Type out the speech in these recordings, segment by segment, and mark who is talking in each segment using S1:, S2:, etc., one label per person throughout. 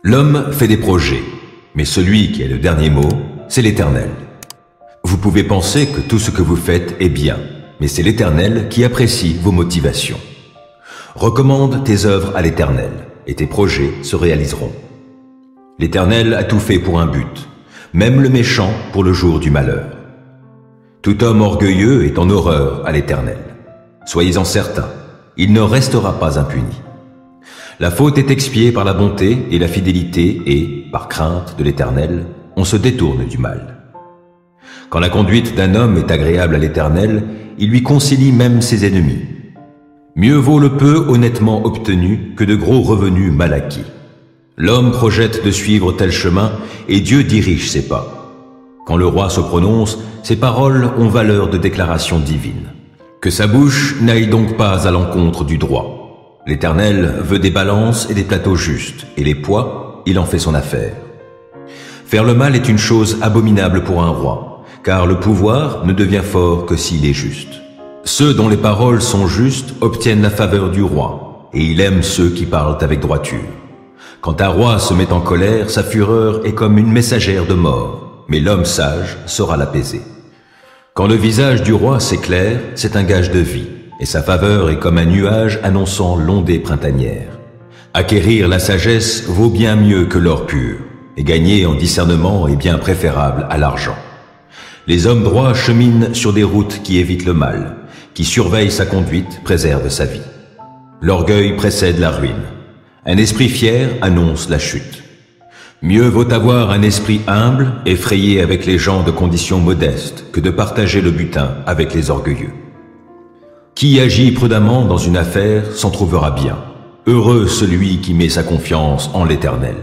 S1: L'homme fait des projets, mais celui qui a le dernier mot, c'est l'Éternel. Vous pouvez penser que tout ce que vous faites est bien, mais c'est l'Éternel qui apprécie vos motivations. Recommande tes œuvres à l'Éternel, et tes projets se réaliseront. L'Éternel a tout fait pour un but, même le méchant pour le jour du malheur. Tout homme orgueilleux est en horreur à l'Éternel. Soyez-en certains, il ne restera pas impuni. La faute est expiée par la bonté et la fidélité et, par crainte de l'Éternel, on se détourne du mal. Quand la conduite d'un homme est agréable à l'Éternel, il lui concilie même ses ennemis. Mieux vaut le peu honnêtement obtenu que de gros revenus mal acquis. L'homme projette de suivre tel chemin et Dieu dirige ses pas. Quand le roi se prononce, ses paroles ont valeur de déclaration divine. Que sa bouche n'aille donc pas à l'encontre du droit. L'Éternel veut des balances et des plateaux justes, et les poids, il en fait son affaire. Faire le mal est une chose abominable pour un roi, car le pouvoir ne devient fort que s'il est juste. Ceux dont les paroles sont justes obtiennent la faveur du roi, et il aime ceux qui parlent avec droiture. Quand un roi se met en colère, sa fureur est comme une messagère de mort, mais l'homme sage saura l'apaiser. Quand le visage du roi s'éclaire, c'est un gage de vie, et sa faveur est comme un nuage annonçant l'ondée printanière. Acquérir la sagesse vaut bien mieux que l'or pur, et gagner en discernement est bien préférable à l'argent. Les hommes droits cheminent sur des routes qui évitent le mal, qui surveillent sa conduite, préservent sa vie. L'orgueil précède la ruine. Un esprit fier annonce la chute. Mieux vaut avoir un esprit humble et frayer avec les gens de conditions modestes que de partager le butin avec les orgueilleux. Qui agit prudemment dans une affaire s'en trouvera bien. Heureux celui qui met sa confiance en l'Éternel.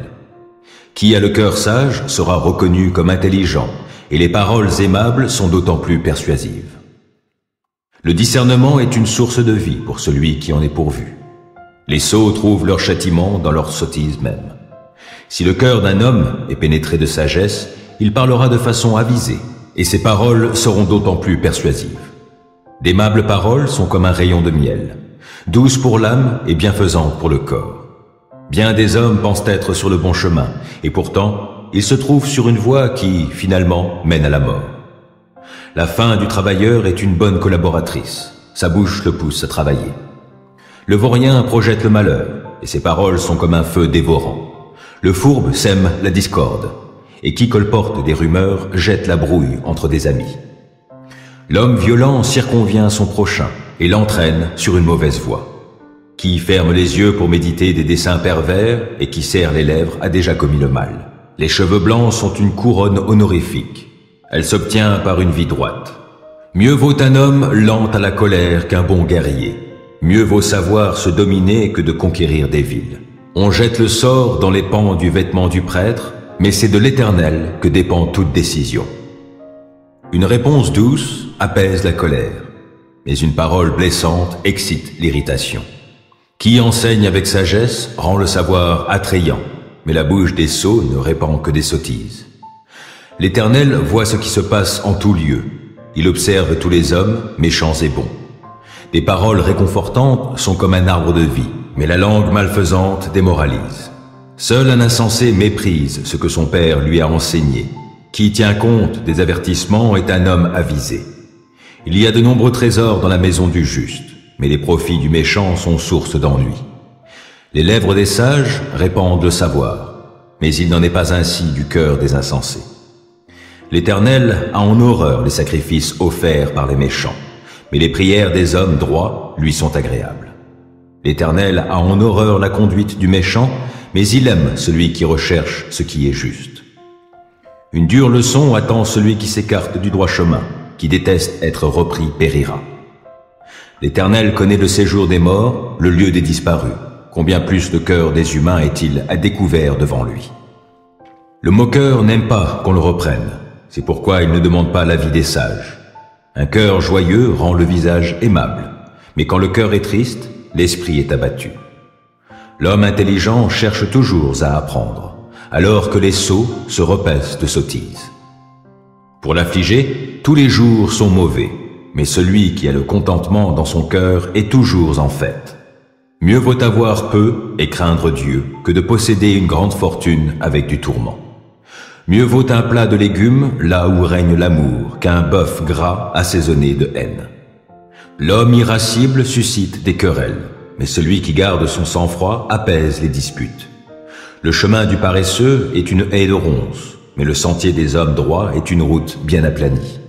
S1: Qui a le cœur sage sera reconnu comme intelligent, et les paroles aimables sont d'autant plus persuasives. Le discernement est une source de vie pour celui qui en est pourvu. Les sots trouvent leur châtiment dans leur sottise même. Si le cœur d'un homme est pénétré de sagesse, il parlera de façon avisée, et ses paroles seront d'autant plus persuasives. D'aimables paroles sont comme un rayon de miel, douces pour l'âme et bienfaisantes pour le corps. Bien des hommes pensent être sur le bon chemin, et pourtant, ils se trouvent sur une voie qui, finalement, mène à la mort. La faim du travailleur est une bonne collaboratrice, sa bouche le pousse à travailler. Le vaurien projette le malheur, et ses paroles sont comme un feu dévorant. Le fourbe sème la discorde, et qui colporte des rumeurs jette la brouille entre des amis. L'homme violent circonvient son prochain et l'entraîne sur une mauvaise voie. Qui ferme les yeux pour méditer des desseins pervers et qui serre les lèvres a déjà commis le mal. Les cheveux blancs sont une couronne honorifique. Elle s'obtient par une vie droite. Mieux vaut un homme lent à la colère qu'un bon guerrier. Mieux vaut savoir se dominer que de conquérir des villes. On jette le sort dans les pans du vêtement du prêtre, mais c'est de l'Éternel que dépend toute décision. Une réponse douce apaise la colère, mais une parole blessante excite l'irritation. Qui enseigne avec sagesse rend le savoir attrayant, mais la bouche des sots ne répand que des sottises. L'Éternel voit ce qui se passe en tout lieu. Il observe tous les hommes, méchants et bons. Des paroles réconfortantes sont comme un arbre de vie, mais la langue malfaisante démoralise. Seul un insensé méprise ce que son père lui a enseigné. Qui tient compte des avertissements est un homme avisé. Il y a de nombreux trésors dans la maison du juste, mais les profits du méchant sont source d'ennui. Les lèvres des sages répandent le savoir, mais il n'en est pas ainsi du cœur des insensés. L'Éternel a en horreur les sacrifices offerts par les méchants, mais les prières des hommes droits lui sont agréables. L'Éternel a en horreur la conduite du méchant, mais il aime celui qui recherche ce qui est juste. Une dure leçon attend celui qui s'écarte du droit chemin, qui déteste être repris périra. L'Éternel connaît le séjour des morts, le lieu des disparus. Combien plus le cœur des humains est-il à découvert devant lui. Le moqueur n'aime pas qu'on le reprenne, c'est pourquoi il ne demande pas l'avis des sages. Un cœur joyeux rend le visage aimable, mais quand le cœur est triste, l'esprit est abattu. L'homme intelligent cherche toujours à apprendre, alors que les sots se repaissent de sottises. Pour l'affligé, tous les jours sont mauvais, mais celui qui a le contentement dans son cœur est toujours en fête. Mieux vaut avoir peu et craindre Dieu que de posséder une grande fortune avec du tourment. Mieux vaut un plat de légumes là où règne l'amour qu'un bœuf gras assaisonné de haine. L'homme irascible suscite des querelles, mais celui qui garde son sang-froid apaise les disputes. Le chemin du paresseux est une haie de ronces, mais le sentier des hommes droits est une route bien aplanie.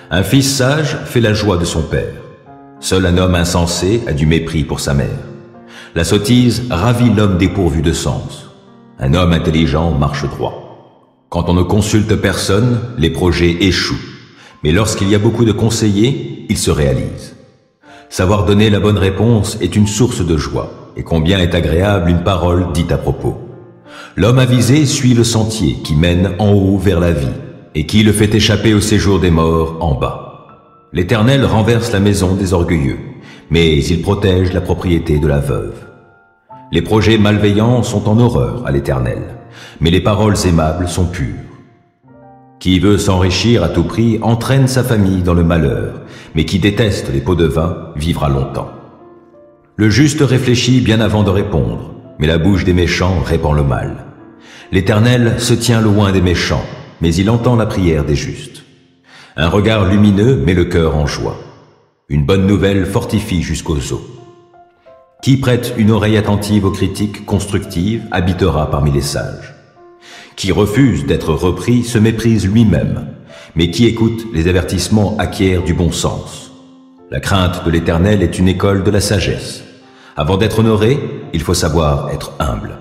S1: Un fils sage fait la joie de son père. Seul un homme insensé a du mépris pour sa mère. La sottise ravit l'homme dépourvu de sens. Un homme intelligent marche droit. Quand on ne consulte personne, les projets échouent. Mais lorsqu'il y a beaucoup de conseillers, ils se réalisent. Savoir donner la bonne réponse est une source de joie. Et combien est agréable une parole dite à propos. L'homme avisé suit le sentier qui mène en haut vers la vie et qui le fait échapper au séjour des morts en bas. L'Éternel renverse la maison des orgueilleux, mais il protège la propriété de la veuve. Les projets malveillants sont en horreur à l'Éternel, mais les paroles aimables sont pures. Qui veut s'enrichir à tout prix entraîne sa famille dans le malheur, mais qui déteste les pots de vin vivra longtemps. Le juste réfléchit bien avant de répondre, mais la bouche des méchants répand le mal. L'Éternel se tient loin des méchants, mais il entend la prière des justes. Un regard lumineux met le cœur en joie. Une bonne nouvelle fortifie jusqu'aux os. Qui prête une oreille attentive aux critiques constructives habitera parmi les sages. Qui refuse d'être repris se méprise lui-même, mais qui écoute les avertissements acquiert du bon sens. La crainte de l'Éternel est une école de la sagesse. Avant d'être honoré, il faut savoir être humble.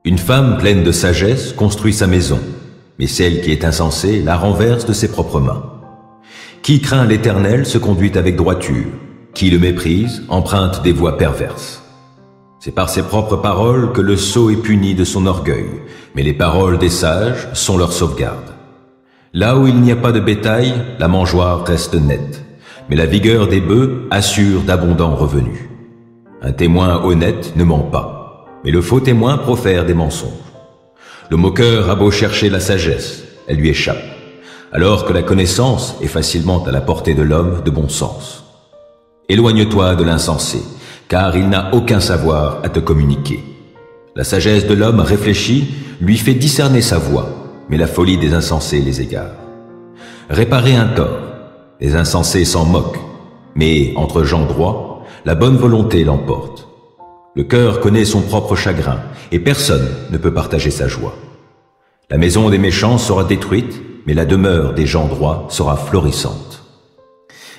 S1: Une femme pleine de sagesse construit sa maison, mais celle qui est insensée la renverse de ses propres mains. Qui craint l'Éternel se conduit avec droiture, qui le méprise emprunte des voies perverses. C'est par ses propres paroles que le sot est puni de son orgueil, mais les paroles des sages sont leur sauvegarde. Là où il n'y a pas de bétail, la mangeoire reste nette, mais la vigueur des bœufs assure d'abondants revenus. Un témoin honnête ne ment pas, mais le faux témoin profère des mensonges. Le moqueur a beau chercher la sagesse, elle lui échappe, alors que la connaissance est facilement à la portée de l'homme de bon sens. Éloigne-toi de l'insensé, car il n'a aucun savoir à te communiquer. La sagesse de l'homme réfléchi lui fait discerner sa voie, mais la folie des insensés les égare. Réparer un tort, les insensés s'en moquent, mais entre gens droits, la bonne volonté l'emporte. Le cœur connaît son propre chagrin, et personne ne peut partager sa joie. La maison des méchants sera détruite, mais la demeure des gens droits sera florissante.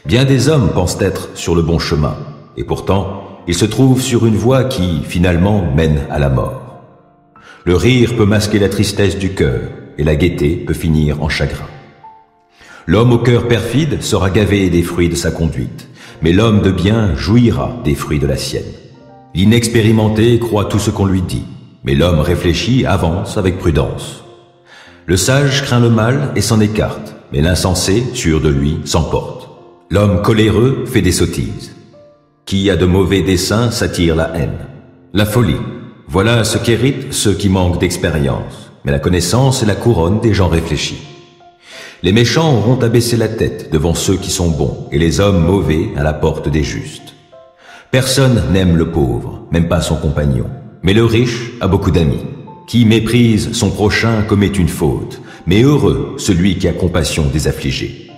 S1: Bien des hommes pensent être sur le bon chemin, et pourtant, ils se trouvent sur une voie qui, finalement, mène à la mort. Le rire peut masquer la tristesse du cœur, et la gaieté peut finir en chagrin. L'homme au cœur perfide sera gavé des fruits de sa conduite, mais l'homme de bien jouira des fruits de la sienne. L'inexpérimenté croit tout ce qu'on lui dit, mais l'homme réfléchi avance avec prudence. Le sage craint le mal et s'en écarte, mais l'insensé, sûr de lui, s'emporte. L'homme coléreux fait des sottises. Qui a de mauvais desseins s'attire la haine. La folie, voilà ce qu'héritent ceux qui manquent d'expérience, mais la connaissance est la couronne des gens réfléchis. Les méchants auront à baisser la tête devant ceux qui sont bons, et les hommes mauvais à la porte des justes. Personne n'aime le pauvre, même pas son compagnon, mais le riche a beaucoup d'amis. Qui méprise son prochain commet une faute, mais heureux celui qui a compassion des affligés.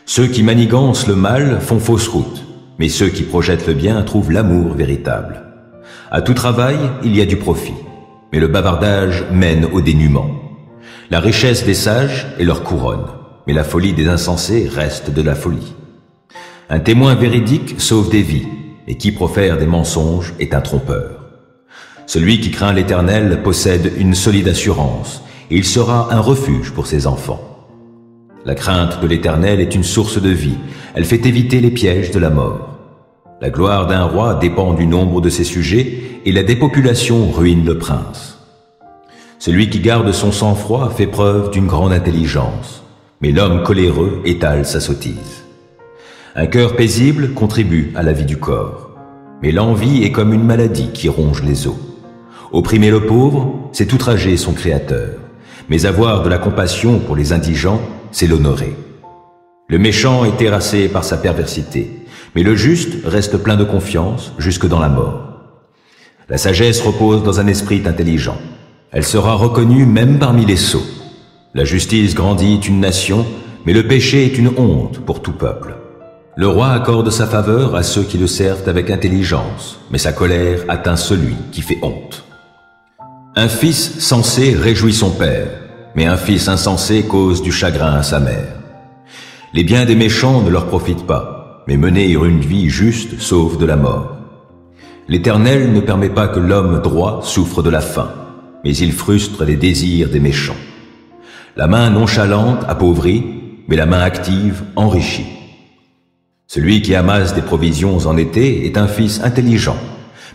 S1: Ceux qui manigancent le mal font fausse route, mais ceux qui projettent le bien trouvent l'amour véritable. À tout travail, il y a du profit, mais le bavardage mène au dénuement. La richesse des sages est leur couronne, mais la folie des insensés reste de la folie. Un témoin véridique sauve des vies, et qui profère des mensonges est un trompeur. Celui qui craint l'Éternel possède une solide assurance, et il sera un refuge pour ses enfants. La crainte de l'Éternel est une source de vie, elle fait éviter les pièges de la mort. La gloire d'un roi dépend du nombre de ses sujets, et la dépopulation ruine le prince. Celui qui garde son sang-froid fait preuve d'une grande intelligence, mais l'homme coléreux étale sa sottise. Un cœur paisible contribue à la vie du corps, mais l'envie est comme une maladie qui ronge les os. Opprimer le pauvre, c'est outrager son Créateur, mais avoir de la compassion pour les indigents, c'est l'honorer. Le méchant est terrassé par sa perversité, Mais le juste reste plein de confiance jusque dans la mort. La sagesse repose dans un esprit intelligent. Elle sera reconnue même parmi les sots. La justice grandit une nation, mais le péché est une honte pour tout peuple. Le roi accorde sa faveur à ceux qui le servent avec intelligence, mais sa colère atteint celui qui fait honte. Un fils sensé réjouit son père, mais un fils insensé cause du chagrin à sa mère. Les biens des méchants ne leur profitent pas, mais mener une vie juste sauve de la mort. L'Éternel ne permet pas que l'homme droit souffre de la faim, mais il frustre les désirs des méchants. La main nonchalante appauvrit, mais la main active enrichit. Celui qui amasse des provisions en été est un fils intelligent,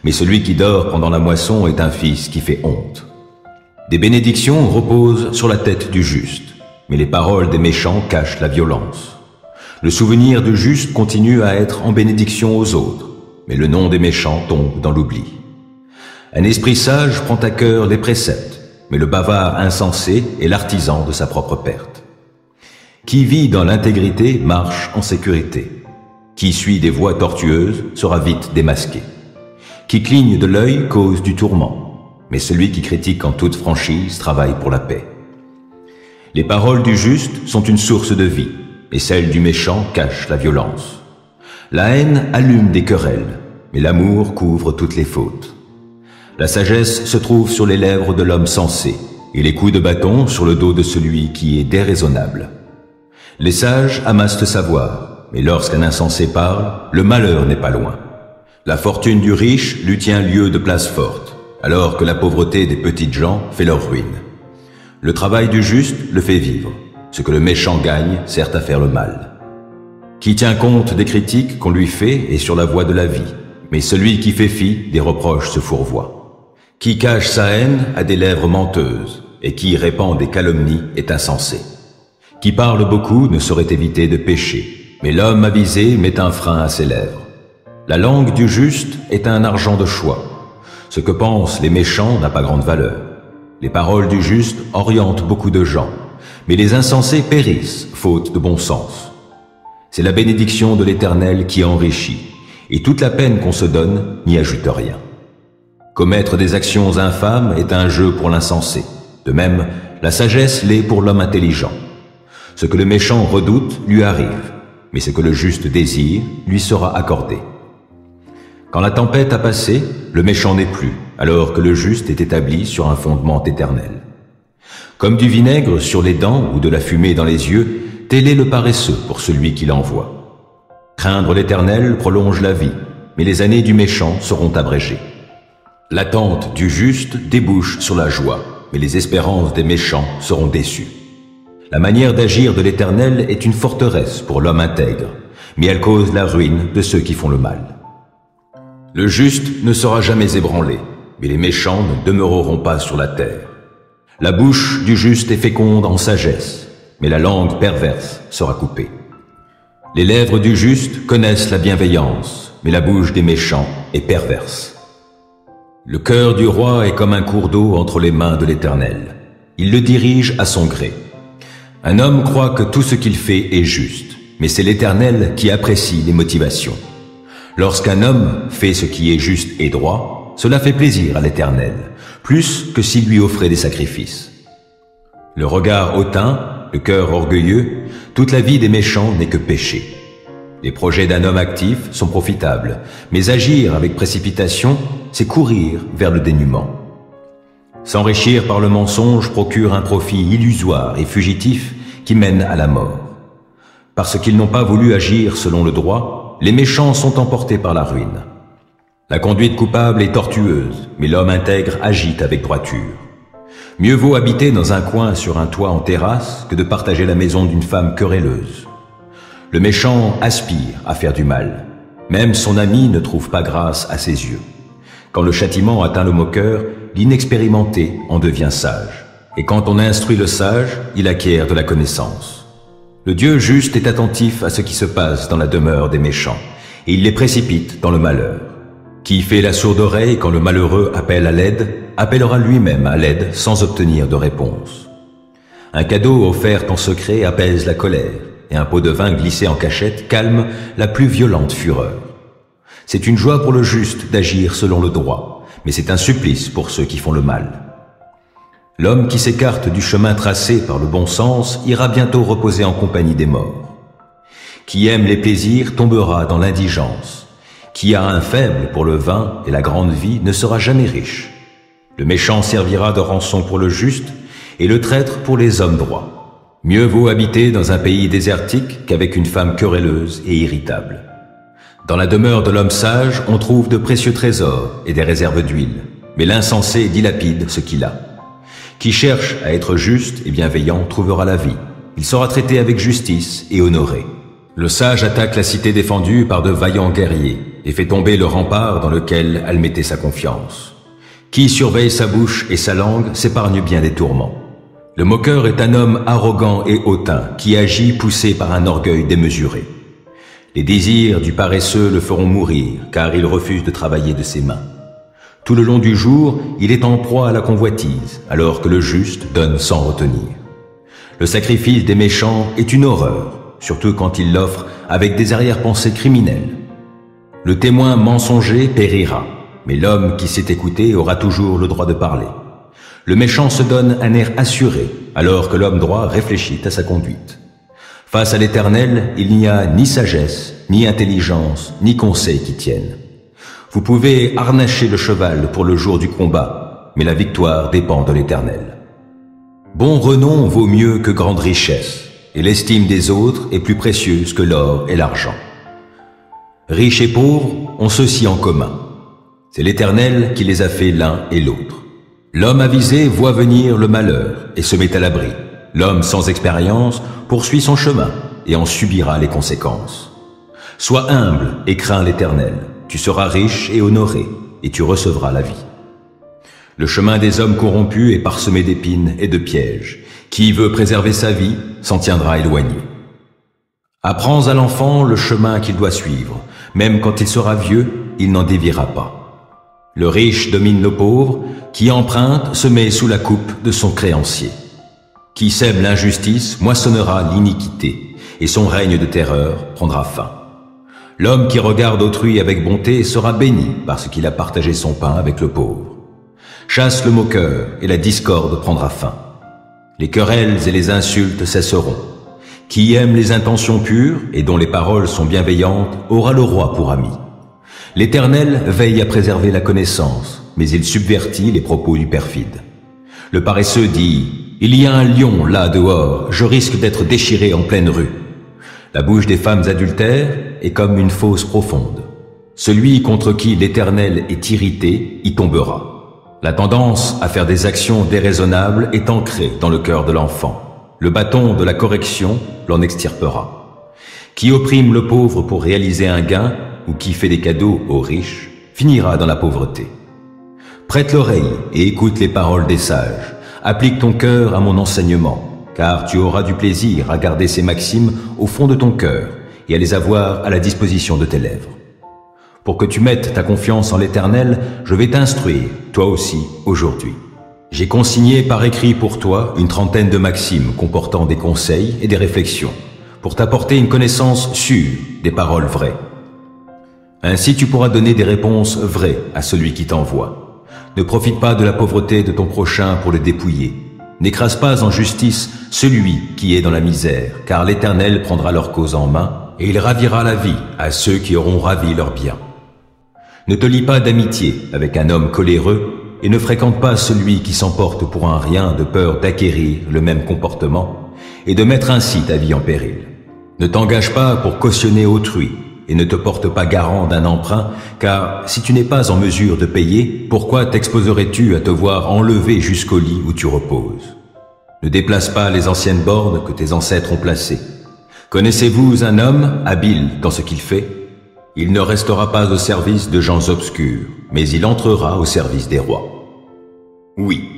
S1: mais celui qui dort pendant la moisson est un fils qui fait honte. Des bénédictions reposent sur la tête du juste, mais les paroles des méchants cachent la violence. Le souvenir du juste continue à être en bénédiction aux autres, mais le nom des méchants tombe dans l'oubli. Un esprit sage prend à cœur les préceptes, mais le bavard insensé est l'artisan de sa propre perte. Qui vit dans l'intégrité marche en sécurité. Qui suit des voies tortueuses sera vite démasqué. Qui cligne de l'œil cause du tourment, mais celui qui critique en toute franchise travaille pour la paix. Les paroles du juste sont une source de vie, et celles du méchant cachent la violence. La haine allume des querelles, mais l'amour couvre toutes les fautes. La sagesse se trouve sur les lèvres de l'homme sensé, et les coups de bâton sur le dos de celui qui est déraisonnable. Les sages amassent le savoir, mais lorsqu'un insensé parle, le malheur n'est pas loin. La fortune du riche lui tient lieu de place forte, alors que la pauvreté des petites gens fait leur ruine. Le travail du juste le fait vivre. Ce que le méchant gagne sert à faire le mal. Qui tient compte des critiques qu'on lui fait est sur la voie de la vie, mais celui qui fait fi des reproches se fourvoie. Qui cache sa haine a des lèvres menteuses, et qui répand des calomnies est insensé. Qui parle beaucoup ne saurait éviter de pécher, mais l'homme avisé met un frein à ses lèvres. La langue du juste est un argent de choix. Ce que pensent les méchants n'a pas grande valeur. Les paroles du juste orientent beaucoup de gens, mais les insensés périssent, faute de bon sens. C'est la bénédiction de l'Éternel qui enrichit, et toute la peine qu'on se donne n'y ajoute rien. Commettre des actions infâmes est un jeu pour l'insensé. De même, la sagesse l'est pour l'homme intelligent. Ce que le méchant redoute lui arrive, mais ce que le juste désire lui sera accordé. Quand la tempête a passé, le méchant n'est plus, alors que le juste est établi sur un fondement éternel. Comme du vinaigre sur les dents ou de la fumée dans les yeux, tel est le paresseux pour celui qui l'envoie. Craindre l'Éternel prolonge la vie, mais les années du méchant seront abrégées. L'attente du juste débouche sur la joie, mais les espérances des méchants seront déçues. La manière d'agir de l'Éternel est une forteresse pour l'homme intègre, mais elle cause la ruine de ceux qui font le mal. Le juste ne sera jamais ébranlé, mais les méchants ne demeureront pas sur la terre. La bouche du juste est féconde en sagesse, mais la langue perverse sera coupée. Les lèvres du juste connaissent la bienveillance, mais la bouche des méchants est perverse. Le cœur du roi est comme un cours d'eau entre les mains de l'Éternel. Il le dirige à son gré. Un homme croit que tout ce qu'il fait est juste, mais c'est l'Éternel qui apprécie les motivations. Lorsqu'un homme fait ce qui est juste et droit, cela fait plaisir à l'Éternel, plus que s'il lui offrait des sacrifices. Le regard hautain, le cœur orgueilleux, toute la vie des méchants n'est que péché. Les projets d'un homme actif sont profitables, mais agir avec précipitation, c'est courir vers le dénuement. S'enrichir par le mensonge procure un profit illusoire et fugitif qui mène à la mort. Parce qu'ils n'ont pas voulu agir selon le droit, les méchants sont emportés par la ruine. La conduite coupable est tortueuse, mais l'homme intègre agit avec droiture. Mieux vaut habiter dans un coin sur un toit en terrasse que de partager la maison d'une femme querelleuse. Le méchant aspire à faire du mal. Même son ami ne trouve pas grâce à ses yeux. Quand le châtiment atteint le moqueur, l'inexpérimenté en devient sage. Et quand on instruit le sage, il acquiert de la connaissance. Le Dieu juste est attentif à ce qui se passe dans la demeure des méchants, et il les précipite dans le malheur. Qui fait la sourde oreille quand le malheureux appelle à l'aide, appellera lui-même à l'aide sans obtenir de réponse. Un cadeau offert en secret apaise la colère, et un pot de vin glissé en cachette calme la plus violente fureur. C'est une joie pour le juste d'agir selon le droit, mais c'est un supplice pour ceux qui font le mal. L'homme qui s'écarte du chemin tracé par le bon sens ira bientôt reposer en compagnie des morts. Qui aime les plaisirs tombera dans l'indigence. Qui a un faible pour le vin et la grande vie ne sera jamais riche. Le méchant servira de rançon pour le juste et le traître pour les hommes droits. Mieux vaut habiter dans un pays désertique qu'avec une femme querelleuse et irritable. Dans la demeure de l'homme sage, on trouve de précieux trésors et des réserves d'huile, mais l'insensé dilapide ce qu'il a. Qui cherche à être juste et bienveillant trouvera la vie. Il sera traité avec justice et honoré. Le sage attaque la cité défendue par de vaillants guerriers et fait tomber le rempart dans lequel elle mettait sa confiance. Qui surveille sa bouche et sa langue s'épargne bien des tourments. Le moqueur est un homme arrogant et hautain qui agit poussé par un orgueil démesuré. Les désirs du paresseux le feront mourir, car il refuse de travailler de ses mains. Tout le long du jour, il est en proie à la convoitise, alors que le juste donne sans retenir. Le sacrifice des méchants est une horreur, surtout quand il l'offre avec des arrière-pensées criminelles. Le témoin mensonger périra, mais l'homme qui sait écouter aura toujours le droit de parler. Le méchant se donne un air assuré, alors que l'homme droit réfléchit à sa conduite. Face à l'Éternel, il n'y a ni sagesse, ni intelligence, ni conseil qui tiennent. Vous pouvez harnacher le cheval pour le jour du combat, mais la victoire dépend de l'Éternel. Bon renom vaut mieux que grande richesse, et l'estime des autres est plus précieuse que l'or et l'argent. Riches et pauvres ont ceci en commun. C'est l'Éternel qui les a fait l'un et l'autre. L'homme avisé voit venir le malheur et se met à l'abri. L'homme sans expérience poursuit son chemin et en subira les conséquences. Sois humble et crains l'Éternel. Tu seras riche et honoré, et tu recevras la vie. Le chemin des hommes corrompus est parsemé d'épines et de pièges. Qui veut préserver sa vie s'en tiendra éloigné. Apprends à l'enfant le chemin qu'il doit suivre. Même quand il sera vieux, il n'en déviera pas. Le riche domine le pauvre. Qui emprunte se met sous la coupe de son créancier. Qui sème l'injustice moissonnera l'iniquité, et son règne de terreur prendra fin. L'homme qui regarde autrui avec bonté sera béni parce qu'il a partagé son pain avec le pauvre. Chasse le moqueur et la discorde prendra fin. Les querelles et les insultes cesseront. Qui aime les intentions pures et dont les paroles sont bienveillantes aura le roi pour ami. L'Éternel veille à préserver la connaissance, mais il subvertit les propos du perfide. Le paresseux dit « Il y a un lion là dehors, je risque d'être déchiré en pleine rue. » La bouche des femmes adultères est comme une fosse profonde. Celui contre qui l'Éternel est irrité y tombera. La tendance à faire des actions déraisonnables est ancrée dans le cœur de l'enfant. Le bâton de la correction l'en extirpera. Qui opprime le pauvre pour réaliser un gain ou qui fait des cadeaux aux riches finira dans la pauvreté. Prête l'oreille et écoute les paroles des sages. Applique ton cœur à mon enseignement, car tu auras du plaisir à garder ces maximes au fond de ton cœur et à les avoir à la disposition de tes lèvres. Pour que tu mettes ta confiance en l'Éternel, je vais t'instruire, toi aussi, aujourd'hui. J'ai consigné par écrit pour toi une trentaine de maximes comportant des conseils et des réflexions, pour t'apporter une connaissance sûre des paroles vraies. Ainsi tu pourras donner des réponses vraies à celui qui t'envoie. Ne profite pas de la pauvreté de ton prochain pour le dépouiller. N'écrase pas en justice celui qui est dans la misère, car l'Éternel prendra leur cause en main et il ravira la vie à ceux qui auront ravi leur bien. Ne te lie pas d'amitié avec un homme coléreux et ne fréquente pas celui qui s'emporte pour un rien de peur d'acquérir le même comportement et de mettre ainsi ta vie en péril. Ne t'engage pas pour cautionner autrui et ne te porte pas garant d'un emprunt, car si tu n'es pas en mesure de payer, pourquoi t'exposerais-tu à te voir enlevé jusqu'au lit où tu reposes? Ne déplace pas les anciennes bornes que tes ancêtres ont placées. Connaissez-vous un homme habile dans ce qu'il fait? Il ne restera pas au service de gens obscurs, mais il entrera au service des rois. Oui,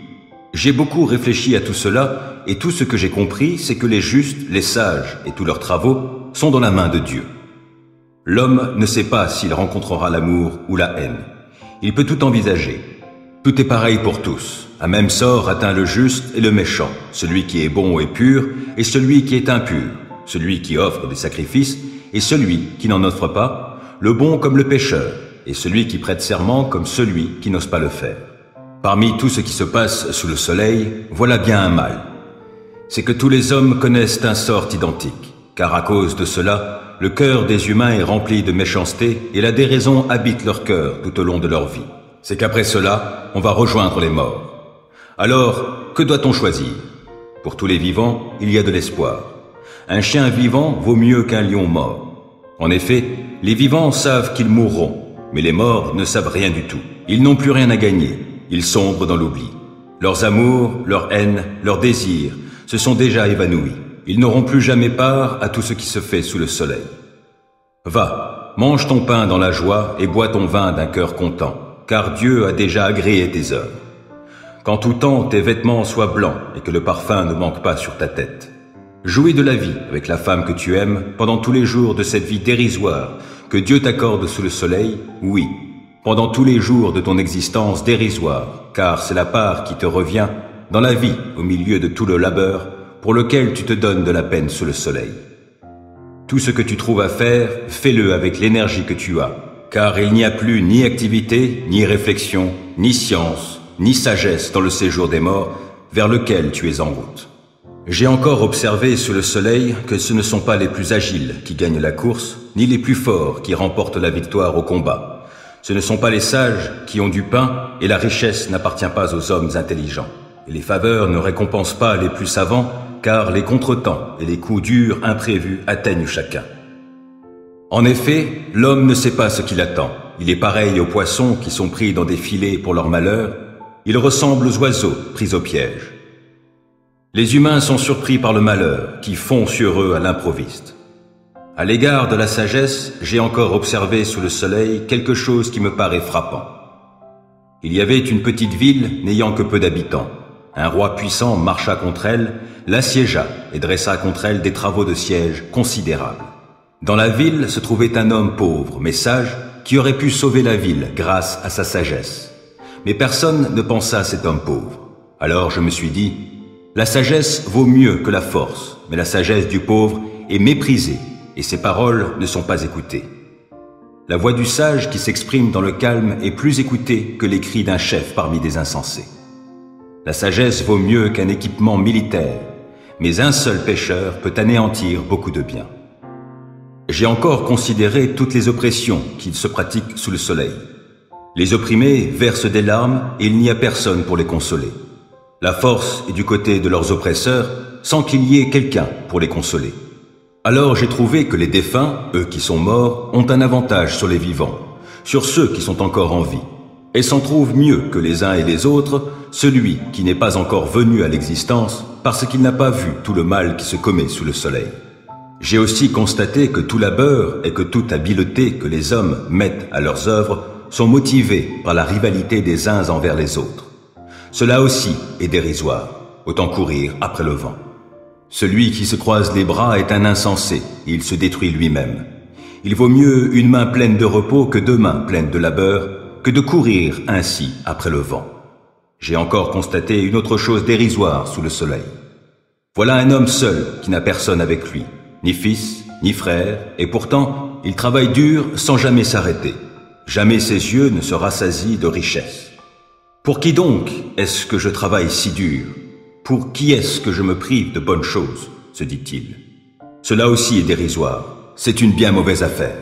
S1: j'ai beaucoup réfléchi à tout cela, et tout ce que j'ai compris, c'est que les justes, les sages et tous leurs travaux sont dans la main de Dieu. L'homme ne sait pas s'il rencontrera l'amour ou la haine. Il peut tout envisager. Tout est pareil pour tous. Un même sort atteint le juste et le méchant, celui qui est bon et pur et celui qui est impur, celui qui offre des sacrifices et celui qui n'en offre pas, le bon comme le pécheur, et celui qui prête serment comme celui qui n'ose pas le faire. Parmi tout ce qui se passe sous le soleil, voilà bien un mal. C'est que tous les hommes connaissent un sort identique, car à cause de cela, le cœur des humains est rempli de méchanceté et la déraison habite leur cœur tout au long de leur vie. C'est qu'après cela, on va rejoindre les morts. Alors, que doit-on choisir? Pour tous les vivants, il y a de l'espoir. Un chien vivant vaut mieux qu'un lion mort. En effet, les vivants savent qu'ils mourront, mais les morts ne savent rien du tout. Ils n'ont plus rien à gagner. Ils sombrent dans l'oubli. Leurs amours, leurs haines, leurs désirs se sont déjà évanouis. Ils n'auront plus jamais part à tout ce qui se fait sous le soleil. Va, mange ton pain dans la joie et bois ton vin d'un cœur content, car Dieu a déjà agréé tes œuvres. Qu'en tout temps tes vêtements soient blancs et que le parfum ne manque pas sur ta tête. Jouis de la vie avec la femme que tu aimes pendant tous les jours de cette vie dérisoire que Dieu t'accorde sous le soleil, oui, pendant tous les jours de ton existence dérisoire, car c'est la part qui te revient dans la vie au milieu de tout le labeur pour lequel tu te donnes de la peine sous le soleil. Tout ce que tu trouves à faire, fais-le avec l'énergie que tu as, car il n'y a plus ni activité, ni réflexion, ni science, ni sagesse dans le séjour des morts vers lequel tu es en route. J'ai encore observé sous le soleil que ce ne sont pas les plus agiles qui gagnent la course, ni les plus forts qui remportent la victoire au combat. Ce ne sont pas les sages qui ont du pain, et la richesse n'appartient pas aux hommes intelligents. Et les faveurs ne récompensent pas les plus savants, car les contretemps et les coups durs imprévus atteignent chacun. En effet, l'homme ne sait pas ce qu'il attend. Il est pareil aux poissons qui sont pris dans des filets pour leur malheur. Il ressemble aux oiseaux pris au piège. Les humains sont surpris par le malheur, qui fond sur eux à l'improviste. À l'égard de la sagesse, j'ai encore observé sous le soleil quelque chose qui me paraît frappant. Il y avait une petite ville n'ayant que peu d'habitants. Un roi puissant marcha contre elle, l'assiégea et dressa contre elle des travaux de siège considérables. Dans la ville se trouvait un homme pauvre mais sage qui aurait pu sauver la ville grâce à sa sagesse. Mais personne ne pensa à cet homme pauvre. Alors je me suis dit, la sagesse vaut mieux que la force, mais la sagesse du pauvre est méprisée et ses paroles ne sont pas écoutées. La voix du sage qui s'exprime dans le calme est plus écoutée que les cris d'un chef parmi des insensés. La sagesse vaut mieux qu'un équipement militaire, mais un seul pécheur peut anéantir beaucoup de biens. J'ai encore considéré toutes les oppressions qui se pratiquent sous le soleil. Les opprimés versent des larmes et il n'y a personne pour les consoler. La force est du côté de leurs oppresseurs sans qu'il y ait quelqu'un pour les consoler. Alors j'ai trouvé que les défunts, eux qui sont morts, ont un avantage sur les vivants, sur ceux qui sont encore en vie, et s'en trouve mieux que les uns et les autres, celui qui n'est pas encore venu à l'existence parce qu'il n'a pas vu tout le mal qui se commet sous le soleil. J'ai aussi constaté que tout labeur et que toute habileté que les hommes mettent à leurs œuvres sont motivés par la rivalité des uns envers les autres. Cela aussi est dérisoire, autant courir après le vent. Celui qui se croise les bras est un insensé, et il se détruit lui-même. Il vaut mieux une main pleine de repos que deux mains pleines de labeur, que de courir ainsi après le vent. J'ai encore constaté une autre chose dérisoire sous le soleil. Voilà un homme seul qui n'a personne avec lui, ni fils, ni frère, et pourtant il travaille dur sans jamais s'arrêter. Jamais ses yeux ne se rassasient de richesse. Pour qui donc est-ce que je travaille si dur ? Pour qui est-ce que je me prive de bonnes choses, se dit-il. Cela aussi est dérisoire, c'est une bien mauvaise affaire.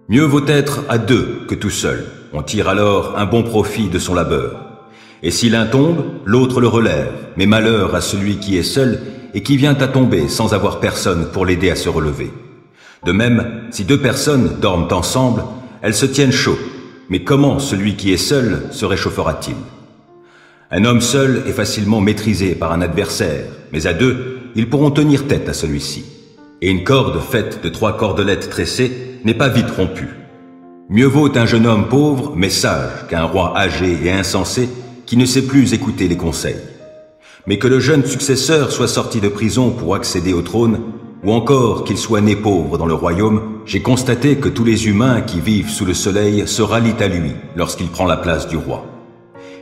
S1: Mieux vaut être à deux que tout seul, on tire alors un bon profit de son labeur. Et si l'un tombe, l'autre le relève, mais malheur à celui qui est seul et qui vient à tomber sans avoir personne pour l'aider à se relever. De même, si deux personnes dorment ensemble, elles se tiennent chaud, mais comment celui qui est seul se réchauffera-t-il ? Un homme seul est facilement maîtrisé par un adversaire, mais à deux, ils pourront tenir tête à celui-ci. Et une corde faite de 3 cordelettes tressées n'est pas vite rompue. Mieux vaut un jeune homme pauvre mais sage qu'un roi âgé et insensé qui ne sait plus écouter les conseils. Mais que le jeune successeur soit sorti de prison pour accéder au trône, ou encore qu'il soit né pauvre dans le royaume, j'ai constaté que tous les humains qui vivent sous le soleil se rallient à lui lorsqu'il prend la place du roi.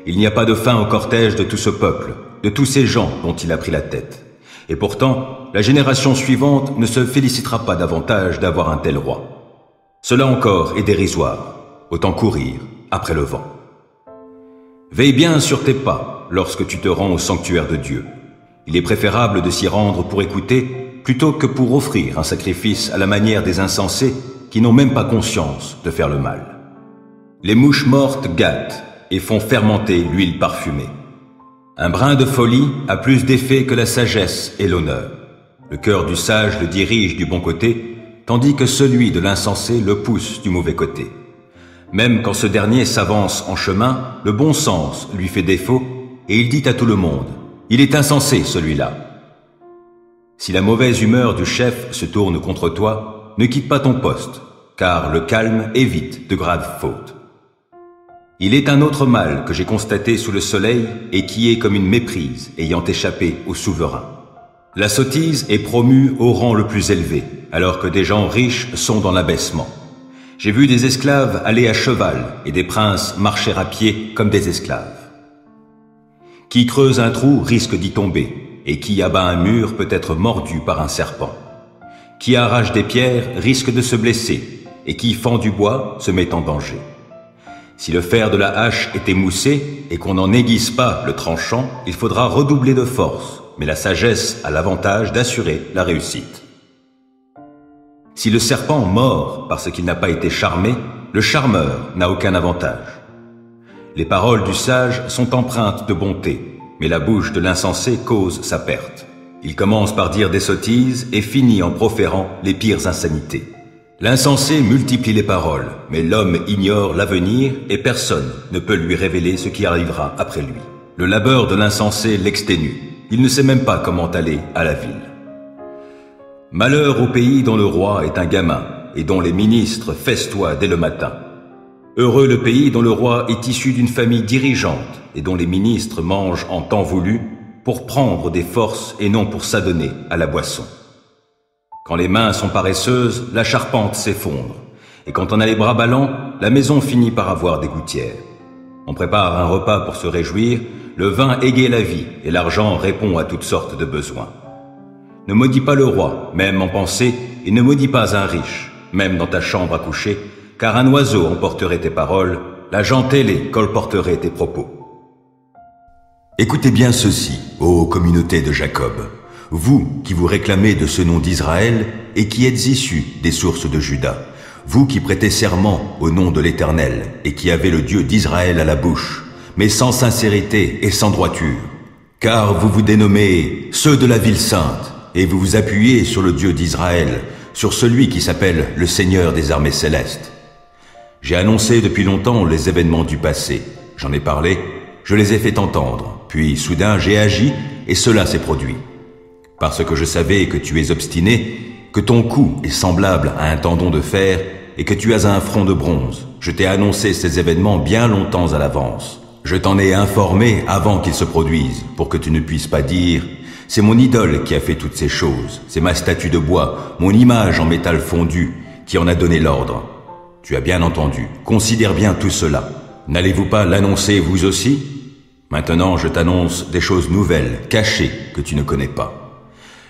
S1: Il n'y a pas de fin au cortège de tout ce peuple, de tous ces gens dont il a pris la tête. Et pourtant, la génération suivante ne se félicitera pas davantage d'avoir un tel roi. Cela encore est dérisoire, autant courir après le vent. Veille bien sur tes pas lorsque tu te rends au sanctuaire de Dieu. Il est préférable de s'y rendre pour écouter plutôt que pour offrir un sacrifice à la manière des insensés qui n'ont même pas conscience de faire le mal. Les mouches mortes gâtent et font fermenter l'huile parfumée. Un brin de folie a plus d'effet que la sagesse et l'honneur. Le cœur du sage le dirige du bon côté, tandis que celui de l'insensé le pousse du mauvais côté. Même quand ce dernier s'avance en chemin, le bon sens lui fait défaut et il dit à tout le monde « Il est insensé celui-là ». Si la mauvaise humeur du chef se tourne contre toi, ne quitte pas ton poste, car le calme évite de graves fautes. Il est un autre mal que j'ai constaté sous le soleil et qui est comme une méprise ayant échappé au souverain. La sottise est promue au rang le plus élevé, alors que des gens riches sont dans l'abaissement. J'ai vu des esclaves aller à cheval et des princes marcher à pied comme des esclaves. Qui creuse un trou risque d'y tomber, et qui abat un mur peut être mordu par un serpent. Qui arrache des pierres risque de se blesser, et qui fend du bois se met en danger. Si le fer de la hache est émoussé et qu'on n'en aiguise pas le tranchant, il faudra redoubler de force, mais la sagesse a l'avantage d'assurer la réussite. Si le serpent mord parce qu'il n'a pas été charmé, le charmeur n'a aucun avantage. Les paroles du sage sont empreintes de bonté, mais la bouche de l'insensé cause sa perte. Il commence par dire des sottises et finit en proférant les pires insanités. L'insensé multiplie les paroles, mais l'homme ignore l'avenir et personne ne peut lui révéler ce qui arrivera après lui. Le labeur de l'insensé l'exténue. Il ne sait même pas comment aller à la ville. Malheur au pays dont le roi est un gamin et dont les ministres festoient dès le matin. Heureux le pays dont le roi est issu d'une famille dirigeante et dont les ministres mangent en temps voulu pour prendre des forces et non pour s'adonner à la boisson. Quand les mains sont paresseuses, la charpente s'effondre. Et quand on a les bras ballants, la maison finit par avoir des gouttières. On prépare un repas pour se réjouir, le vin égaie la vie et l'argent répond à toutes sortes de besoins. Ne maudis pas le roi, même en pensée, et ne maudis pas un riche, même dans ta chambre à coucher, car un oiseau emporterait tes paroles, la gentelle colporterait tes propos.
S2: Écoutez bien ceci, ô communauté de Jacob, vous qui vous réclamez de ce nom d'Israël et qui êtes issus des sources de Juda, vous qui prêtez serment au nom de l'Éternel et qui avez le Dieu d'Israël à la bouche, mais sans sincérité et sans droiture, car vous vous dénommez ceux de la ville sainte et vous vous appuyez sur le Dieu d'Israël, sur celui qui s'appelle le Seigneur des armées célestes. J'ai annoncé depuis longtemps les événements du passé, j'en ai parlé, je les ai fait entendre, puis soudain j'ai agi et cela s'est produit. Parce que je savais que tu es obstiné, que ton cou est semblable à un tendon de fer et que tu as un front de bronze, je t'ai annoncé ces événements bien longtemps à l'avance. Je t'en ai informé avant qu'ils se produisent, pour que tu ne puisses pas dire « C'est mon idole qui a fait toutes ces choses, c'est ma statue de bois, mon image en métal fondu, qui en a donné l'ordre. » Tu as bien entendu, considère bien tout cela. N'allez-vous pas l'annoncer vous aussi? Maintenant je t'annonce des choses nouvelles, cachées, que tu ne connais pas.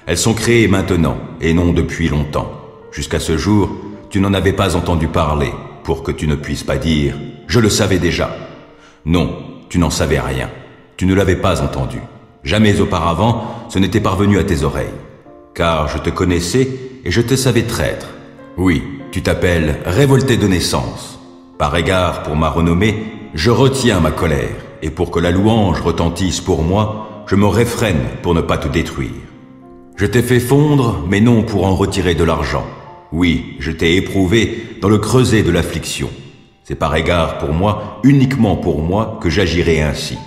S2: Elles sont créées maintenant, et non depuis longtemps. Jusqu'à ce jour, tu n'en avais pas entendu parler, pour que tu ne puisses pas dire « Je le savais déjà ». Non, tu n'en savais rien. Tu ne l'avais pas entendu. Jamais auparavant, ce n'était parvenu à tes oreilles. Car je te connaissais et je te savais traître. Oui, tu t'appelles révolté de naissance. Par égard pour ma renommée, je retiens ma colère, et pour que la louange retentisse pour moi, je me réfrène pour ne pas te détruire. Je t'ai fait fondre, mais non pour en retirer de l'argent. Oui, je t'ai éprouvé dans le creuset de l'affliction. C'est par égard pour moi, uniquement pour moi, que j'agirai ainsi.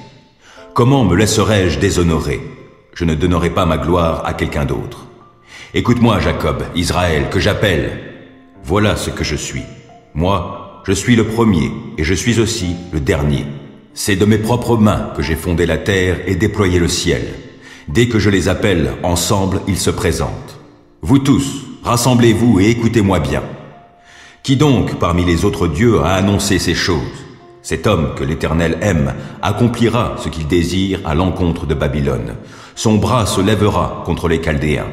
S2: Comment me laisserais-je déshonorer? Je ne donnerai pas ma gloire à quelqu'un d'autre. Écoute-moi, Jacob, Israël, que j'appelle. Voilà ce que je suis. Moi, je suis le premier, et je suis aussi le dernier. C'est de mes propres mains que j'ai fondé la terre et déployé le ciel. Dès que je les appelle, ensemble, ils se présentent. Vous tous, rassemblez-vous et écoutez-moi bien. Qui donc, parmi les autres dieux, a annoncé ces choses? Cet homme que l'Éternel aime accomplira ce qu'il désire à l'encontre de Babylone. Son bras se lèvera contre les Chaldéens.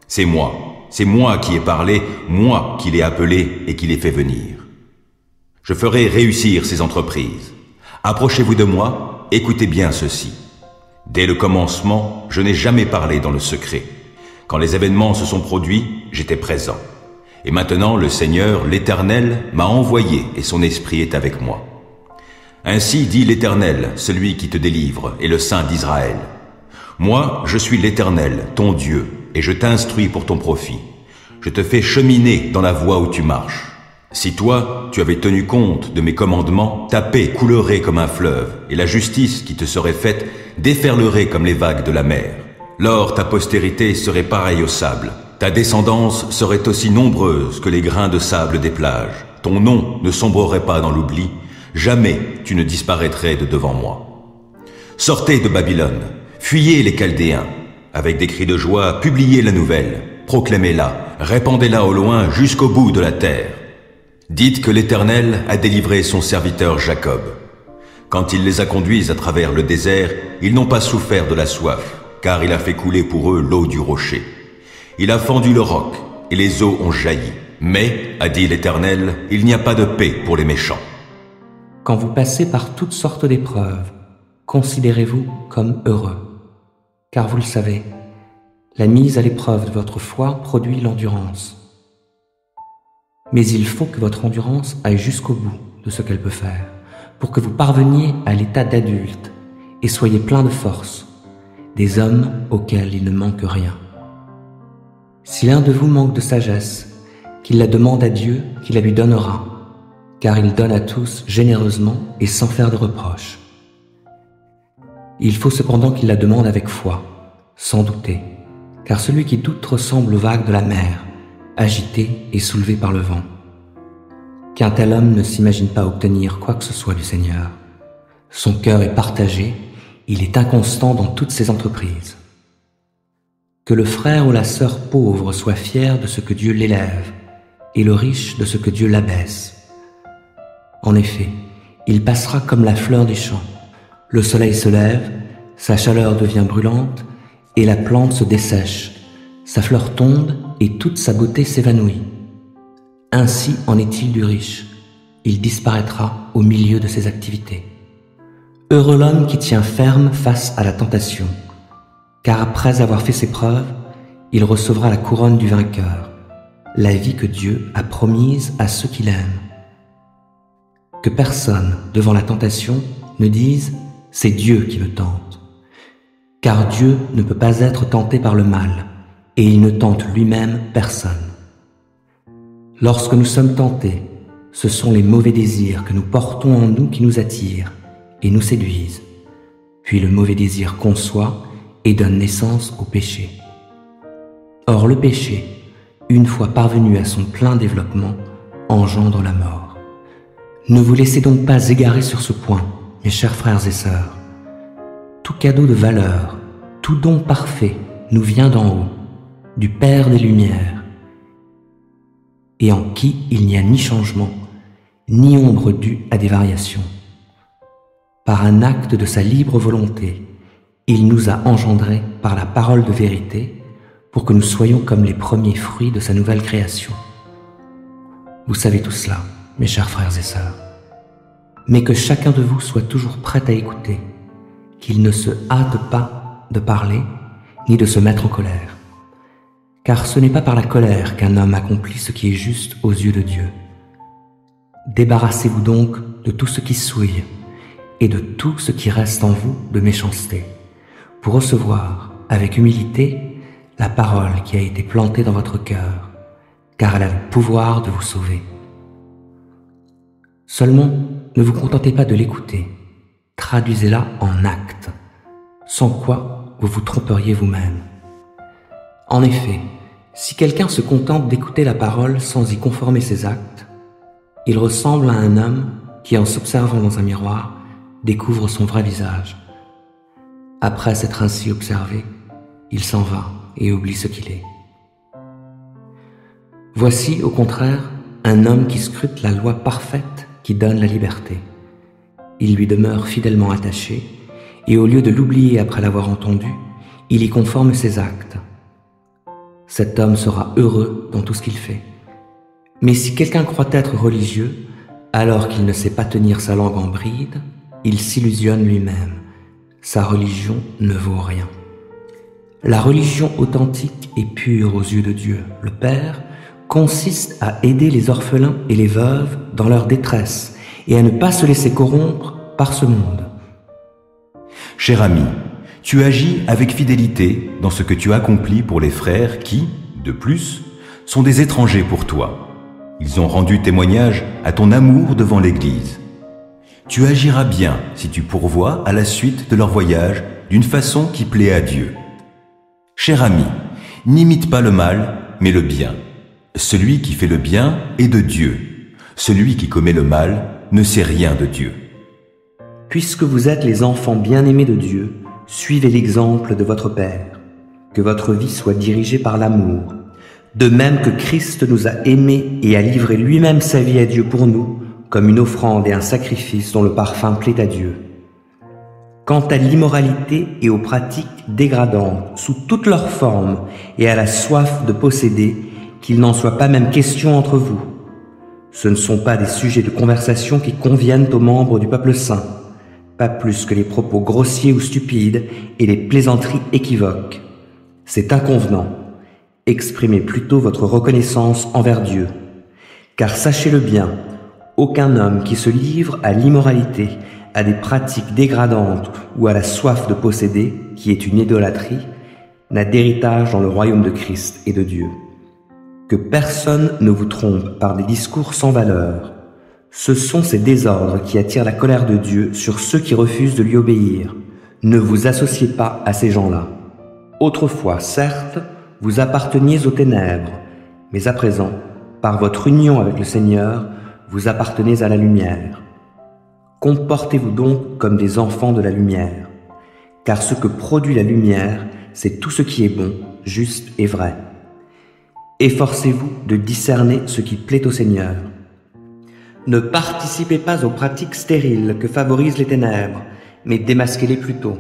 S2: C'est moi qui ai parlé, moi qui l'ai appelé et qui l'ai fait venir. Je ferai réussir ses entreprises. Approchez-vous de moi, écoutez bien ceci. Dès le commencement, je n'ai jamais parlé dans le secret. Quand les événements se sont produits, j'étais présent. Et maintenant, le Seigneur, l'Éternel, m'a envoyé et son esprit est avec moi. Ainsi dit l'Éternel, celui qui te délivre, et le Saint d'Israël. Moi, je suis l'Éternel, ton Dieu, et je t'instruis pour ton profit. Je te fais cheminer dans la voie où tu marches. Si toi, tu avais tenu compte de mes commandements, ta paix coulerait comme un fleuve, et la justice qui te serait faite déferlerait comme les vagues de la mer. Lors ta postérité serait pareille au sable. Ta descendance serait aussi nombreuse que les grains de sable des plages. Ton nom ne sombrerait pas dans l'oubli. Jamais tu ne disparaîtrais de devant moi. Sortez de Babylone, fuyez les Chaldéens. Avec des cris de joie, publiez la nouvelle, proclamez-la, répandez-la au loin jusqu'au bout de la terre. Dites que l'Éternel a délivré son serviteur Jacob. Quand il les a conduits à travers le désert, ils n'ont pas souffert de la soif, car il a fait couler pour eux l'eau du rocher. Il a fendu le roc, et les eaux ont jailli. Mais, a dit l'Éternel, il n'y a pas de paix pour les méchants.
S3: Quand vous passez par toutes sortes d'épreuves, considérez-vous comme heureux. Car vous le savez, la mise à l'épreuve de votre foi produit l'endurance. Mais il faut que votre endurance aille jusqu'au bout de ce qu'elle peut faire, pour que vous parveniez à l'état d'adulte et soyez plein de force, des hommes auxquels il ne manque rien. Si l'un de vous manque de sagesse, qu'il la demande à Dieu, qui la lui donnera, car il donne à tous généreusement et sans faire de reproches. Il faut cependant qu'il la demande avec foi, sans douter, car celui qui doute ressemble aux vagues de la mer, agité et soulevé par le vent. Qu'un tel homme ne s'imagine pas obtenir quoi que ce soit du Seigneur. Son cœur est partagé, il est inconstant dans toutes ses entreprises. Que le frère ou la sœur pauvre soit fier de ce que Dieu l'élève, et le riche de ce que Dieu l'abaisse. En effet, il passera comme la fleur des champs. Le soleil se lève, sa chaleur devient brûlante, et la plante se dessèche. Sa fleur tombe et toute sa beauté s'évanouit. Ainsi en est-il du riche. Il disparaîtra au milieu de ses activités. Heureux l'homme qui tient ferme face à la tentation, car après avoir fait ses preuves, il recevra la couronne du vainqueur, la vie que Dieu a promise à ceux qui l'aiment. Que personne, devant la tentation, ne dise « c'est Dieu qui me tente », car Dieu ne peut pas être tenté par le mal, et il ne tente lui-même personne. Lorsque nous sommes tentés, ce sont les mauvais désirs que nous portons en nous qui nous attirent et nous séduisent. Puis le mauvais désir conçoit et donne naissance au péché. Or le péché, une fois parvenu à son plein développement, engendre la mort. Ne vous laissez donc pas égarer sur ce point, mes chers frères et sœurs. Tout cadeau de valeur, tout don parfait nous vient d'en haut, du Père des Lumières, et en qui il n'y a ni changement, ni ombre due à des variations. Par un acte de sa libre volonté, il nous a engendrés par la parole de vérité, pour que nous soyons comme les premiers fruits de sa nouvelle création. Vous savez tout cela, mes chers frères et sœurs. Mais que chacun de vous soit toujours prêt à écouter, qu'il ne se hâte pas de parler, ni de se mettre en colère. Car ce n'est pas par la colère qu'un homme accomplit ce qui est juste aux yeux de Dieu. Débarrassez-vous donc de tout ce qui souille, et de tout ce qui reste en vous de méchanceté, pour recevoir, avec humilité, la parole qui a été plantée dans votre cœur, car elle a le pouvoir de vous sauver. Seulement, ne vous contentez pas de l'écouter, traduisez-la en actes, sans quoi vous vous tromperiez vous-même. En effet, si quelqu'un se contente d'écouter la parole sans y conformer ses actes, il ressemble à un homme qui, en s'observant dans un miroir, découvre son vrai visage. Après s'être ainsi observé, il s'en va et oublie ce qu'il est. Voici, au contraire, un homme qui scrute la loi parfaite qui donne la liberté. Il lui demeure fidèlement attaché, et au lieu de l'oublier après l'avoir entendu, il y conforme ses actes. Cet homme sera heureux dans tout ce qu'il fait. Mais si quelqu'un croit être religieux, alors qu'il ne sait pas tenir sa langue en bride, il s'illusionne lui-même. Sa religion ne vaut rien. La religion authentique et pure aux yeux de Dieu, le Père, consiste à aider les orphelins et les veuves dans leur détresse et à ne pas se laisser corrompre par ce monde.
S2: Cher ami, tu agis avec fidélité dans ce que tu accomplis pour les frères qui, de plus, sont des étrangers pour toi. Ils ont rendu témoignage à ton amour devant l'Église. Tu agiras bien si tu pourvois à la suite de leur voyage d'une façon qui plaît à Dieu. Cher ami, n'imite pas le mal, mais le bien. Celui qui fait le bien est de Dieu. Celui qui commet le mal ne sait rien de Dieu.
S3: Puisque vous êtes les enfants bien-aimés de Dieu, suivez l'exemple de votre Père. Que votre vie soit dirigée par l'amour. De même que Christ nous a aimés et a livré lui-même sa vie à Dieu pour nous, comme une offrande et un sacrifice dont le parfum plaît à Dieu. Quant à l'immoralité et aux pratiques dégradantes sous toutes leurs formes et à la soif de posséder, qu'il n'en soit pas même question entre vous. Ce ne sont pas des sujets de conversation qui conviennent aux membres du peuple saint, pas plus que les propos grossiers ou stupides et les plaisanteries équivoques. C'est inconvenant. Exprimez plutôt votre reconnaissance envers Dieu. Car sachez-le bien, aucun homme qui se livre à l'immoralité, à des pratiques dégradantes ou à la soif de posséder, qui est une idolâtrie, n'a d'héritage dans le royaume de Christ et de Dieu. Que personne ne vous trompe par des discours sans valeur. Ce sont ces désordres qui attirent la colère de Dieu sur ceux qui refusent de lui obéir. Ne vous associez pas à ces gens-là. Autrefois, certes, vous apparteniez aux ténèbres, mais à présent, par votre union avec le Seigneur, vous appartenez à la lumière. Comportez-vous donc comme des enfants de la lumière, car ce que produit la lumière, c'est tout ce qui est bon, juste et vrai. Efforcez-vous de discerner ce qui plaît au Seigneur. Ne participez pas aux pratiques stériles que favorisent les ténèbres, mais démasquez-les plutôt.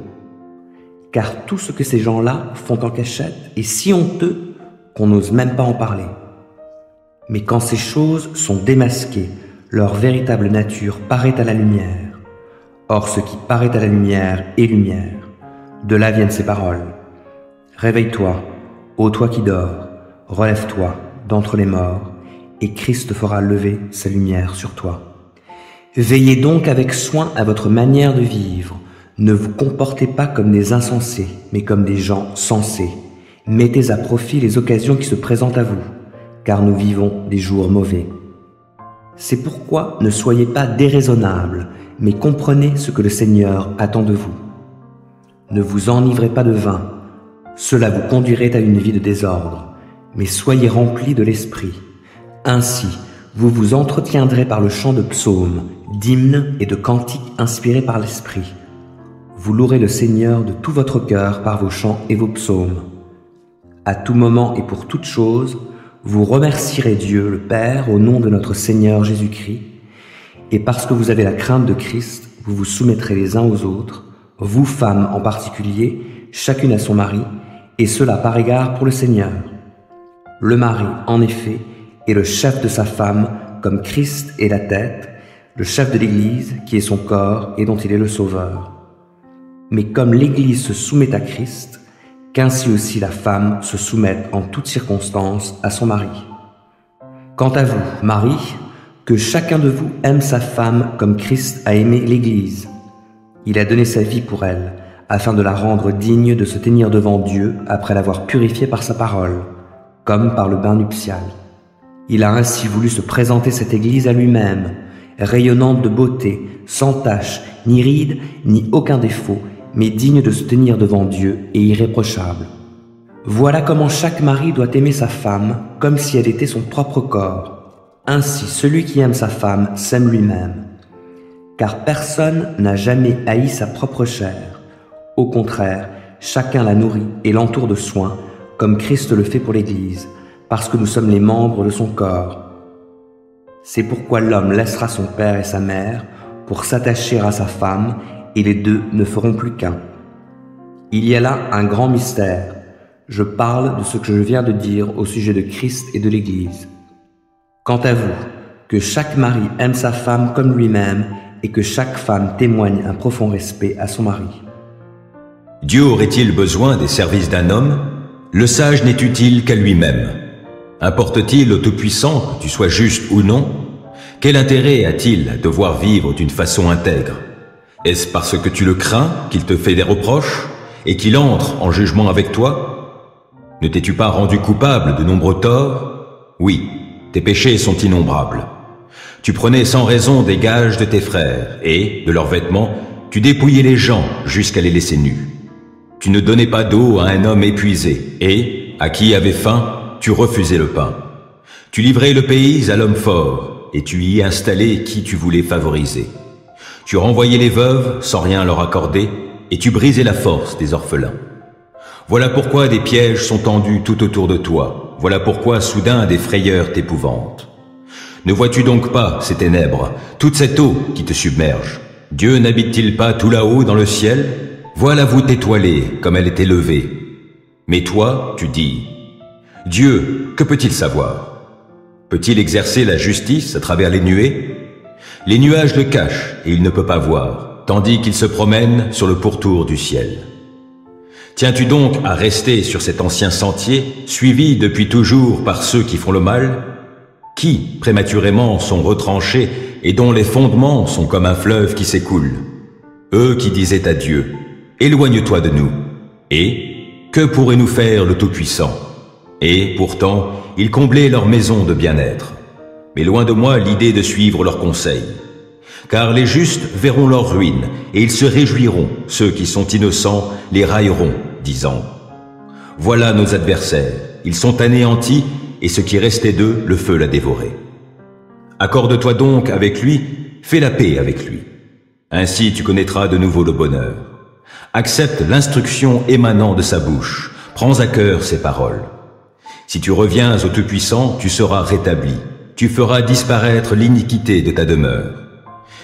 S3: Car tout ce que ces gens-là font en cachette est si honteux qu'on n'ose même pas en parler. Mais quand ces choses sont démasquées, leur véritable nature paraît à la lumière. Or ce qui paraît à la lumière est lumière. De là viennent ces paroles. Réveille-toi, ô toi qui dors, relève-toi d'entre les morts, et Christ fera lever sa lumière sur toi. Veillez donc avec soin à votre manière de vivre. Ne vous comportez pas comme des insensés, mais comme des gens sensés. Mettez à profit les occasions qui se présentent à vous, car nous vivons des jours mauvais. C'est pourquoi ne soyez pas déraisonnables, mais comprenez ce que le Seigneur attend de vous. Ne vous enivrez pas de vin, cela vous conduirait à une vie de désordre, mais soyez remplis de l'Esprit. Ainsi, vous vous entretiendrez par le chant de psaumes, d'hymnes et de cantiques inspirés par l'Esprit. Vous louerez le Seigneur de tout votre cœur par vos chants et vos psaumes. À tout moment et pour toute chose, vous remercierez Dieu, le Père, au nom de notre Seigneur Jésus-Christ, et parce que vous avez la crainte de Christ, vous vous soumettrez les uns aux autres, vous femmes en particulier, chacune à son mari, et cela par égard pour le Seigneur. Le mari, en effet, est le chef de sa femme, comme Christ est la tête, le chef de l'Église, qui est son corps et dont il est le Sauveur. Mais comme l'Église se soumet à Christ, qu'ainsi aussi la femme se soumette en toutes circonstances à son mari. Quant à vous, mari, que chacun de vous aime sa femme comme Christ a aimé l'Église. Il a donné sa vie pour elle, afin de la rendre digne de se tenir devant Dieu après l'avoir purifiée par sa parole, comme par le bain nuptial. Il a ainsi voulu se présenter cette Église à lui-même, rayonnante de beauté, sans tache, ni ride, ni aucun défaut, mais digne de se tenir devant Dieu et irréprochable. Voilà comment chaque mari doit aimer sa femme comme si elle était son propre corps. Ainsi, celui qui aime sa femme s'aime lui-même. Car personne n'a jamais haï sa propre chair. Au contraire, chacun la nourrit et l'entoure de soins, comme Christ le fait pour l'Église, parce que nous sommes les membres de son corps. C'est pourquoi l'homme laissera son père et sa mère pour s'attacher à sa femme, et les deux ne feront plus qu'un. Il y a là un grand mystère. Je parle de ce que je viens de dire au sujet de Christ et de l'Église. Quant à vous, que chaque mari aime sa femme comme lui-même et que chaque femme témoigne un profond respect à son mari.
S2: Dieu aurait-il besoin des services d'un homme? Le sage n'est utile qu'à lui-même. Importe-t-il au Tout-Puissant que tu sois juste ou non? Quel intérêt a-t-il à devoir vivre d'une façon intègre? Est-ce parce que tu le crains qu'il te fait des reproches et qu'il entre en jugement avec toi? Ne t'es-tu pas rendu coupable de nombreux torts? Oui, tes péchés sont innombrables. Tu prenais sans raison des gages de tes frères et, de leurs vêtements, tu dépouillais les gens jusqu'à les laisser nus. Tu ne donnais pas d'eau à un homme épuisé et, à qui avait faim, tu refusais le pain. Tu livrais le pays à l'homme fort et tu y installais qui tu voulais favoriser. Tu renvoyais les veuves sans rien leur accorder et tu brisais la force des orphelins. Voilà pourquoi des pièges sont tendus tout autour de toi. Voilà pourquoi soudain des frayeurs t'épouvantent. Ne vois-tu donc pas ces ténèbres, toute cette eau qui te submerge? Dieu n'habite-t-il pas tout là-haut dans le ciel? Voilà voûte étoilée comme elle est élevée. Mais toi, tu dis, Dieu, que peut-il savoir? Peut-il exercer la justice à travers les nuées? Les nuages le cachent et il ne peut pas voir, tandis qu'il se promène sur le pourtour du ciel. Tiens-tu donc à rester sur cet ancien sentier, suivi depuis toujours par ceux qui font le mal, qui, prématurément, sont retranchés et dont les fondements sont comme un fleuve qui s'écoule? Eux qui disaient à Dieu, « Éloigne-toi de nous !» Et « Que pourrait nous faire le Tout-Puissant ?» Et pourtant, ils comblaient leur maison de bien-être. Mais loin de moi l'idée de suivre leurs conseils. Car les justes verront leur ruine, et ils se réjouiront, ceux qui sont innocents les railleront, disant « Voilà nos adversaires, ils sont anéantis, et ce qui restait d'eux, le feu l'a dévoré. Accorde-toi donc avec lui, fais la paix avec lui. Ainsi tu connaîtras de nouveau le bonheur. Accepte l'instruction émanant de sa bouche, prends à cœur ses paroles. Si tu reviens au Tout-Puissant, tu seras rétabli. Tu feras disparaître l'iniquité de ta demeure.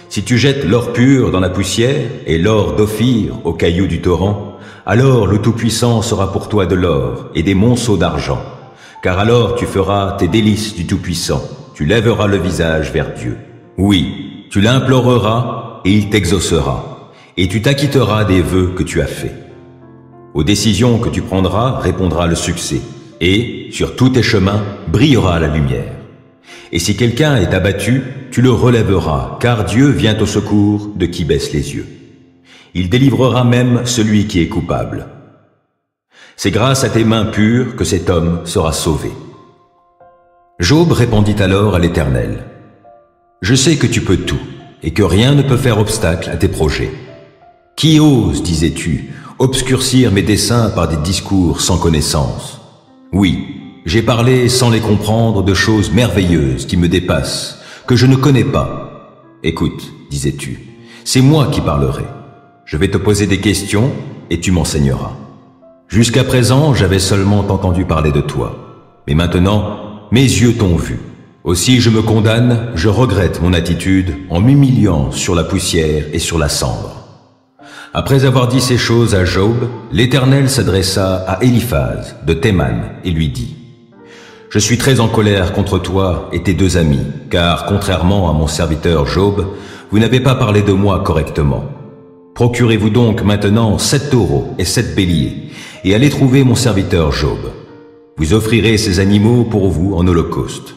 S2: Si tu jettes l'or pur dans la poussière et l'or d'Ophir aux cailloux du torrent, alors le Tout-Puissant sera pour toi de l'or et des monceaux d'argent. Car alors tu feras tes délices du Tout-Puissant, tu lèveras le visage vers Dieu. Oui, tu l'imploreras et il t'exaucera, et tu t'acquitteras des vœux que tu as faits. Aux décisions que tu prendras répondra le succès, et, sur tous tes chemins, brillera la lumière. Et si quelqu'un est abattu, tu le relèveras, car Dieu vient au secours de qui baisse les yeux. Il délivrera même celui qui est coupable. C'est grâce à tes mains pures que cet homme sera sauvé. Job répondit alors à l'Éternel, « Je sais que tu peux tout, et que rien ne peut faire obstacle à tes projets. Qui ose, disais-tu, obscurcir mes desseins par des discours sans connaissance? Oui, j'ai parlé sans les comprendre de choses merveilleuses qui me dépassent, que je ne connais pas. Écoute, disais-tu, c'est moi qui parlerai. Je vais te poser des questions et tu m'enseigneras. Jusqu'à présent, j'avais seulement entendu parler de toi. Mais maintenant, mes yeux t'ont vu. Aussi je me condamne, je regrette mon attitude en m'humiliant sur la poussière et sur la cendre. » Après avoir dit ces choses à Job, l'Éternel s'adressa à Éliphaz de Théman et lui dit, « Je suis très en colère contre toi et tes deux amis, car contrairement à mon serviteur Job, vous n'avez pas parlé de moi correctement. Procurez-vous donc maintenant 7 taureaux et 7 béliers, et allez trouver mon serviteur Job. Vous offrirez ces animaux pour vous en holocauste.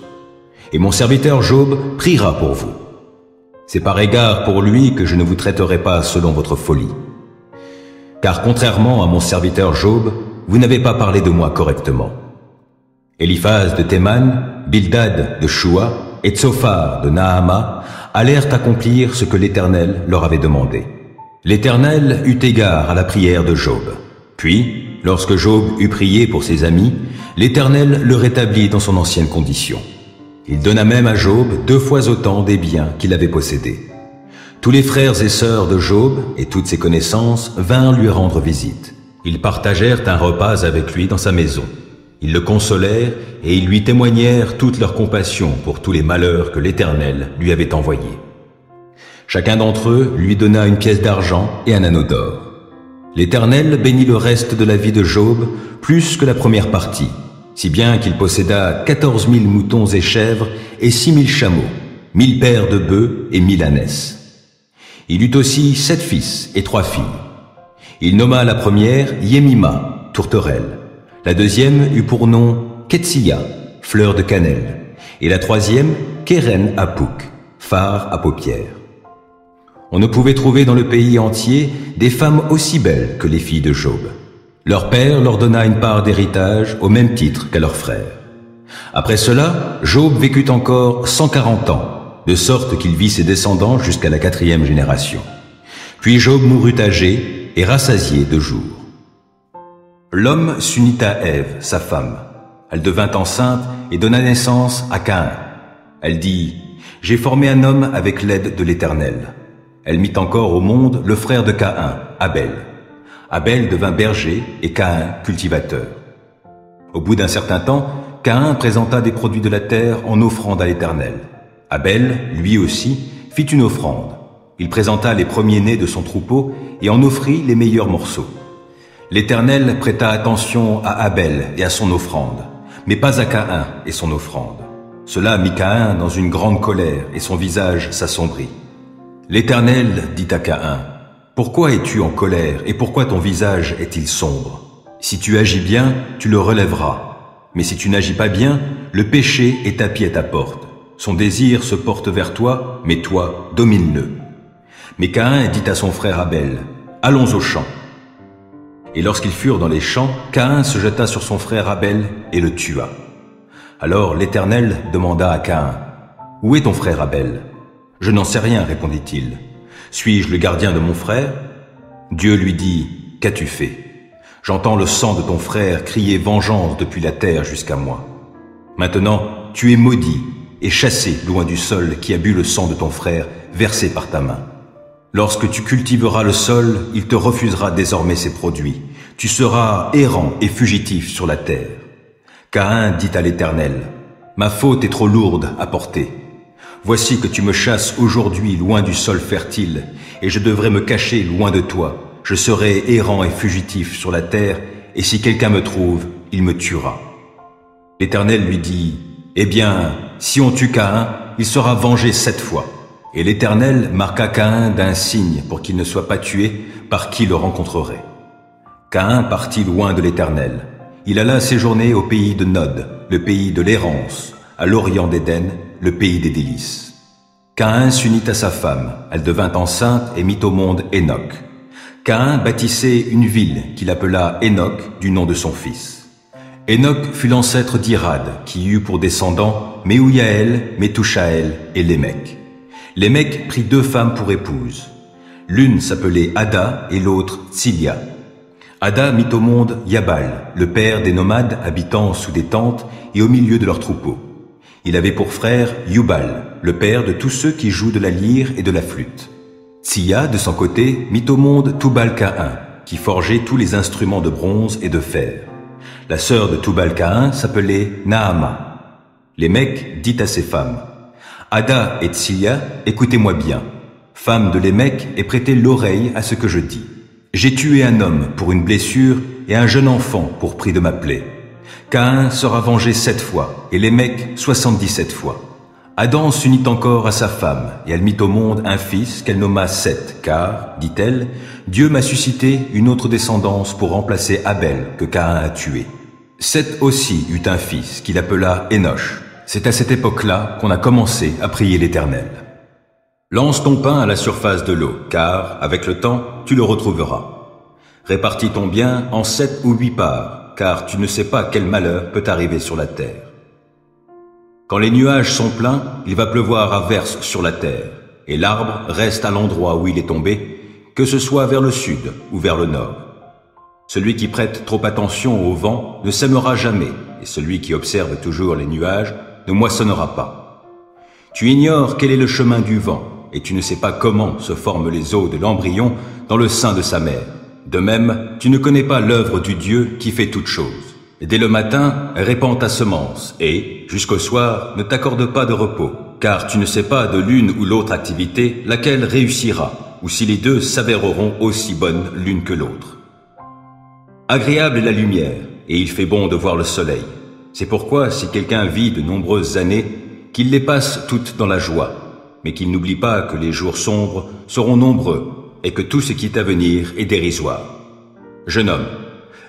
S2: Et mon serviteur Job priera pour vous. C'est par égard pour lui que je ne vous traiterai pas selon votre folie. Car contrairement à mon serviteur Job, vous n'avez pas parlé de moi correctement. » Éliphaz de Théman, Bildad de Shua et Tsophar de Nahama allèrent accomplir ce que l'Éternel leur avait demandé. L'Éternel eut égard à la prière de Job. Puis, lorsque Job eut prié pour ses amis, l'Éternel le rétablit dans son ancienne condition. Il donna même à Job 2 fois autant des biens qu'il avait possédés. Tous les frères et sœurs de Job et toutes ses connaissances vinrent lui rendre visite. Ils partagèrent un repas avec lui dans sa maison. Ils le consolèrent et ils lui témoignèrent toute leur compassion pour tous les malheurs que l'Éternel lui avait envoyés. Chacun d'entre eux lui donna une pièce d'argent et un anneau d'or.
S1: L'Éternel bénit le reste de la vie de Job plus que la première partie, si bien qu'il posséda 14 000 moutons et chèvres et 6 000 chameaux, 1000 paires de bœufs et 1000 ânesses. Il eut aussi 7 fils et 3 filles. Il nomma la première Yemima, tourterelle. La deuxième eut pour nom Ketsia, fleur de cannelle. Et la troisième Keren Apuk, phare à paupières. On ne pouvait trouver dans le pays entier des femmes aussi belles que les filles de Job. Leur père leur donna une part d'héritage au même titre qu'à leurs frères. Après cela, Job vécut encore 140 ans, de sorte qu'il vit ses descendants jusqu'à la 4e génération. Puis Job mourut âgé et rassasié de jours. L'homme s'unit à Ève, sa femme. Elle devint enceinte et donna naissance à Caïn. Elle dit « J'ai formé un homme avec l'aide de l'Éternel ». Elle mit encore au monde le frère de Caïn, Abel. Abel devint berger et Caïn cultivateur. Au bout d'un certain temps, Caïn présenta des produits de la terre en offrande à l'Éternel. Abel, lui aussi, fit une offrande. Il présenta les premiers-nés de son troupeau et en offrit les meilleurs morceaux. L'Éternel prêta attention à Abel et à son offrande, mais pas à Caïn et son offrande. Cela mit Caïn dans une grande colère et son visage s'assombrit. L'Éternel dit à Caïn, « Pourquoi es-tu en colère et pourquoi ton visage est-il sombre? Si tu agis bien, tu le relèveras. Mais si tu n'agis pas bien, le péché est tapis à ta porte. Son désir se porte vers toi, mais toi, domine-le. » Mais Caïn dit à son frère Abel, « Allons au champ. » Et lorsqu'ils furent dans les champs, Caïn se jeta sur son frère Abel et le tua. Alors l'Éternel demanda à Caïn, « Où est ton frère Abel ?» « Je n'en sais rien, répondit-il. Suis-je le gardien de mon frère ?» Dieu lui dit, « Qu'as-tu fait ? J'entends le sang de ton frère crier vengeance depuis la terre jusqu'à moi. Maintenant, tu es maudit et chassé loin du sol qui a bu le sang de ton frère versé par ta main. Lorsque tu cultiveras le sol, il te refusera désormais ses produits. Tu seras errant et fugitif sur la terre. » Caïn dit à l'Éternel, « Ma faute est trop lourde à porter. Voici que tu me chasses aujourd'hui loin du sol fertile, et je devrais me cacher loin de toi. Je serai errant et fugitif sur la terre, et si quelqu'un me trouve, il me tuera. » L'Éternel lui dit, « Eh bien, si on tue Caïn, il sera vengé 7 fois. » Et l'Éternel marqua Caïn d'un signe pour qu'il ne soit pas tué par qui le rencontrerait. Caïn partit loin de l'Éternel. Il alla séjourner au pays de Nod, le pays de l'errance, à l'orient d'Éden, le pays des délices. Caïn s'unit à sa femme, elle devint enceinte et mit au monde Hénoc. Caïn bâtissait une ville qu'il appela Hénoc du nom de son fils. Hénoc fut l'ancêtre d'Irad, qui eut pour descendants Méhouyaël, Métouchaël et Lémec. Lémec prit 2 femmes pour épouses. L'une s'appelait Ada et l'autre Tsilia. Ada mit au monde Yabal, le père des nomades habitant sous des tentes et au milieu de leurs troupeaux. Il avait pour frère Yubal, le père de tous ceux qui jouent de la lyre et de la flûte. Tsia, de son côté, mit au monde Tubal-Caïn, qui forgeait tous les instruments de bronze et de fer. La sœur de Tubal-Caïn s'appelait Naama. Lémec dit à ses femmes, « Ada et Tsia, écoutez-moi bien. Femmes de Lémec, et prêtez l'oreille à ce que je dis. J'ai tué un homme pour une blessure et un jeune enfant pour prix de ma plaie. Caïn sera vengé 7 fois, et Lémec 77 fois. Adam s'unit encore à sa femme, et elle mit au monde un fils qu'elle nomma Seth, car, dit-elle, Dieu m'a suscité une autre descendance pour remplacer Abel que Caïn a tué. Seth aussi eut un fils qu'il appela Énoch. C'est à cette époque-là qu'on a commencé à prier l'Éternel. Lance ton pain à la surface de l'eau, car, avec le temps, tu le retrouveras. Répartis ton bien en 7 ou 8 parts, car tu ne sais pas quel malheur peut arriver sur la terre. Quand les nuages sont pleins, il va pleuvoir à verse sur la terre, et l'arbre reste à l'endroit où il est tombé, que ce soit vers le sud ou vers le nord. Celui qui prête trop attention au vent ne sèmera jamais, et celui qui observe toujours les nuages ne moissonnera pas. Tu ignores quel est le chemin du vent, et tu ne sais pas comment se forment les os de l'embryon dans le sein de sa mère. De même, tu ne connais pas l'œuvre du Dieu qui fait toutes choses. Et dès le matin, répands ta semence, et, jusqu'au soir, ne t'accorde pas de repos, car tu ne sais pas de l'une ou l'autre activité laquelle réussira, ou si les deux s'avéreront aussi bonnes l'une que l'autre.
S2: Agréable est la lumière, et il fait bon de voir le soleil. C'est pourquoi, si quelqu'un vit de nombreuses années, qu'il les passe toutes dans la joie, mais qu'il n'oublie pas que les jours sombres seront nombreux, et que tout ce qui est à venir est dérisoire. Jeune homme,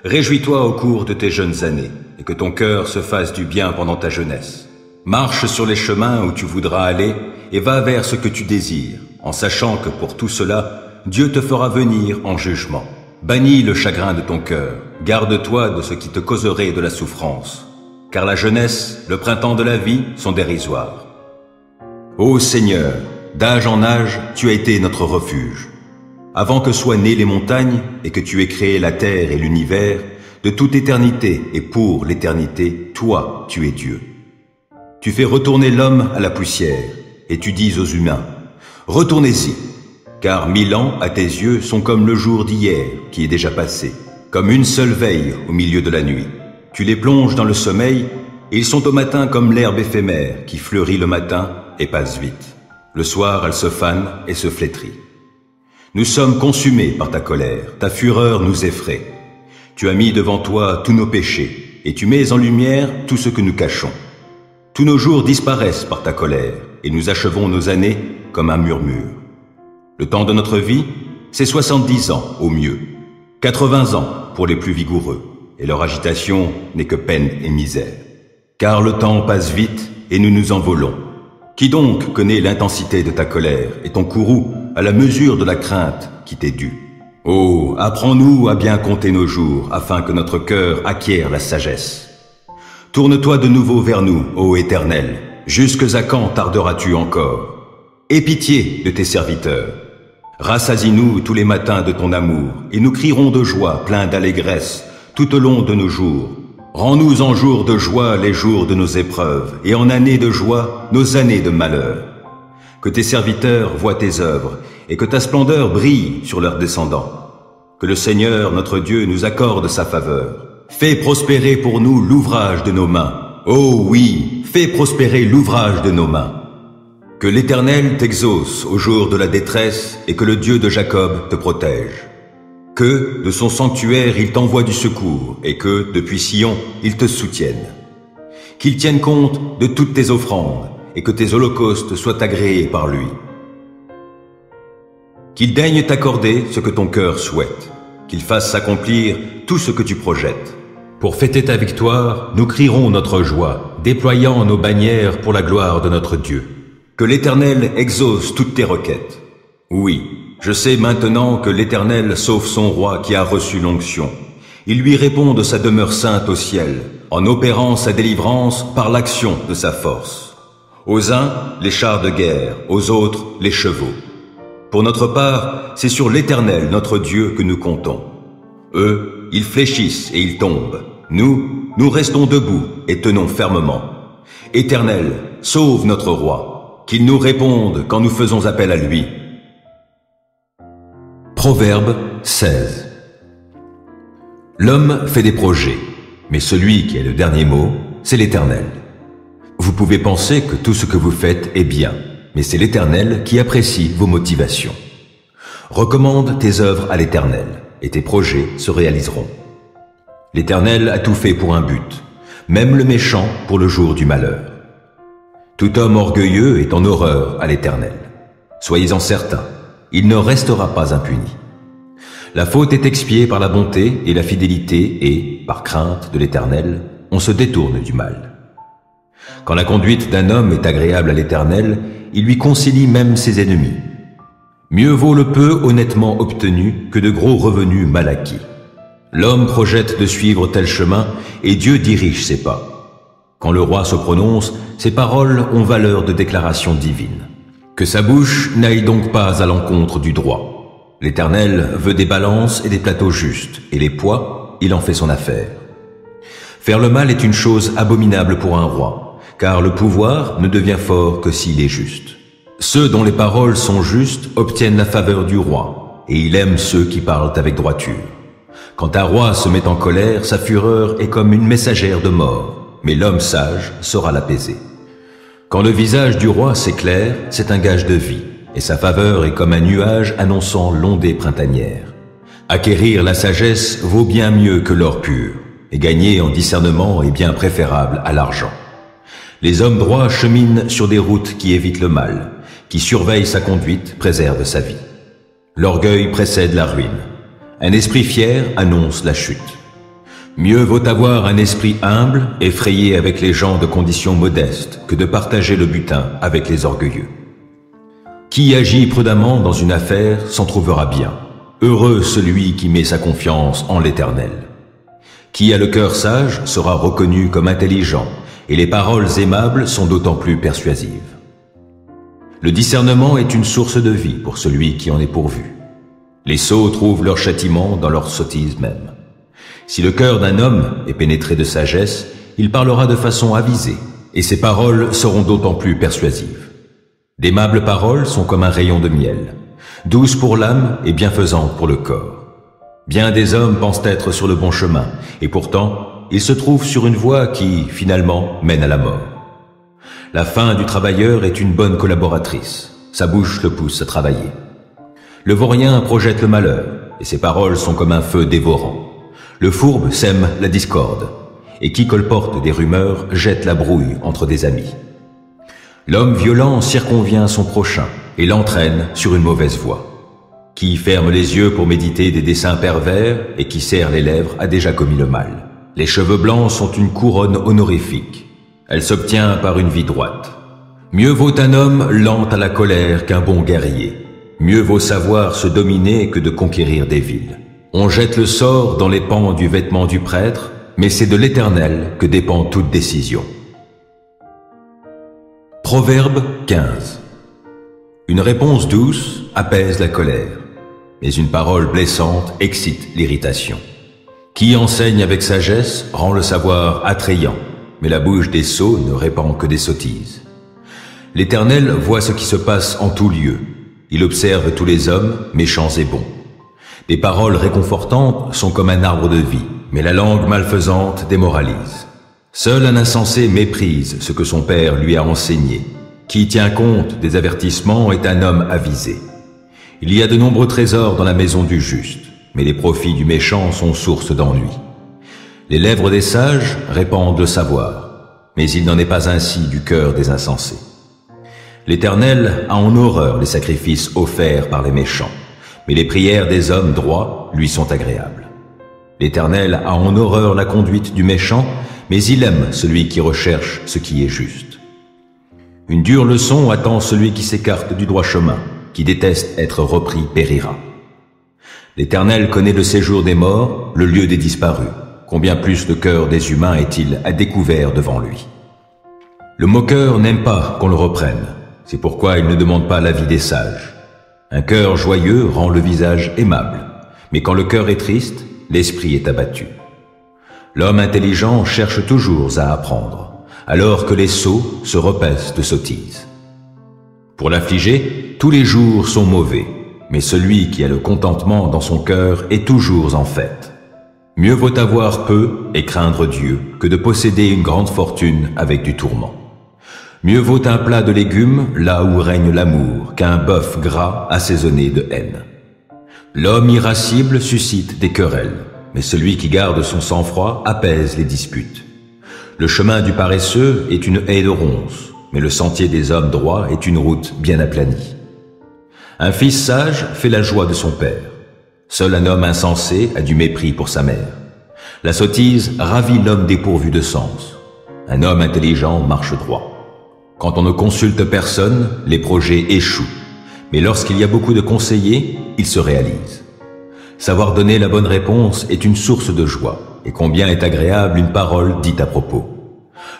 S2: réjouis-toi au cours de tes jeunes années, et que ton cœur se fasse du bien pendant ta jeunesse. Marche sur les chemins où tu voudras aller, et va vers ce que tu désires, en sachant que pour tout cela, Dieu te fera venir en jugement. Bannis le chagrin de ton cœur, garde-toi de ce qui te causerait de la souffrance, car la jeunesse, le printemps de la vie sont dérisoires. Ô Seigneur, d'âge en âge, tu as été notre refuge. Avant que soient nées les montagnes et que tu aies créé la terre et l'univers, de toute éternité et pour l'éternité, toi, tu es Dieu. Tu fais retourner l'homme à la poussière, et tu dis aux humains, « Retournez-y ». Car 1000 ans, à tes yeux, sont comme le jour d'hier, qui est déjà passé, comme une seule veille au milieu de la nuit. Tu les plonges dans le sommeil, et ils sont au matin comme l'herbe éphémère, qui fleurit le matin et passe vite. Le soir, elle se fane et se flétrit. Nous sommes consumés par ta colère, ta fureur nous effraie. Tu as mis devant toi tous nos péchés, et tu mets en lumière tout ce que nous cachons. Tous nos jours disparaissent par ta colère, et nous achevons nos années comme un murmure. Le temps de notre vie, c'est 70 ans au mieux, 80 ans pour les plus vigoureux, et leur agitation n'est que peine et misère. Car le temps passe vite et nous nous envolons. Qui donc connaît l'intensité de ta colère et ton courroux à la mesure de la crainte qui t'est due? Oh, apprends-nous à bien compter nos jours afin que notre cœur acquiert la sagesse. Tourne-toi de nouveau vers nous, ô Éternel, jusque à quand tarderas-tu encore? Aie pitié de tes serviteurs. Rassasie-nous tous les matins de ton amour, et nous crierons de joie, pleins d'allégresse, tout au long de nos jours. Rends-nous en jours de joie les jours de nos épreuves, et en années de joie nos années de malheur. Que tes serviteurs voient tes œuvres, et que ta splendeur brille sur leurs descendants. Que le Seigneur, notre Dieu, nous accorde sa faveur. Fais prospérer pour nous l'ouvrage de nos mains. Oh oui, fais prospérer l'ouvrage de nos mains. Que l'Éternel t'exauce au jour de la détresse et que le Dieu de Jacob te protège. Que, de son sanctuaire, il t'envoie du secours et que, depuis Sion, il te soutienne. Qu'il tienne compte de toutes tes offrandes et que tes holocaustes soient agréés par lui. Qu'il daigne t'accorder ce que ton cœur souhaite, qu'il fasse s'accomplir tout ce que tu projettes. Pour fêter ta victoire, nous crierons notre joie, déployant nos bannières pour la gloire de notre Dieu. Que l'Éternel exauce toutes tes requêtes. Oui, je sais maintenant que l'Éternel sauve son roi qui a reçu l'onction. Il lui répond de sa demeure sainte au ciel, en opérant sa délivrance par l'action de sa force. Aux uns, les chars de guerre, aux autres, les chevaux. Pour notre part, c'est sur l'Éternel, notre Dieu, que nous comptons. Eux, ils fléchissent et ils tombent. Nous restons debout et tenons fermement. Éternel, sauve notre roi. Qu'il nous réponde quand nous faisons appel à lui.
S1: Proverbe 16. L'homme fait des projets, mais celui qui a le dernier mot, c'est l'Éternel. Vous pouvez penser que tout ce que vous faites est bien, mais c'est l'Éternel qui apprécie vos motivations. Recommande tes œuvres à l'Éternel, et tes projets se réaliseront. L'Éternel a tout fait pour un but, même le méchant pour le jour du malheur. Tout homme orgueilleux est en horreur à l'Éternel. Soyez-en certains, il ne restera pas impuni. La faute est expiée par la bonté et la fidélité et, par crainte de l'Éternel, on se détourne du mal. Quand la conduite d'un homme est agréable à l'Éternel, il lui concilie même ses ennemis. Mieux vaut le peu honnêtement obtenu que de gros revenus mal acquis. L'homme projette de suivre tel chemin et Dieu dirige ses pas. Quand le roi se prononce, ses paroles ont valeur de déclaration divine. Que sa bouche n'aille donc pas à l'encontre du droit. L'Éternel veut des balances et des plateaux justes, et les poids, il en fait son affaire. Faire le mal est une chose abominable pour un roi, car le pouvoir ne devient fort que s'il est juste. Ceux dont les paroles sont justes obtiennent la faveur du roi, et il aime ceux qui parlent avec droiture. Quand un roi se met en colère, sa fureur est comme une messagère de mort. Mais l'homme sage saura l'apaiser. Quand le visage du roi s'éclaire, c'est un gage de vie, et sa faveur est comme un nuage annonçant l'ondée printanière.
S2: Acquérir la sagesse vaut bien mieux que l'or pur, et gagner en discernement est bien préférable à l'argent. Les hommes droits cheminent sur des routes qui évitent le mal, qui surveillent sa conduite, préservent sa vie. L'orgueil précède la ruine. Un esprit fier annonce la chute. Mieux vaut avoir un esprit humble et frayer avec les gens de condition modeste que de partager le butin avec les orgueilleux. Qui agit prudemment dans une affaire s'en trouvera bien. Heureux celui qui met sa confiance en l'Éternel. Qui a le cœur sage sera reconnu comme intelligent, et les paroles aimables sont d'autant plus persuasives. Le discernement est une source de vie pour celui qui en est pourvu. Les sots trouvent leur châtiment dans leur sottise même. Si le cœur d'un homme est pénétré de sagesse, il parlera de façon avisée, et ses paroles seront d'autant plus persuasives. D'aimables paroles sont comme un rayon de miel, douces pour l'âme et bienfaisantes pour le corps. Bien des hommes pensent être sur le bon chemin, et pourtant, ils se trouvent sur une voie qui, finalement, mène à la mort. La faim du travailleur est une bonne collaboratrice, sa bouche le pousse à travailler. Le vaurien projette le malheur, et ses paroles sont comme un feu dévorant. Le fourbe sème la discorde, et qui colporte des rumeurs jette la brouille entre des amis. L'homme violent circonvient son prochain et l'entraîne sur une mauvaise voie. Qui ferme les yeux pour méditer des desseins pervers et qui serre les lèvres a déjà commis le mal. Les cheveux blancs sont une couronne honorifique. Elle s'obtient par une vie droite. Mieux vaut un homme lent à la colère qu'un bon guerrier. Mieux vaut savoir se dominer que de conquérir des villes. On jette le sort dans les pans du vêtement du prêtre, mais c'est de l'Éternel que dépend toute décision. Proverbe 15. Une réponse douce apaise la colère, mais une parole blessante excite l'irritation. Qui enseigne avec sagesse rend le savoir attrayant, mais la bouche des sots ne répand que des sottises. L'Éternel voit ce qui se passe en tout lieu. Il observe tous les hommes, méchants et bons. Des paroles réconfortantes sont comme un arbre de vie, mais la langue malfaisante démoralise. Seul un insensé méprise ce que son père lui a enseigné. Qui tient compte des avertissements est un homme avisé. Il y a de nombreux trésors dans la maison du juste, mais les profits du méchant sont source d'ennui. Les lèvres des sages répandent le savoir, mais il n'en est pas ainsi du cœur des insensés. L'Éternel a en horreur les sacrifices offerts par les méchants, mais les prières des hommes droits lui sont agréables. L'Éternel a en horreur la conduite du méchant, mais il aime celui qui recherche ce qui est juste. Une dure leçon attend celui qui s'écarte du droit chemin, qui déteste être repris périra. L'Éternel connaît le séjour des morts, le lieu des disparus. Combien plus le cœur des humains est-il à découvert devant lui? Le moqueur n'aime pas qu'on le reprenne. C'est pourquoi il ne demande pas l'avis des sages. Un cœur joyeux rend le visage aimable, mais quand le cœur est triste, l'esprit est abattu. L'homme intelligent cherche toujours à apprendre, alors que les sots se repaissent de sottises. Pour l'affligé, tous les jours sont mauvais, mais celui qui a le contentement dans son cœur est toujours en fête. Mieux vaut avoir peu et craindre Dieu que de posséder une grande fortune avec du tourment. Mieux vaut un plat de légumes là où règne l'amour qu'un bœuf gras assaisonné de haine. L'homme irascible suscite des querelles, mais celui qui garde son sang-froid apaise les disputes. Le chemin du paresseux est une haie de ronces, mais le sentier des hommes droits est une route bien aplanie. Un fils sage fait la joie de son père. Seul un homme insensé a du mépris pour sa mère. La sottise ravit l'homme dépourvu de sens. Un homme intelligent marche droit. Quand on ne consulte personne, les projets échouent. Mais lorsqu'il y a beaucoup de conseillers, ils se réalisent. Savoir donner la bonne réponse est une source de joie, et combien est agréable une parole dite à propos.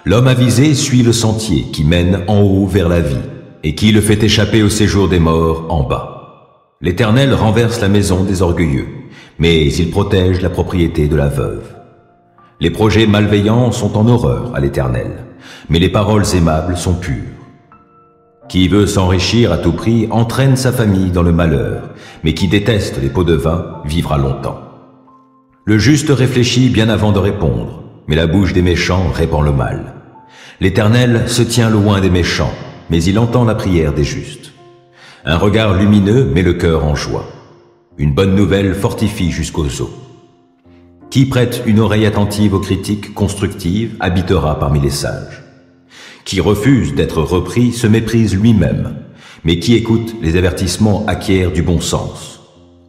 S2: L'homme avisé suit le sentier qui mène en haut vers la vie, et qui le fait échapper au séjour des morts en bas. L'Éternel renverse la maison des orgueilleux, mais il protège la propriété de la veuve. Les projets malveillants sont en horreur à l'Éternel, mais les paroles aimables sont pures. Qui veut s'enrichir à tout prix entraîne sa famille dans le malheur, mais qui déteste les pots de vin vivra longtemps. Le juste réfléchit bien avant de répondre, mais la bouche des méchants répand le mal. L'Éternel se tient loin des méchants, mais il entend la prière des justes. Un regard lumineux met le cœur en joie.
S1: Une bonne nouvelle fortifie jusqu'aux os. Qui prête une oreille attentive aux critiques constructives habitera parmi les sages. Qui refuse d'être repris se méprise lui-même, mais qui écoute les avertissements acquiert du bon sens.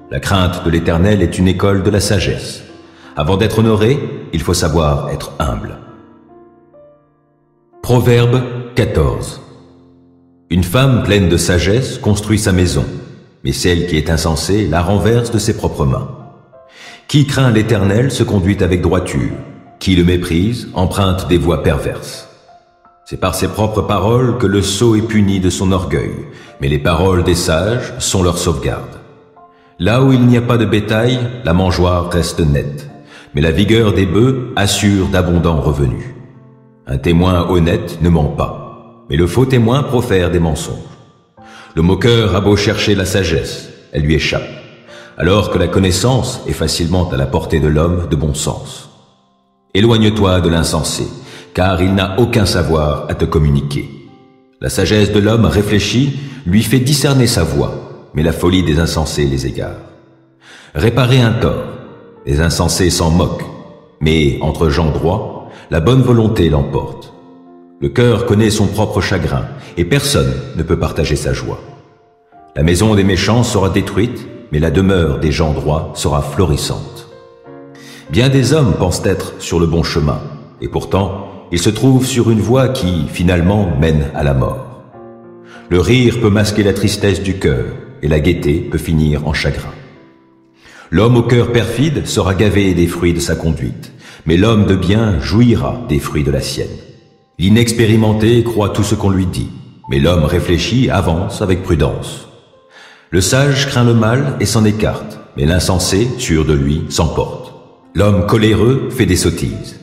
S1: La crainte de l'Éternel est une école de la sagesse. Avant d'être honoré, il faut savoir être humble. Proverbe 14. Une femme pleine de sagesse construit sa maison, mais celle qui est insensée la renverse de ses propres mains. Qui craint l'Éternel se conduit avec droiture, qui le méprise emprunte des voies perverses. C'est par ses propres paroles que le sot est puni de son orgueil, mais les paroles des sages sont leur sauvegarde. Là où il n'y a pas de bétail, la mangeoire reste nette, mais la vigueur des bœufs assure d'abondants revenus. Un témoin honnête ne ment pas, mais le faux témoin profère des mensonges. Le moqueur a beau chercher la sagesse, elle lui échappe, alors que la connaissance est facilement à la portée de l'homme de bon sens. Éloigne-toi de l'insensé, car il n'a aucun savoir à te communiquer. La sagesse de l'homme réfléchi lui fait discerner sa voie, mais la folie des insensés les égare. Réparer un tort, les insensés s'en moquent, mais entre gens droits, la bonne volonté l'emporte. Le cœur connaît son propre chagrin, et personne ne peut partager sa joie. La maison des méchants sera détruite, mais la demeure des gens droits sera florissante. Bien des hommes pensent être sur le bon chemin, et pourtant, ils se trouvent sur une voie qui, finalement, mène à la mort. Le rire peut masquer la tristesse du cœur, et la gaieté peut finir en chagrin. L'homme au cœur perfide sera gavé des fruits de sa conduite, mais l'homme de bien jouira des fruits de la sienne. L'inexpérimenté croit tout ce qu'on lui dit, mais l'homme réfléchi avance avec prudence. Le sage craint le mal et s'en écarte, mais l'insensé, sûr de lui, s'emporte. L'homme coléreux fait des sottises.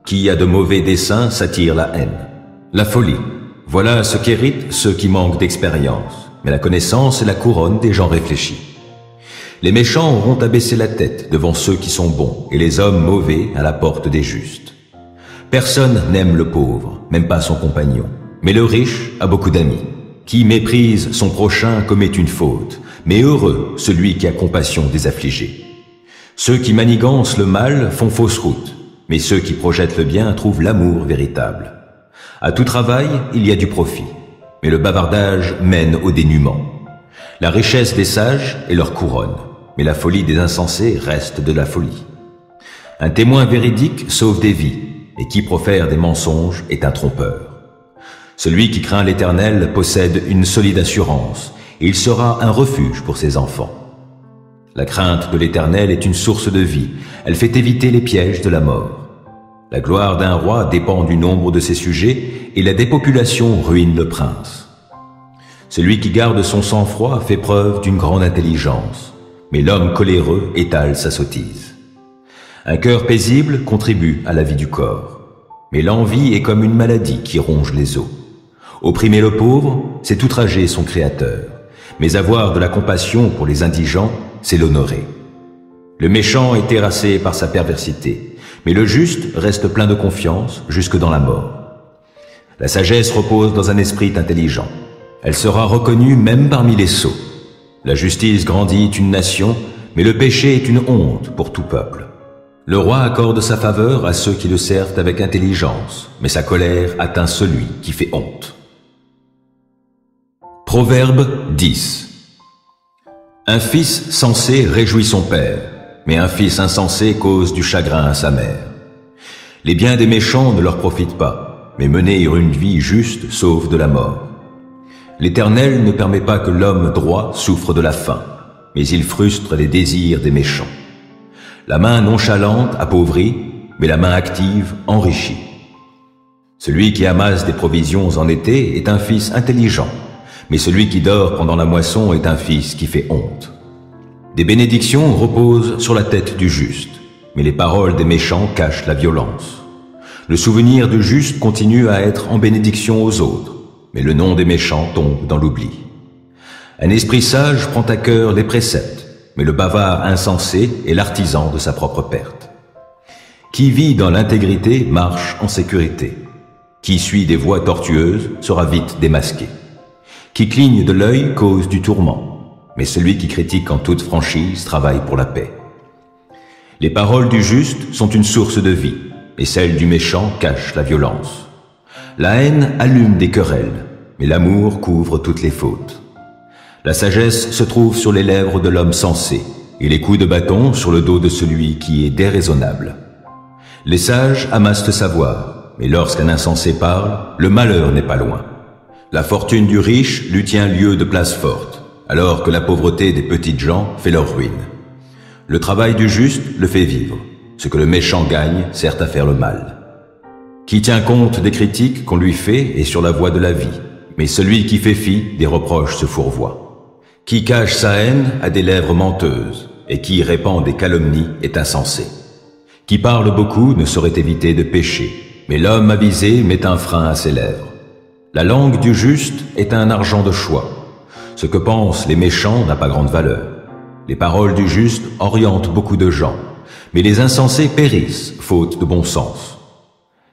S1: Qui a de mauvais desseins s'attire la haine. La folie, voilà ce qu'héritent ceux qui manquent d'expérience, mais la connaissance est la couronne des gens réfléchis. Les méchants auront à baisser la tête devant ceux qui sont bons, et les hommes mauvais à la porte des justes. Personne n'aime le pauvre, même pas son compagnon, mais le riche a beaucoup d'amis. Qui méprise son prochain commet une faute, mais heureux celui qui a compassion des affligés. Ceux qui manigancent le mal font fausse route, mais ceux qui projettent le bien trouvent l'amour véritable. À tout travail, il y a du profit, mais le bavardage mène au dénuement. La richesse des sages est leur couronne, mais la folie des insensés reste de la folie. Un témoin véridique sauve des vies, et qui profère des mensonges est un trompeur. Celui qui craint l'Éternel possède une solide assurance, et il sera un refuge pour ses enfants. La crainte de l'Éternel est une source de vie, elle fait éviter les pièges de la mort. La gloire d'un roi dépend du nombre de ses sujets, et la dépopulation ruine le prince. Celui qui garde son sang-froid fait preuve d'une grande intelligence, mais l'homme coléreux étale sa sottise. Un cœur paisible contribue à la vie du corps, mais l'envie est comme une maladie qui ronge les os. Opprimer le pauvre, c'est outrager son Créateur, mais avoir de la compassion pour les indigents, c'est l'honorer. Le méchant est terrassé par sa perversité, mais le juste reste plein de confiance jusque dans la mort. La sagesse repose dans un esprit intelligent. Elle sera reconnue même parmi les sots. La justice grandit une nation, mais le péché est une honte pour tout peuple. Le roi accorde sa faveur à ceux qui le servent avec intelligence, mais sa colère atteint celui qui fait honte. Proverbe 10. Un fils sensé réjouit son père, mais un fils insensé cause du chagrin à sa mère. Les biens des méchants ne leur profitent pas, mais mener une vie juste sauve de la mort. L'Éternel ne permet pas que l'homme droit souffre de la faim, mais il frustre les désirs des méchants. La main nonchalante appauvrit, mais la main active enrichit. Celui qui amasse des provisions en été est un fils intelligent, mais celui qui dort pendant la moisson est un fils qui fait honte. Des bénédictions reposent sur la tête du juste, mais les paroles des méchants cachent la violence. Le souvenir du juste continue à être en bénédiction aux autres, mais le nom des méchants tombe dans l'oubli. Un esprit sage prend à cœur les préceptes, mais le bavard insensé est l'artisan de sa propre perte. Qui vit dans l'intégrité marche en sécurité. Qui suit des voies tortueuses sera vite démasqué. Qui cligne de l'œil cause du tourment, mais celui qui critique en toute franchise travaille pour la paix. Les paroles du juste sont une source de vie, et celles du méchant cachent la violence. La haine allume des querelles, mais l'amour couvre toutes les fautes. La sagesse se trouve sur les lèvres de l'homme sensé, et les coups de bâton sur le dos de celui qui est déraisonnable. Les sages amassent le savoir, mais lorsqu'un insensé parle, le malheur n'est pas loin. La fortune du riche lui tient lieu de place forte, alors que la pauvreté des petites gens fait leur ruine. Le travail du juste le fait vivre. Ce que le méchant gagne sert à faire le mal. Qui tient compte des critiques qu'on lui fait est sur la voie de la vie, mais celui qui fait fi des reproches se fourvoie. Qui cache sa haine a des lèvres menteuses, et qui répand des calomnies est insensé. Qui parle beaucoup ne saurait éviter de pécher, mais l'homme avisé met un frein à ses lèvres. La langue du juste est un argent de choix. Ce que pensent les méchants n'a pas grande valeur. Les paroles du juste orientent beaucoup de gens, mais les insensés périssent, faute de bon sens.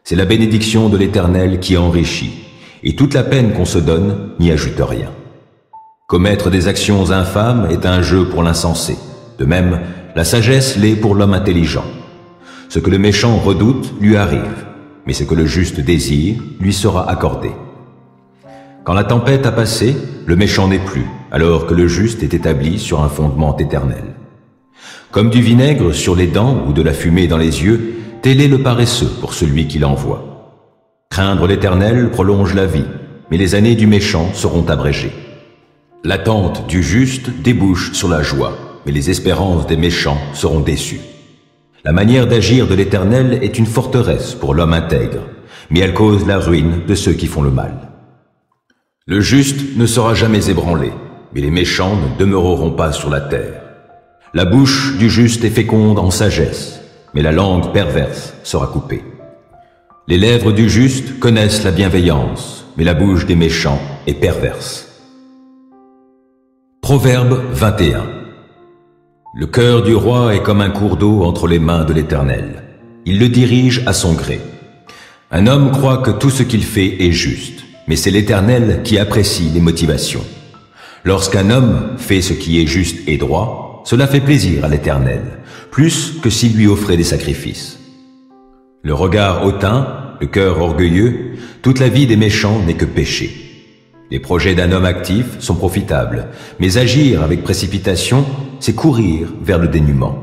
S1: C'est la bénédiction de l'Éternel qui enrichit, et toute la peine qu'on se donne n'y ajoute rien. Commettre des actions infâmes est un jeu pour l'insensé. De même, la sagesse l'est pour l'homme intelligent. Ce que le méchant redoute lui arrive, mais ce que le juste désire lui sera accordé. Quand la tempête a passé, le méchant n'est plus, alors que le juste est établi sur un fondement éternel. Comme du vinaigre sur les dents ou de la fumée dans les yeux, tel est le paresseux pour celui qui l'envoie. Craindre l'Éternel prolonge la vie, mais les années du méchant seront abrégées. L'attente du juste débouche sur la joie, mais les espérances des méchants seront déçues. La manière d'agir de l'Éternel est une forteresse pour l'homme intègre, mais elle cause la ruine de ceux qui font le mal. Le juste ne sera jamais ébranlé, mais les méchants ne demeureront pas sur la terre. La bouche du juste est féconde en sagesse, mais la langue perverse sera coupée. Les lèvres du juste connaissent la bienveillance, mais la bouche des méchants est perverse. Proverbe 21. Le cœur du roi est comme un cours d'eau entre les mains de l'Éternel. Il le dirige à son gré. Un homme croit que tout ce qu'il fait est juste, mais c'est l'Éternel qui apprécie les motivations. Lorsqu'un homme fait ce qui est juste et droit, cela fait plaisir à l'Éternel, plus que s'il lui offrait des sacrifices. Le regard hautain, le cœur orgueilleux, toute la vie des méchants n'est que péché. Les projets d'un homme actif sont profitables, mais agir avec précipitation, c'est courir vers le dénuement.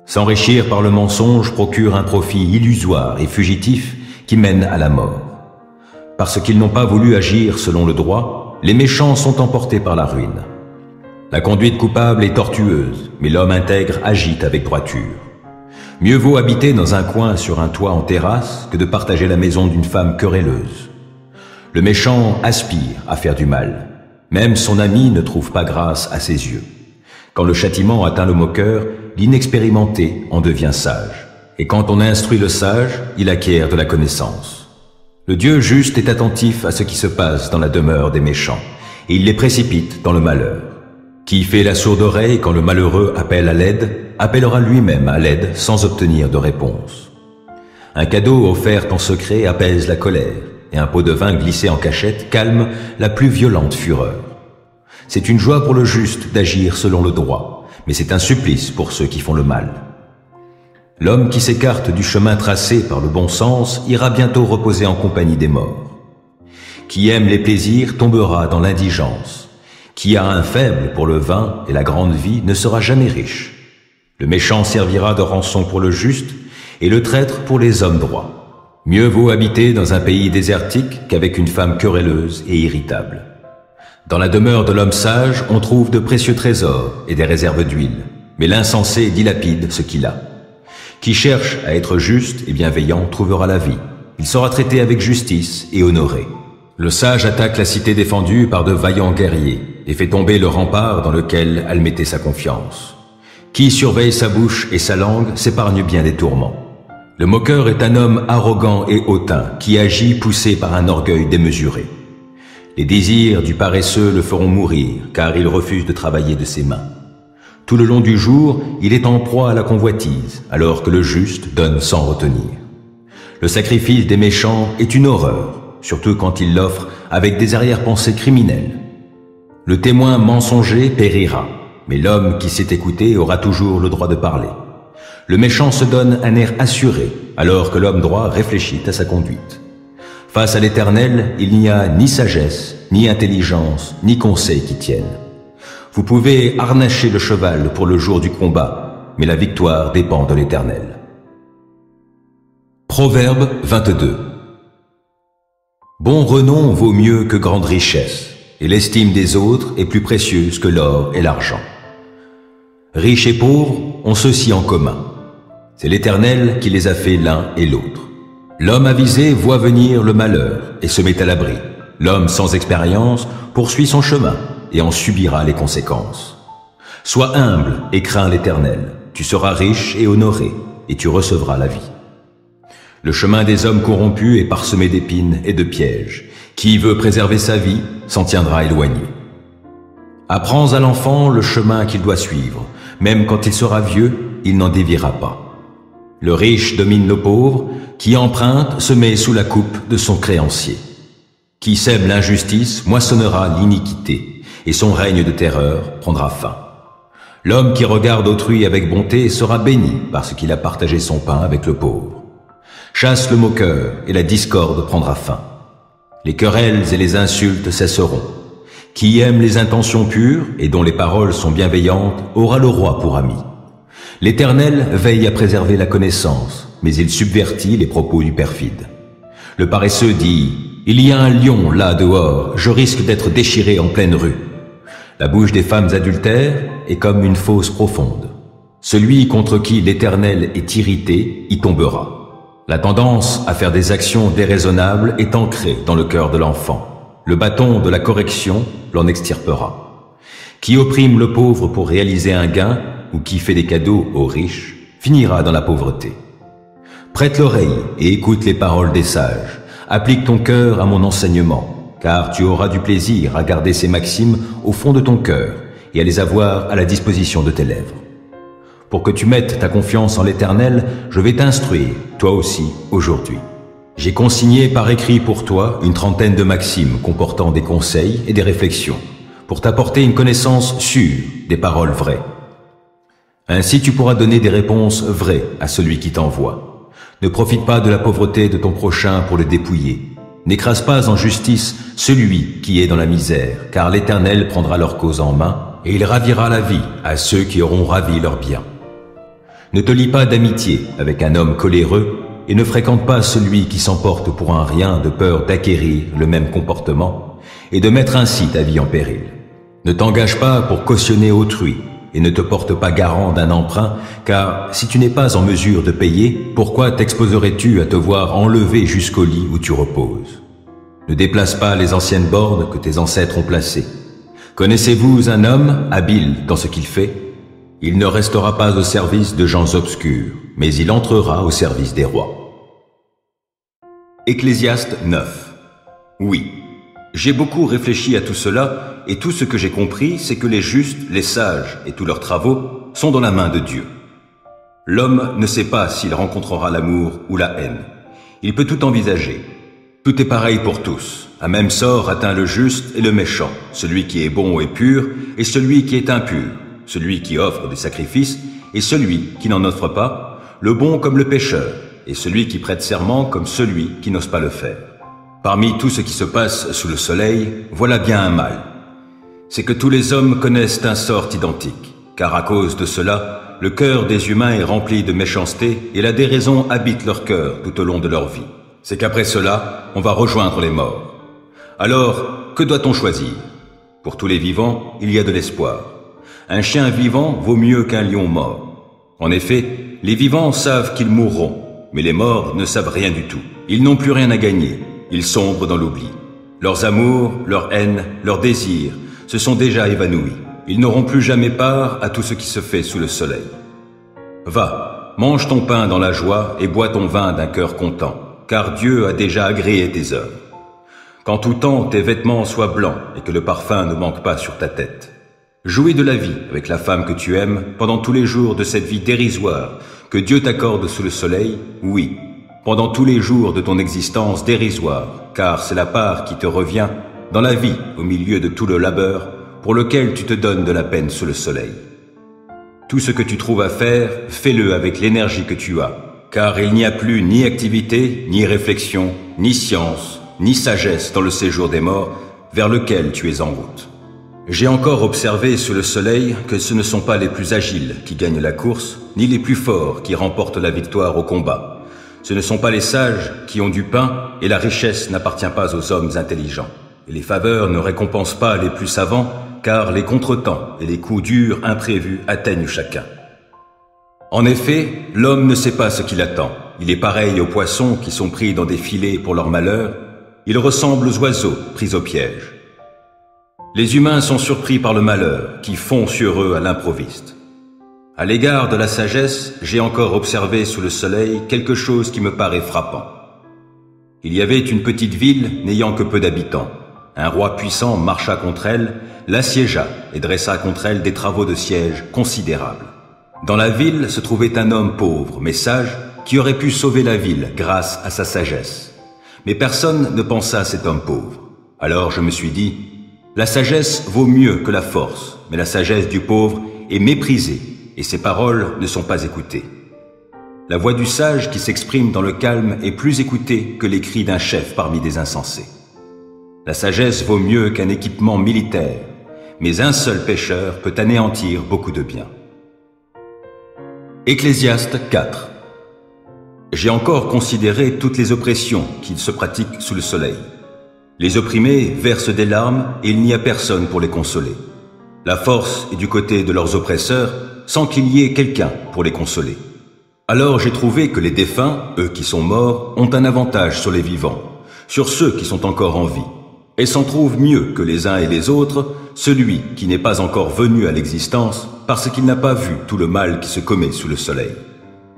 S1: S'enrichir par le mensonge procure un profit illusoire et fugitif qui mène à la mort. Parce qu'ils n'ont pas voulu agir selon le droit, les méchants sont emportés par la ruine. La conduite coupable est tortueuse, mais l'homme intègre agit avec droiture. Mieux vaut habiter dans un coin sur un toit en terrasse que de partager la maison d'une femme querelleuse. Le méchant aspire à faire du mal. Même son ami ne trouve pas grâce à ses yeux. Quand le châtiment atteint le moqueur, l'inexpérimenté en devient sage. Et quand on instruit le sage, il acquiert de la connaissance. Le Dieu juste est attentif à ce qui se passe dans la demeure des méchants, et il les précipite dans le malheur. Qui fait la sourde oreille quand le malheureux appelle à l'aide, appellera lui-même à l'aide sans obtenir de réponse. Un cadeau offert en secret apaise la colère, et un pot de vin glissé en cachette calme la plus violente fureur. C'est une joie pour le juste d'agir selon le droit, mais c'est un supplice pour ceux qui font le mal. L'homme qui s'écarte du chemin tracé par le bon sens ira bientôt reposer en compagnie des morts. Qui aime les plaisirs tombera dans l'indigence. Qui a un faible pour le vin et la grande vie ne sera jamais riche. Le méchant servira de rançon pour le juste et le traître pour les hommes droits. Mieux vaut habiter dans un pays désertique qu'avec une femme querelleuse et irritable. Dans la demeure de l'homme sage, on trouve de précieux trésors et des réserves d'huile, mais l'insensé dilapide ce qu'il a. Qui cherche à être juste et bienveillant trouvera la vie. Il sera traité avec justice et honoré. Le sage attaque la cité défendue par de vaillants guerriers et fait tomber le rempart dans lequel elle mettait sa confiance. Qui surveille sa bouche et sa langue s'épargne bien des tourments. Le moqueur est un homme arrogant et hautain qui agit poussé par un orgueil démesuré. Les désirs du paresseux le feront mourir car il refuse de travailler de ses mains. Tout le long du jour, il est en proie à la convoitise, alors que le juste donne sans retenir. Le sacrifice des méchants est une horreur, surtout quand il l'offre avec des arrière-pensées criminelles. Le témoin mensonger périra, mais l'homme qui s'est écouté aura toujours le droit de parler. Le méchant se donne un air assuré, alors que l'homme droit réfléchit à sa conduite. Face à l'Éternel, il n'y a ni sagesse, ni intelligence, ni conseil qui tiennent. Vous pouvez harnacher le cheval pour le jour du combat, mais la victoire dépend de l'Éternel. Proverbe 22. Bon renom vaut mieux que grande richesse, et l'estime des autres est plus précieuse que l'or et l'argent. Riches et pauvres ont ceci en commun. C'est l'Éternel qui les a fait l'un et l'autre. L'homme avisé voit venir le malheur et se met à l'abri. L'homme sans expérience poursuit son chemin et en subira les conséquences. Sois humble et crains l'Éternel. Tu seras riche et honoré, et tu recevras la vie. Le chemin des hommes corrompus est parsemé d'épines et de pièges. Qui veut préserver sa vie s'en tiendra éloigné. Apprends à l'enfant le chemin qu'il doit suivre. Même quand il sera vieux, il n'en déviera pas. Le riche domine le pauvre, qui emprunte se met sous la coupe de son créancier. Qui sème l'injustice moissonnera l'iniquité, et son règne de terreur prendra fin. L'homme qui regarde autrui avec bonté sera béni parce qu'il a partagé son pain avec le pauvre. Chasse le moqueur et la discorde prendra fin. Les querelles et les insultes cesseront. Qui aime les intentions pures et dont les paroles sont bienveillantes aura le roi pour ami. L'Éternel veille à préserver la connaissance, mais il subvertit les propos du perfide. Le paresseux dit « Il y a un lion là dehors, je risque d'être déchiré en pleine rue. » La bouche des femmes adultères est comme une fosse profonde. Celui contre qui l'Éternel est irrité y tombera. La tendance à faire des actions déraisonnables est ancrée dans le cœur de l'enfant. Le bâton de la correction l'en extirpera. Qui opprime le pauvre pour réaliser un gain, ou qui fait des cadeaux aux riches, finira dans la pauvreté. Prête l'oreille et écoute les paroles des sages. Applique ton cœur à mon enseignement, car tu auras du plaisir à garder ces maximes au fond de ton cœur et à les avoir à la disposition de tes lèvres. Pour que tu mettes ta confiance en l'Éternel, je vais t'instruire, toi aussi, aujourd'hui. J'ai consigné par écrit pour toi une trentaine de maximes comportant des conseils et des réflexions, pour t'apporter une connaissance sûre des paroles vraies. Ainsi tu pourras donner des réponses vraies à celui qui t'envoie. Ne profite pas de la pauvreté de ton prochain pour le dépouiller. N'écrase pas en justice celui qui est dans la misère, car l'Éternel prendra leur cause en main et il ravira la vie à ceux qui auront ravi leur bien. Ne te lie pas d'amitié avec un homme coléreux et ne fréquente pas celui qui s'emporte pour un rien de peur d'acquérir le même comportement et de mettre ainsi ta vie en péril. Ne t'engage pas pour cautionner autrui et ne te porte pas garant d'un emprunt, car si tu n'es pas en mesure de payer, pourquoi t'exposerais-tu à te voir enlevé jusqu'au lit où tu reposes? Ne déplace pas les anciennes bornes que tes ancêtres ont placées. Connaissez-vous un homme habile dans ce qu'il fait? Il ne restera pas au service de gens obscurs, mais il entrera au service des rois. Ecclésiaste 9. Oui, j'ai beaucoup réfléchi à tout cela, et tout ce que j'ai compris, c'est que les justes, les sages et tous leurs travaux sont dans la main de Dieu. L'homme ne sait pas s'il rencontrera l'amour ou la haine. Il peut tout envisager. Tout est pareil pour tous. Un même sort atteint le juste et le méchant, celui qui est bon et pur et celui qui est impur, celui qui offre des sacrifices et celui qui n'en offre pas, le bon comme le pécheur et celui qui prête serment comme celui qui n'ose pas le faire. Parmi tout ce qui se passe sous le soleil, voilà bien un mal. C'est que tous les hommes connaissent un sort identique, car à cause de cela, le cœur des humains est rempli de méchanceté et la déraison habite leur cœur tout au long de leur vie. C'est qu'après cela, on va rejoindre les morts. Alors, que doit-on choisir? Pour tous les vivants, il y a de l'espoir. Un chien vivant vaut mieux qu'un lion mort. En effet, les vivants savent qu'ils mourront, mais les morts ne savent rien du tout. Ils n'ont plus rien à gagner, ils sombrent dans l'oubli. Leurs amours, leurs haines, leurs désirs se sont déjà évanouis. Ils n'auront plus jamais part à tout ce qui se fait sous le soleil. Va, mange ton pain dans la joie et bois ton vin d'un cœur content, car Dieu a déjà agréé tes œuvres. Qu'en tout temps tes vêtements soient blancs et que le parfum ne manque pas sur ta tête. Jouis de la vie avec la femme que tu aimes pendant tous les jours de cette vie dérisoire que Dieu t'accorde sous le soleil, oui, pendant tous les jours de ton existence dérisoire, car c'est la part qui te revient dans la vie au milieu de tout le labeur
S2: pour lequel tu te donnes de la peine sous le soleil. Tout ce que tu trouves à faire, fais-le avec l'énergie que tu as, car il n'y a plus ni activité, ni réflexion, ni science, ni sagesse dans le séjour des morts vers lequel tu es en route. J'ai encore observé sous le soleil que ce ne sont pas les plus agiles qui gagnent la course, ni les plus forts qui remportent la victoire au combat. Ce ne sont pas les sages qui ont du pain, et la richesse n'appartient pas aux hommes intelligents. Et les faveurs ne récompensent pas les plus savants, car les contretemps et les coups durs imprévus atteignent chacun. En effet, l'homme ne sait pas ce qu'il attend. Il est pareil aux poissons qui sont pris dans des filets pour leur malheur. Il ressemble aux oiseaux pris au piège. Les humains sont surpris par le malheur qui fond sur eux à l'improviste. À l'égard de la sagesse, j'ai encore observé sous le soleil quelque chose qui me paraît frappant. Il y avait une petite ville n'ayant que peu d'habitants. Un roi puissant marcha contre elle, l'assiégea et dressa contre elle des travaux de siège considérables. Dans la ville se trouvait un homme pauvre mais sage qui aurait pu sauver la ville grâce à sa sagesse. Mais personne ne pensa à cet homme pauvre. Alors je me suis dit, la sagesse vaut mieux que la force, mais la sagesse du pauvre est méprisée et ses paroles ne sont pas écoutées. La voix du sage qui s'exprime dans le calme est plus écoutée que les cris d'un chef parmi des insensés. La sagesse vaut mieux qu'un équipement militaire, mais un seul pécheur peut anéantir beaucoup de biens. Ecclésiaste 4. J'ai encore considéré toutes les oppressions qui se pratiquent sous le soleil. Les opprimés versent des larmes et il n'y a personne pour les consoler. La force est du côté de leurs oppresseurs sans qu'il y ait quelqu'un pour les consoler. Alors j'ai trouvé que les défunts, eux qui sont morts, ont un avantage sur les vivants, sur ceux qui sont encore en vie, et s'en trouvent mieux que les uns et les autres, celui qui n'est pas encore venu à l'existence parce qu'il n'a pas vu tout le mal qui se commet sous le soleil.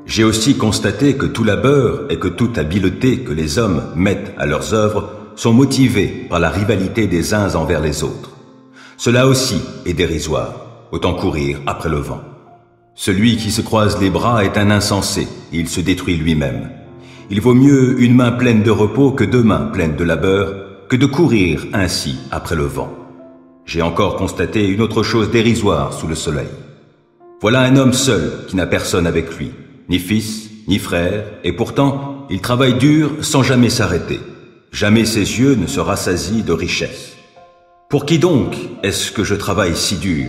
S2: J'ai aussi constaté que tout labeur et que toute habileté que les hommes mettent à leurs œuvres sont motivés par la rivalité des uns envers les autres. Cela aussi est dérisoire, autant courir après le vent. Celui qui se croise les bras est un insensé, et il se détruit lui-même. Il vaut mieux une main pleine de repos que deux mains pleines de labeur, que de courir ainsi après le vent. J'ai encore constaté une autre chose dérisoire sous le soleil. Voilà un homme seul qui n'a personne avec lui, ni fils, ni frère, et pourtant il travaille dur sans jamais s'arrêter. Jamais ses yeux ne se rassasient de richesse. Pour qui donc est-ce que je travaille si dur?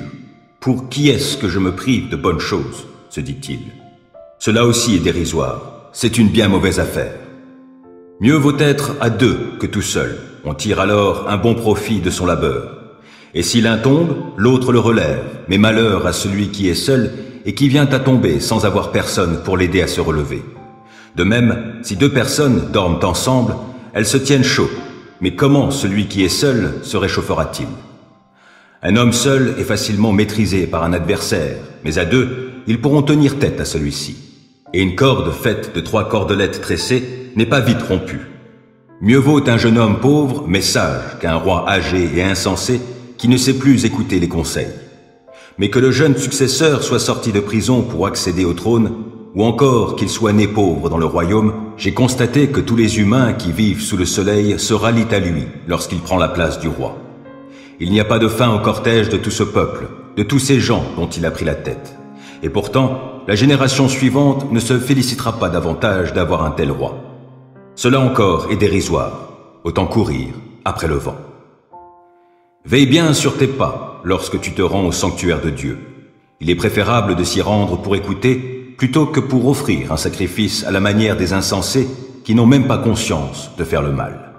S2: Pour qui est-ce que je me prive de bonnes choses? Se dit-il. Cela aussi est dérisoire. C'est une bien mauvaise affaire. Mieux vaut être à deux que tout seul. On tire alors un bon profit de son labeur. Et si l'un tombe, l'autre le relève. Mais malheur à celui qui est seul et qui vient à tomber sans avoir personne pour l'aider à se relever. De même, si deux personnes dorment ensemble, elles se tiennent chaud. Mais comment celui qui est seul se réchauffera-t-il? Un homme seul est facilement maîtrisé par un adversaire, mais à deux, ils pourront tenir tête à celui-ci. Et une corde faite de 3 cordelettes tressées n'est pas vite rompue. Mieux vaut un jeune homme pauvre mais sage qu'un roi âgé et insensé qui ne sait plus écouter les conseils. Mais que le jeune successeur soit sorti de prison pour accéder au trône, ou encore qu'il soit né pauvre dans le royaume, j'ai constaté que tous les humains qui vivent sous le soleil se rallient à lui lorsqu'il prend la place du roi. Il n'y a pas de fin au cortège de tout ce peuple, de tous ces gens dont il a pris la tête. Et pourtant, la génération suivante ne se félicitera pas davantage d'avoir un tel roi. Cela encore est dérisoire, autant courir après le vent. Veille bien sur tes pas lorsque tu te rends au sanctuaire de Dieu. Il est préférable de s'y rendre pour écouter plutôt que pour offrir un sacrifice à la manière des insensés qui n'ont même pas conscience de faire le mal.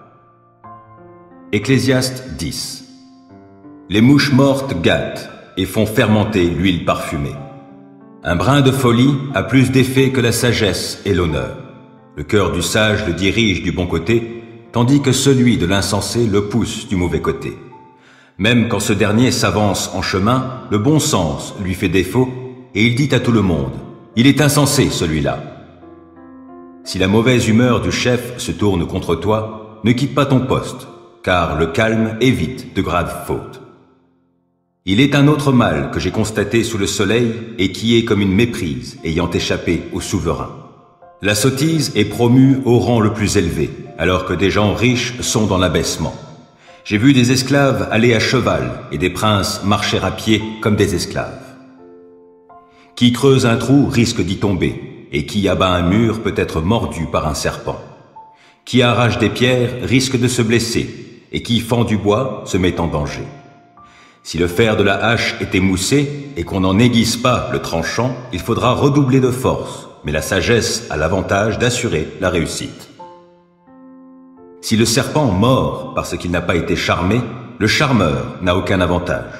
S2: Ecclésiaste 10. Les mouches mortes gâtent et font fermenter l'huile parfumée. Un brin de folie a plus d'effet que la sagesse et l'honneur. Le cœur du sage le dirige du bon côté, tandis que celui de l'insensé le pousse du mauvais côté. Même quand ce dernier s'avance en chemin, le bon sens lui fait défaut et il dit à tout le monde « Il est insensé celui-là ». Si la mauvaise humeur du chef se tourne contre toi, ne quitte pas ton poste, car le calme évite de graves fautes. Il est un autre mal que j'ai constaté sous le soleil et qui est comme une méprise ayant échappé au souverain. La sottise est promue au rang le plus élevé, alors que des gens riches sont dans l'abaissement. J'ai vu des esclaves aller à cheval et des princes marcher à pied comme des esclaves. Qui creuse un trou risque d'y tomber, et qui abat un mur peut être mordu par un serpent. Qui arrache des pierres risque de se blesser, et qui fend du bois se met en danger. Si le fer de la hache est émoussé et qu'on n'en aiguise pas le tranchant, il faudra redoubler de force, mais la sagesse a l'avantage d'assurer la réussite. Si le serpent mord parce qu'il n'a pas été charmé, le charmeur n'a aucun avantage.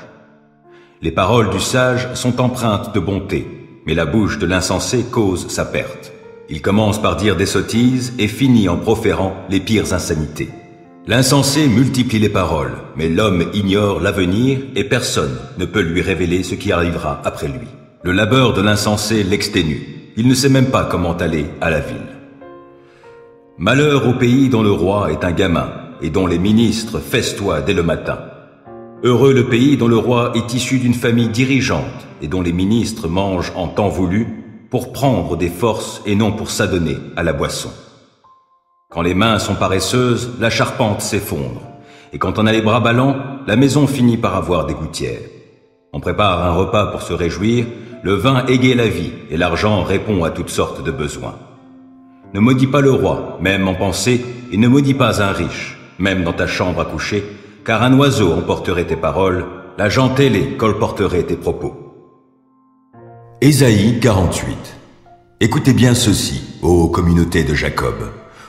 S2: Les paroles du sage sont empreintes de bonté, mais la bouche de l'insensé cause sa perte. Il commence par dire des sottises et finit en proférant les pires insanités. L'insensé multiplie les paroles, mais l'homme ignore l'avenir et personne ne peut lui révéler ce qui arrivera après lui. Le labeur de l'insensé l'exténue. Il ne sait même pas comment aller à la ville. Malheur au pays dont le roi est un gamin et dont les ministres festoient dès le matin. Heureux le pays dont le roi est issu d'une famille dirigeante et dont les ministres mangent en temps voulu pour prendre des forces et non pour s'adonner à la boisson. Quand les mains sont paresseuses, la charpente s'effondre, et quand on a les bras ballants, la maison finit par avoir des gouttières. On prépare un repas pour se réjouir, le vin égaie la vie et l'argent répond à toutes sortes de besoins. Ne maudis pas le roi, même en pensée, et ne maudis pas un riche, même dans ta chambre à coucher, car un oiseau emporterait tes paroles, la gent ailée colporterait tes propos.
S1: Ésaïe 48. Écoutez bien ceci, ô communauté de Jacob,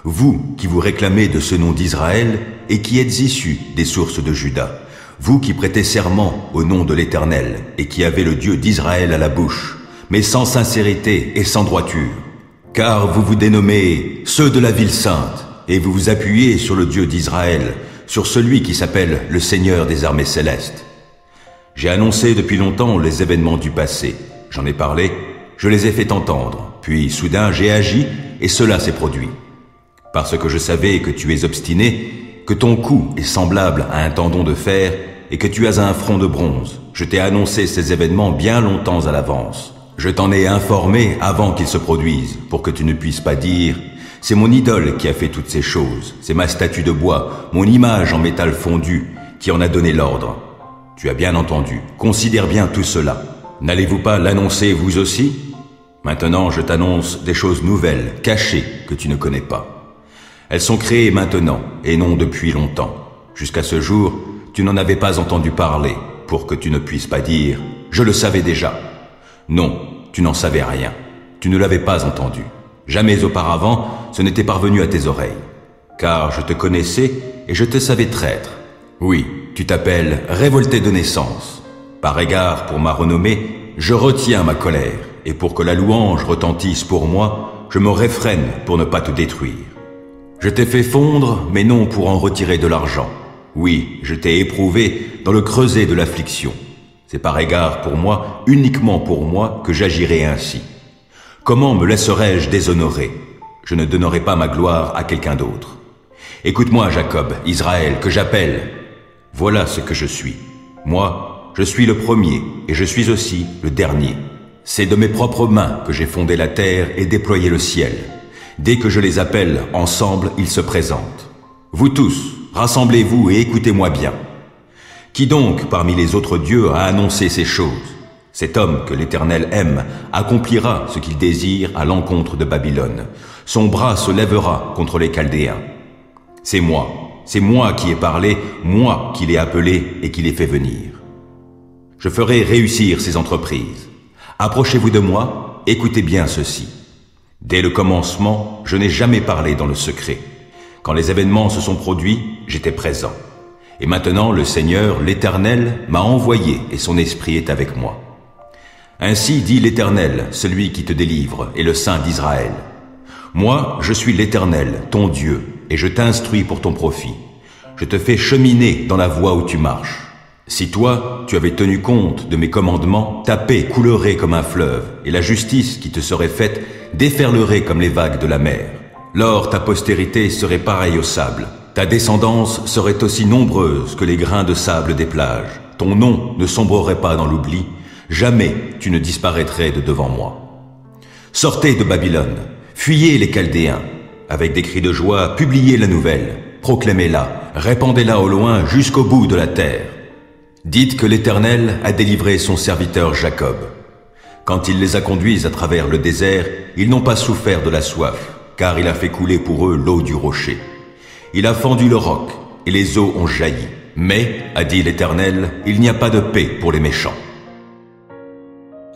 S1: vous qui vous réclamez de ce nom d'Israël et qui êtes issus des sources de Juda, vous qui prêtez serment au nom de l'Éternel et qui avez le Dieu d'Israël à la bouche, mais sans sincérité et sans droiture, car vous vous dénommez ceux de la ville sainte et vous vous appuyez sur le Dieu d'Israël, sur celui qui s'appelle le Seigneur des armées célestes. J'ai annoncé depuis longtemps les événements du passé, j'en ai parlé, je les ai fait entendre, puis soudain j'ai agi et cela s'est produit. Parce que je savais que tu es obstiné, que ton cou est semblable à un tendon de fer et que tu as un front de bronze, je t'ai annoncé ces événements bien longtemps à l'avance. Je t'en ai informé avant qu'ils se produisent, pour que tu ne puisses pas dire « C'est mon idole qui a fait toutes ces choses, c'est ma statue de bois, mon image en métal fondu, qui en a donné l'ordre. » Tu as bien entendu, considère bien tout cela. N'allez-vous pas l'annoncer vous aussi? Maintenant je t'annonce des choses nouvelles, cachées, que tu ne connais pas. Elles sont créées maintenant, et non depuis longtemps. Jusqu'à ce jour, tu n'en avais pas entendu parler, pour que tu ne puisses pas dire « Je le savais déjà ». Non, tu n'en savais rien. Tu ne l'avais pas entendu. Jamais auparavant, ce n'était parvenu à tes oreilles. Car je te connaissais et je te savais traître. Oui, tu t'appelles révolté de naissance. Par égard pour ma renommée, je retiens ma colère, et pour que la louange retentisse pour moi, je me réfrène pour ne pas te détruire. Je t'ai fait fondre, mais non pour en retirer de l'argent. Oui, je t'ai éprouvé dans le creuset de l'affliction. C'est par égard pour moi, uniquement pour moi, que j'agirai ainsi. Comment me laisserais-je déshonorer? Je ne donnerai pas ma gloire à quelqu'un d'autre. Écoute-moi, Jacob, Israël, que j'appelle. Voilà ce que je suis. Moi, je suis le premier, et je suis aussi le dernier. C'est de mes propres mains que j'ai fondé la terre et déployé le ciel. Dès que je les appelle, ensemble, ils se présentent. Vous tous, rassemblez-vous et écoutez-moi bien. Qui donc, parmi les autres dieux, a annoncé ces choses? Cet homme que l'Éternel aime accomplira ce qu'il désire à l'encontre de Babylone. Son bras se lèvera contre les Chaldéens. C'est moi qui ai parlé, moi qui l'ai appelé et qui l'ai fait venir. Je ferai réussir ces entreprises. Approchez-vous de moi, écoutez bien ceci. Dès le commencement, je n'ai jamais parlé dans le secret. Quand les événements se sont produits, j'étais présent. Et maintenant, le Seigneur, l'Éternel, m'a envoyé et son esprit est avec moi. Ainsi dit l'Éternel, celui qui te délivre, et le Saint d'Israël. Moi, je suis l'Éternel, ton Dieu, et je t'instruis pour ton profit. Je te fais cheminer dans la voie où tu marches. Si toi, tu avais tenu compte de mes commandements, ta paix coulerait comme un fleuve, et la justice qui te serait faite déferlerait comme les vagues de la mer. Lors ta postérité serait pareille au sable. Ta descendance serait aussi nombreuse que les grains de sable des plages. Ton nom ne sombrerait pas dans l'oubli. Jamais tu ne disparaîtrais de devant moi. Sortez de Babylone, fuyez les Chaldéens. Avec des cris de joie, publiez la nouvelle, proclamez-la,
S2: répandez-la au loin jusqu'au bout de la terre. Dites que l'Éternel a délivré son serviteur Jacob. Quand il les a conduits à travers le désert, ils n'ont pas souffert de la soif, car il a fait couler pour eux l'eau du rocher. Il a fendu le roc, et les eaux ont jailli. Mais, a dit l'Éternel, il n'y a pas de paix pour les méchants.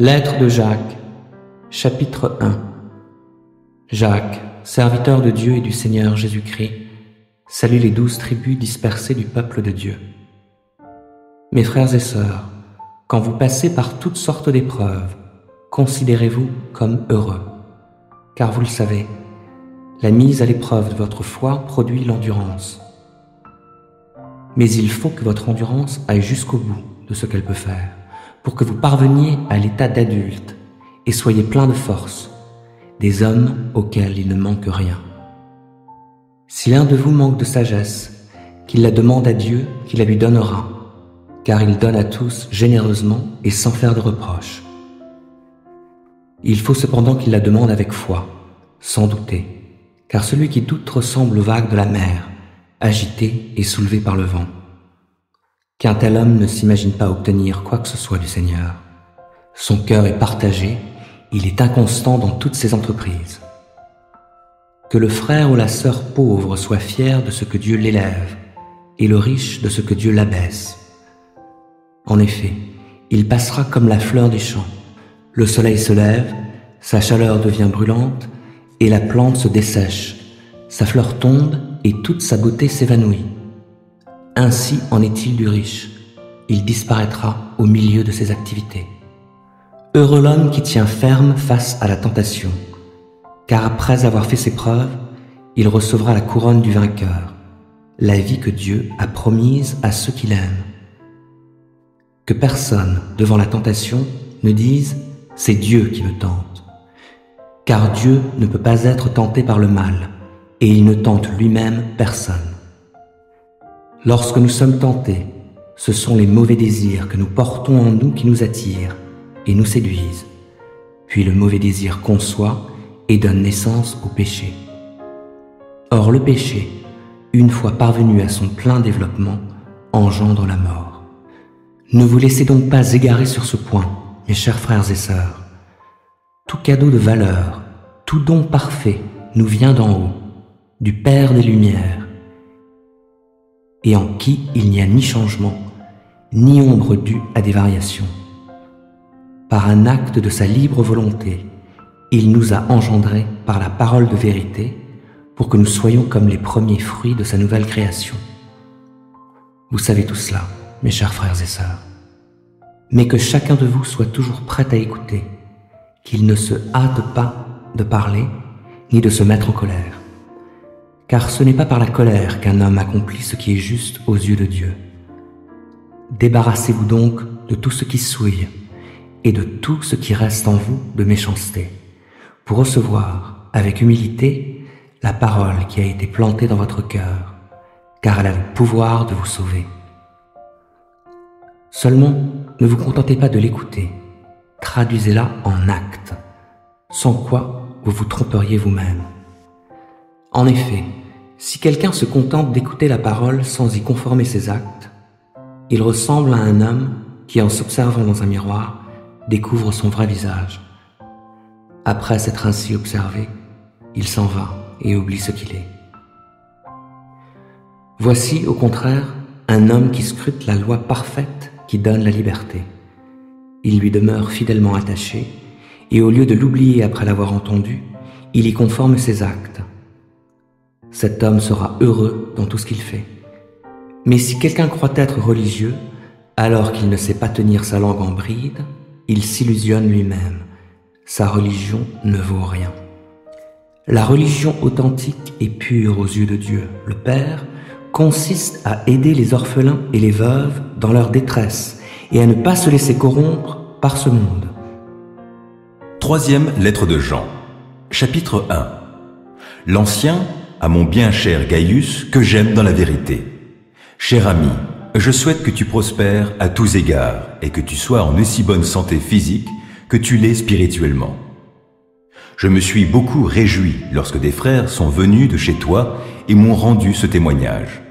S3: Lettre de Jacques, chapitre 1. Jacques, serviteur de Dieu et du Seigneur Jésus-Christ, salue les 12 tribus dispersées du peuple de Dieu. Mes frères et sœurs, quand vous passez par toutes sortes d'épreuves, considérez-vous comme heureux, car vous le savez, la mise à l'épreuve de votre foi produit l'endurance. Mais il faut que votre endurance aille jusqu'au bout de ce qu'elle peut faire, pour que vous parveniez à l'état d'adulte et soyez plein de force, des hommes auxquels il ne manque rien. Si l'un de vous manque de sagesse, qu'il la demande à Dieu, qui la lui donnera, car il donne à tous généreusement et sans faire de reproches. Il faut cependant qu'il la demande avec foi, sans douter, car celui qui doute ressemble aux vagues de la mer, agité et soulevé par le vent. Qu'un tel homme ne s'imagine pas obtenir quoi que ce soit du Seigneur. Son cœur est partagé, il est inconstant dans toutes ses entreprises. Que le frère ou la sœur pauvre soit fier de ce que Dieu l'élève, et le riche de ce que Dieu l'abaisse. En effet, il passera comme la fleur des champs. Le soleil se lève, sa chaleur devient brûlante, et la plante se dessèche. Sa fleur tombe, et toute sa beauté s'évanouit. Ainsi en est-il du riche. Il disparaîtra au milieu de ses activités. Heureux l'homme qui tient ferme face à la tentation, car après avoir fait ses preuves, il recevra la couronne du vainqueur, la vie que Dieu a promise à ceux qui l'aiment. Que personne, devant la tentation, ne dise « c'est Dieu qui me tente », car Dieu ne peut pas être tenté par le mal, et il ne tente lui-même personne. Lorsque nous sommes tentés, ce sont les mauvais désirs que nous portons en nous qui nous attirent et nous séduisent. Puis le mauvais désir conçoit et donne naissance au péché. Or le péché, une fois parvenu à son plein développement, engendre la mort. Ne vous laissez donc pas égarer sur ce point, mes chers frères et sœurs. Tout cadeau de valeur, tout don parfait nous vient d'en haut, du Père des Lumières, et en qui il n'y a ni changement, ni ombre due à des variations. Par un acte de sa libre volonté, il nous a engendrés par la parole de vérité, pour que nous soyons comme les premiers fruits de sa nouvelle création. Vous savez tout cela, mes chers frères et sœurs. Mais que chacun de vous soit toujours prêt à écouter, qu'il ne se hâte pas de parler, ni de se mettre en colère. Car ce n'est pas par la colère qu'un homme accomplit ce qui est juste aux yeux de Dieu. Débarrassez-vous donc de tout ce qui souille, et de tout ce qui reste en vous de méchanceté, pour recevoir, avec humilité, la parole qui a été plantée dans votre cœur, car elle a le pouvoir de vous sauver. Seulement, ne vous contentez pas de l'écouter, traduisez-la en actes, sans quoi vous vous tromperiez vous-même. En effet, si quelqu'un se contente d'écouter la parole sans y conformer ses actes, il ressemble à un homme qui, en s'observant dans un miroir, découvre son vrai visage. Après s'être ainsi observé, il s'en va et oublie ce qu'il est. Voici, au contraire, un homme qui scrute la loi parfaite qui donne la liberté. Il lui demeure fidèlement attaché, et au lieu de l'oublier après l'avoir entendu, il y conforme ses actes. Cet homme sera heureux dans tout ce qu'il fait. Mais si quelqu'un croit être religieux, alors qu'il ne sait pas tenir sa langue en bride, il s'illusionne lui-même. Sa religion ne vaut rien. La religion authentique et pure aux yeux de Dieu, le Père, consiste à aider les orphelins et les veuves dans leur détresse et à ne pas se laisser corrompre par ce monde.
S2: Troisième lettre de Jean, chapitre 1. L'Ancien, à mon bien cher Gaius, que j'aime dans la vérité. Cher ami, je souhaite que tu prospères à tous égards et que tu sois en aussi bonne santé physique que tu l'es spirituellement. Je me suis beaucoup réjoui lorsque des frères sont venus de chez toi et m'ont rendu ce témoignage.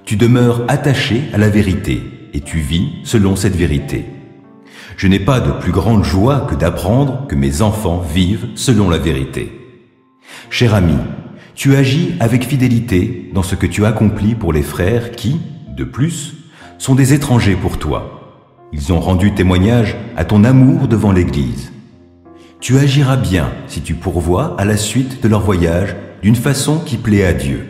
S2: tu demeures attaché à la vérité et tu vis selon cette vérité. Je n'ai pas de plus grande joie que d'apprendre que mes enfants vivent selon la vérité. Cher ami, tu agis avec fidélité dans ce que tu accomplis pour les frères qui, de plus, sont des étrangers pour toi. Ils ont rendu témoignage à ton amour devant l'Église. Tu agiras bien si tu pourvois à la suite de leur voyage d'une façon qui plaît à Dieu.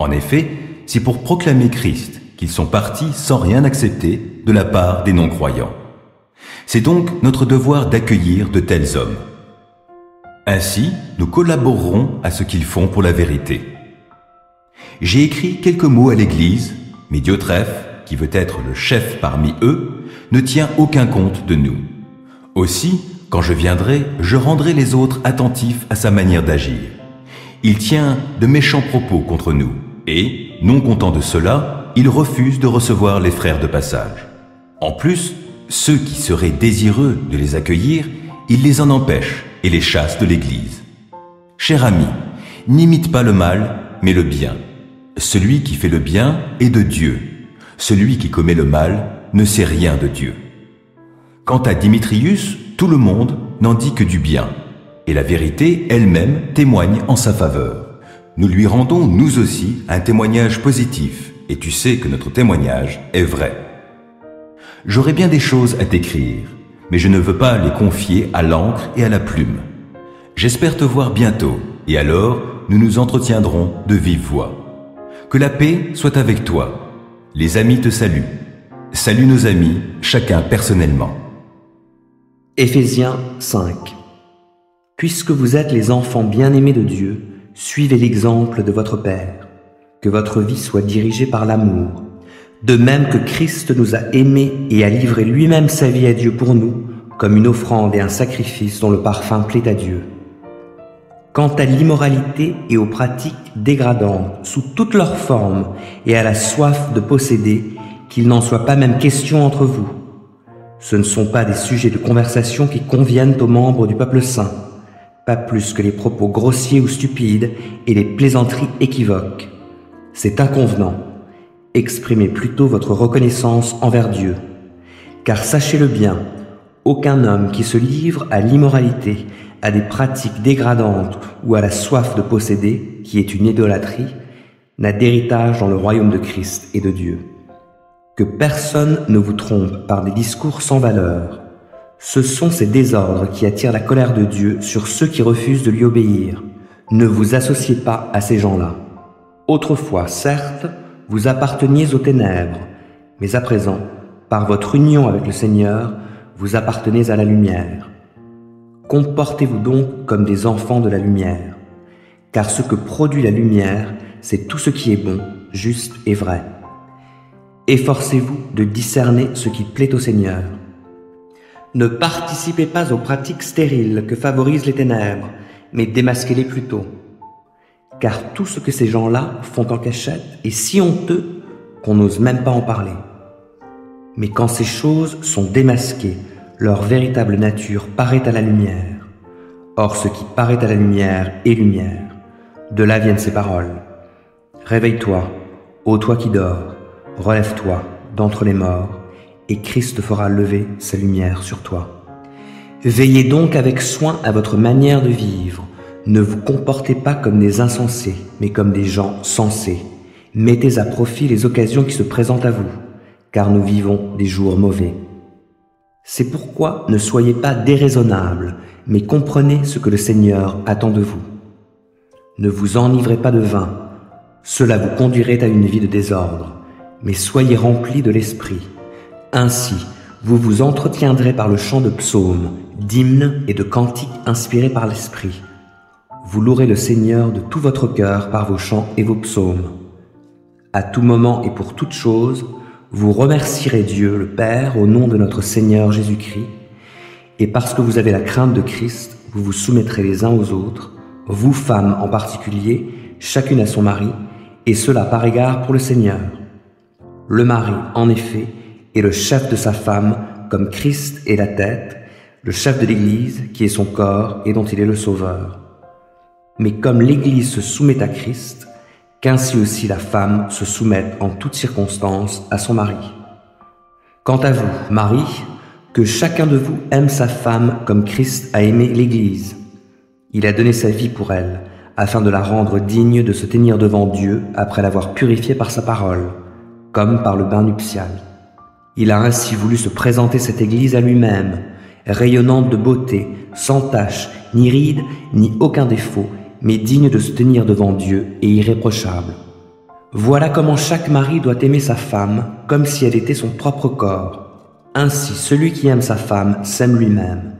S2: En effet, c'est pour proclamer Christ qu'ils sont partis sans rien accepter de la part des non-croyants. C'est donc notre devoir d'accueillir de tels hommes. Ainsi, nous collaborerons à ce qu'ils font pour la vérité. J'ai écrit quelques mots à l'Église, mais Diotrephe, qui veut être le chef parmi eux, ne tient aucun compte de nous. Aussi, quand je viendrai, je rendrai les autres attentifs à sa manière d'agir. Il tient de méchants propos contre nous, et, non content de cela, il refuse de recevoir les frères de passage. En plus, ceux qui seraient désireux de les accueillir, il les en empêche et les chasse de l'Église. Cher ami, n'imite pas le mal, mais le bien. Celui qui fait le bien est de Dieu. Celui qui commet le mal ne sait rien de Dieu. Quant à Démétrius, tout le monde n'en dit que du bien, et la vérité elle-même témoigne en sa faveur. Nous lui rendons nous aussi un témoignage positif, et tu sais que notre témoignage est vrai. J'aurais bien des choses à t'écrire, mais je ne veux pas les confier à l'encre et à la plume. J'espère te voir bientôt, et alors nous nous entretiendrons de vive voix. Que la paix soit avec toi. Les amis te saluent. Salue nos amis, chacun personnellement.
S3: Éphésiens 5. Puisque vous êtes les enfants bien-aimés de Dieu, suivez l'exemple de votre Père. Que votre vie soit dirigée par l'amour. De même que Christ nous a aimés et a livré lui-même sa vie à Dieu pour nous, comme une offrande et un sacrifice dont le parfum plaît à Dieu. Quant à l'immoralité et aux pratiques dégradantes, sous toutes leurs formes, et à la soif de posséder, qu'il n'en soit pas même question entre vous. Ce ne sont pas des sujets de conversation qui conviennent aux membres du peuple saint, pas plus que les propos grossiers ou stupides et les plaisanteries équivoques. C'est inconvenant. Exprimez plutôt votre reconnaissance envers Dieu. Car sachez-le bien, aucun homme qui se livre à l'immoralité, à des pratiques dégradantes ou à la soif de posséder, qui est une idolâtrie, n'a d'héritage dans le royaume de Christ et de Dieu. Que personne ne vous trompe par des discours sans valeur. Ce sont ces désordres qui attirent la colère de Dieu sur ceux qui refusent de lui obéir. Ne vous associez pas à ces gens-là. Autrefois, certes, vous apparteniez aux ténèbres, mais à présent, par votre union avec le Seigneur, vous appartenez à la lumière. Comportez-vous donc comme des enfants de la lumière, car ce que produit la lumière, c'est tout ce qui est bon, juste et vrai. Efforcez-vous de discerner ce qui plaît au Seigneur. Ne participez pas aux pratiques stériles que favorisent les ténèbres, mais démasquez-les plutôt. Car tout ce que ces gens-là font en cachette est si honteux qu'on n'ose même pas en parler. Mais quand ces choses sont démasquées, leur véritable nature paraît à la lumière. Or ce qui paraît à la lumière est lumière. De là viennent ces paroles. Réveille-toi, ô toi qui dors, relève-toi d'entre les morts, et Christ fera lever sa lumière sur toi. Veillez donc avec soin à votre manière de vivre. Ne vous comportez pas comme des insensés, mais comme des gens sensés. Mettez à profit les occasions qui se présentent à vous, car nous vivons des jours mauvais. C'est pourquoi ne soyez pas déraisonnables, mais comprenez ce que le Seigneur attend de vous. Ne vous enivrez pas de vin, cela vous conduirait à une vie de désordre, mais soyez remplis de l'Esprit. Ainsi, vous vous entretiendrez par le chant de psaumes, d'hymnes et de cantiques inspirés par l'Esprit. Vous louerez le Seigneur de tout votre cœur par vos chants et vos psaumes. À tout moment et pour toute chose, vous remercierez Dieu, le Père, au nom de notre Seigneur Jésus-Christ, et parce que vous avez la crainte de Christ, vous vous soumettrez les uns aux autres, vous femmes en particulier, chacune à son mari, et cela par égard pour le Seigneur. Le mari, en effet, est le chef de sa femme, comme Christ est la tête, le chef de l'Église, qui est son corps et dont il est le sauveur. Mais comme l'Église se soumet à Christ, qu'ainsi aussi la femme se soumette en toutes circonstances à son mari. Quant à vous, mari, que chacun de vous aime sa femme comme Christ a aimé l'Église. Il a donné sa vie pour elle, afin de la rendre digne de se tenir devant Dieu après l'avoir purifiée par sa parole, comme par le bain nuptial. Il a ainsi voulu se présenter cette Église à lui-même, rayonnante de beauté, sans tache, ni ride, ni aucun défaut, mais digne de se tenir devant Dieu et irréprochable. Voilà comment chaque mari doit aimer sa femme comme si elle était son propre corps. Ainsi, celui qui aime sa femme s'aime lui-même.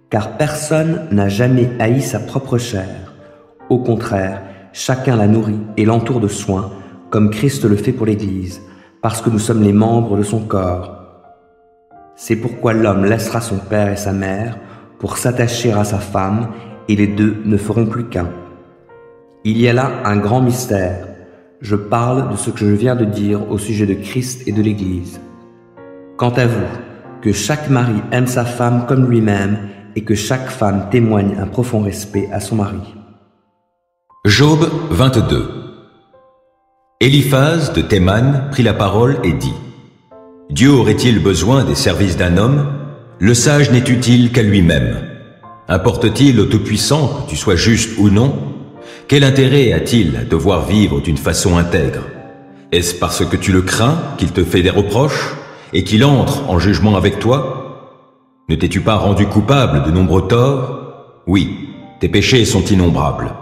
S3: Car personne n'a jamais haï sa propre chair. Au contraire, chacun la nourrit et l'entoure de soins, comme Christ le fait pour l'Église, parce que nous sommes les membres de son corps. C'est pourquoi l'homme laissera son père et sa mère pour s'attacher à sa femme, et les deux ne feront plus qu'un. Il y a là un grand mystère. Je parle de ce que je viens de dire au sujet de Christ et de l'Église. Quant à vous, que chaque mari aime sa femme comme lui-même et que chaque femme témoigne un profond respect à son mari.
S2: Job 22. Éliphaz de Théman prit la parole et dit: Dieu aurait-il besoin des services d'un homme? Le sage n'est utile qu'à lui-même. Importe-t-il au Tout-Puissant que tu sois juste ou non? Quel intérêt a-t-il à devoir vivre d'une façon intègre? Est-ce parce que tu le crains qu'il te fait des reproches et qu'il entre en jugement avec toi? Ne t'es-tu pas rendu coupable de nombreux torts? Oui, tes péchés sont innombrables.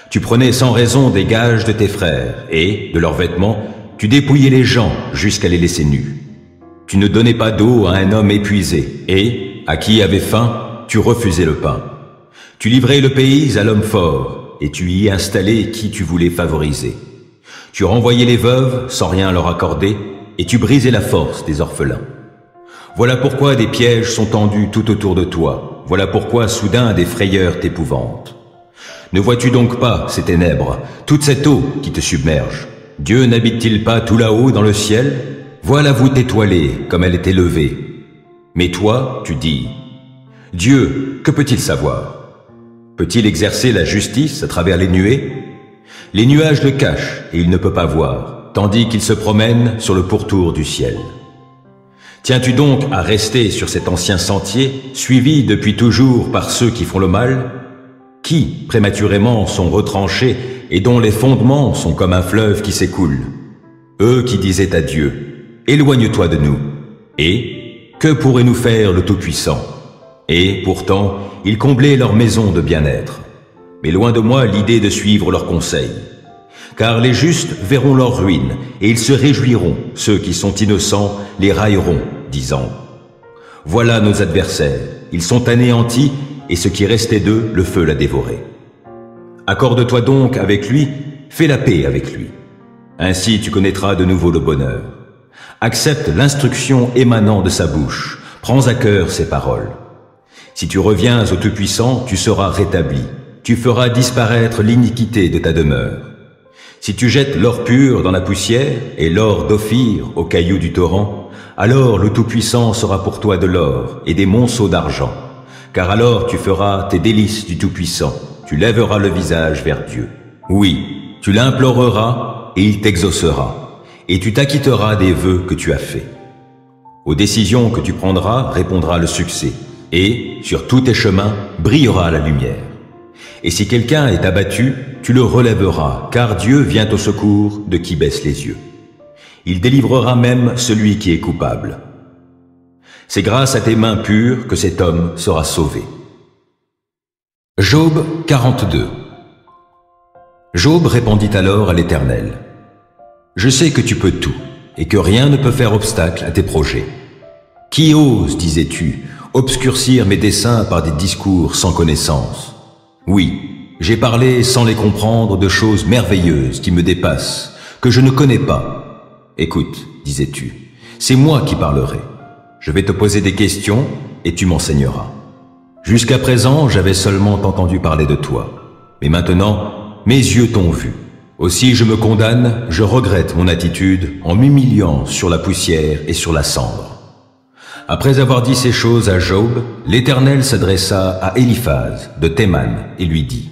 S2: Tu prenais sans raison des gages de tes frères et, de leurs vêtements, tu dépouillais les gens jusqu'à les laisser nus. Tu ne donnais pas d'eau à un homme épuisé et, à qui avait faim, tu refusais le pain. Tu livrais le pays à l'homme fort et tu y installais qui tu voulais favoriser. Tu renvoyais les veuves sans rien leur accorder et tu brisais la force des orphelins. Voilà pourquoi des pièges sont tendus tout autour de toi. Voilà pourquoi soudain des frayeurs t'épouvantent. Ne vois-tu donc pas ces ténèbres, toute cette eau qui te submerge? Dieu n'habite-t-il pas tout là-haut dans le ciel? Vois la voûte étoilée comme elle est élevée. Mais toi, tu dis: Dieu, que peut-il savoir? Peut-il exercer la justice à travers les nuées? Les nuages le cachent et il ne peut pas voir, tandis qu'il se promène sur le pourtour du ciel. Tiens-tu donc à rester sur cet ancien sentier, suivi depuis toujours par ceux qui font le mal, qui, prématurément, sont retranchés et dont les fondements sont comme un fleuve qui s'écoule? Eux qui disaient à Dieu: Éloigne-toi de nous. Et que pourrait nous faire le Tout-Puissant? Et pourtant, ils comblaient leur maison de bien-être. Mais loin de moi l'idée de suivre leurs conseils. Car les justes verront leur ruine, et ils se réjouiront, ceux qui sont innocents les railleront, disant: Voilà nos adversaires, ils sont anéantis, et ce qui restait d'eux, le feu l'a dévoré. Accorde-toi donc avec lui, fais la paix avec lui. Ainsi tu connaîtras de nouveau le bonheur. Accepte l'instruction émanant de sa bouche, prends à cœur ses paroles. Si tu reviens au Tout-Puissant, tu seras rétabli. Tu feras disparaître l'iniquité de ta demeure. Si tu jettes l'or pur dans la poussière et l'or d'Ophir aux cailloux du torrent, alors le Tout-Puissant sera pour toi de l'or et des monceaux d'argent. Car alors tu feras tes délices du Tout-Puissant, tu lèveras le visage vers Dieu. Oui, tu l'imploreras et il t'exaucera, et tu t'acquitteras des vœux que tu as faits. Aux décisions que tu prendras répondra le succès, et, sur tous tes chemins, brillera la lumière. Et si quelqu'un est abattu, tu le relèveras, car Dieu vient au secours de qui baisse les yeux. Il délivrera même celui qui est coupable. C'est grâce à tes mains pures que cet homme sera sauvé. Job 42. Job répondit alors à l'Éternel: Je sais que tu peux tout, et que rien ne peut faire obstacle à tes projets. Qui ose, disais-tu, obscurcir mes desseins par des discours sans connaissance? Oui, j'ai parlé sans les comprendre de choses merveilleuses qui me dépassent, que je ne connais pas. Écoute, disais-tu, c'est moi qui parlerai. Je vais te poser des questions et tu m'enseigneras. Jusqu'à présent, j'avais seulement entendu parler de toi. Mais maintenant, mes yeux t'ont vu. Aussi je me condamne, je regrette mon attitude en m'humiliant sur la poussière et sur la cendre. Après avoir dit ces choses à Job, l'Éternel s'adressa à Éliphaz de Théman et lui dit: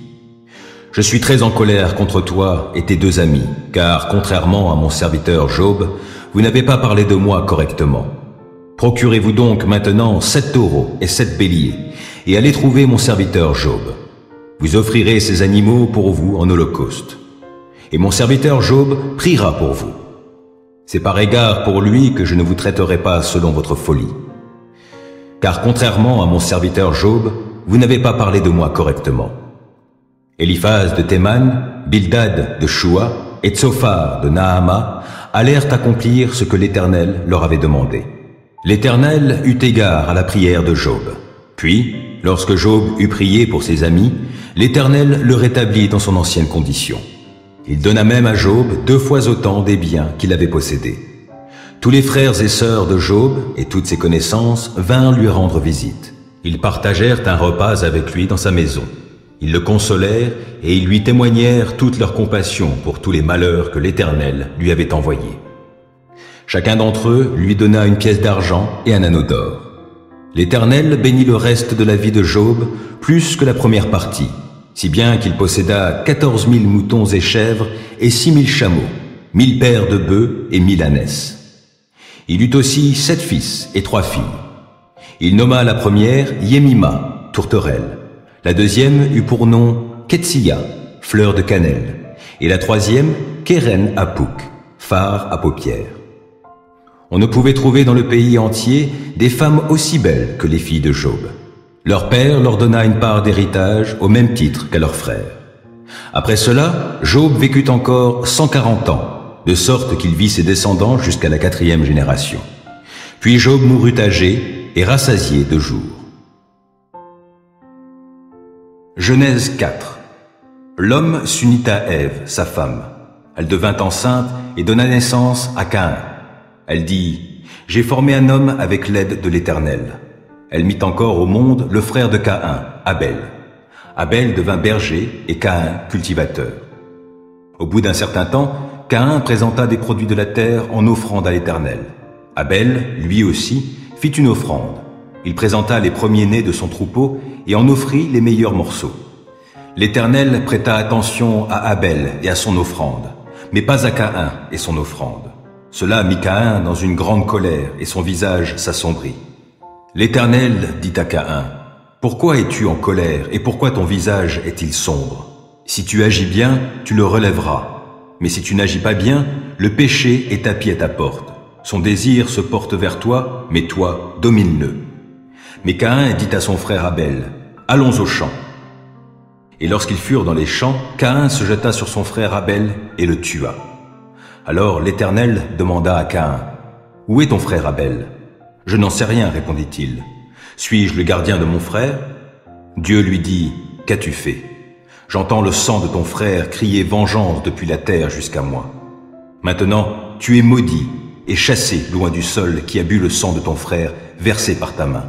S1: Je suis très en colère contre toi et tes deux amis, car contrairement à mon serviteur Job, vous n'avez pas parlé de moi correctement. Procurez-vous donc maintenant 7 taureaux et 7 béliers, et allez trouver mon serviteur Job. Vous offrirez ces animaux pour vous en holocauste. Et mon serviteur Job priera pour vous. C'est par égard pour lui que je ne vous traiterai pas selon votre folie. Car contrairement à mon serviteur Job, vous n'avez pas parlé de moi correctement. Eliphaz de Théman, Bildad de Shua et Tsophar de Naama allèrent accomplir ce que l'Éternel leur avait demandé. L'Éternel eut égard à la prière de Job. Puis, lorsque Job eut prié pour ses amis, l'Éternel le rétablit dans son ancienne condition. Il donna même à Job 2 fois autant des biens qu'il avait possédés. Tous les frères et sœurs de Job et toutes ses connaissances vinrent lui rendre visite. Ils partagèrent un repas avec lui dans sa maison. Ils le consolèrent et ils lui témoignèrent toute leur compassion pour tous les malheurs que l'Éternel lui avait envoyés. Chacun d'entre eux lui donna une pièce d'argent et un anneau d'or. L'Éternel bénit le reste de la vie de Job plus que la première partie, si bien qu'il posséda 14 000 moutons et chèvres et 6 000 chameaux, 1000 paires de bœufs et 1000 ânesses. Il eut aussi 7 fils et 3 filles. Il nomma la première Yemima, tourterelle. La deuxième eut pour nom Ketsia, fleur de cannelle. Et la troisième, Keren Apuk, phare à paupières. On ne pouvait trouver dans le pays entier des femmes aussi belles que les filles de Job. Leur père leur donna une part d'héritage au même titre qu'à leurs frères. Après cela, Job vécut encore 140 ans, de sorte qu'il vit ses descendants jusqu'à la 4e génération. Puis Job mourut âgé et rassasié de jours. Genèse 4. L'homme s'unit à Ève, sa femme. Elle devint enceinte et donna naissance à Caïn. Elle dit, « J'ai formé un homme avec l'aide de l'Éternel. » Elle mit encore au monde le frère de Caïn, Abel. Abel devint berger et Caïn cultivateur. Au bout d'un certain temps, Caïn présenta des produits de la terre en offrande à l'Éternel. Abel, lui aussi, fit une offrande. Il présenta les premiers-nés de son troupeau et en offrit les meilleurs morceaux. L'Éternel prêta attention à Abel et à son offrande, mais pas à Caïn et son offrande. Cela mit Caïn dans une grande colère et son visage s'assombrit. L'Éternel dit à Caïn, « Pourquoi es-tu en colère et pourquoi ton visage est-il sombre? Si tu agis bien, tu le relèveras. Mais si tu n'agis pas bien, le péché est tapis à ta porte. Son désir se porte vers toi, mais toi, domine-le. » Mais Caïn dit à son frère Abel, « Allons au champ. » Et lorsqu'ils furent dans les champs, Caïn se jeta sur son frère Abel et le tua. Alors l'Éternel demanda à Caïn, « Où est ton frère Abel ?» « Je n'en sais rien, répondit-il. Suis-je le gardien de mon frère ?» Dieu lui dit, « Qu'as-tu fait ? J'entends le sang de ton frère crier vengeance depuis la terre jusqu'à moi. Maintenant, tu es maudit et chassé loin du sol qui a bu le sang de ton frère versé par ta main.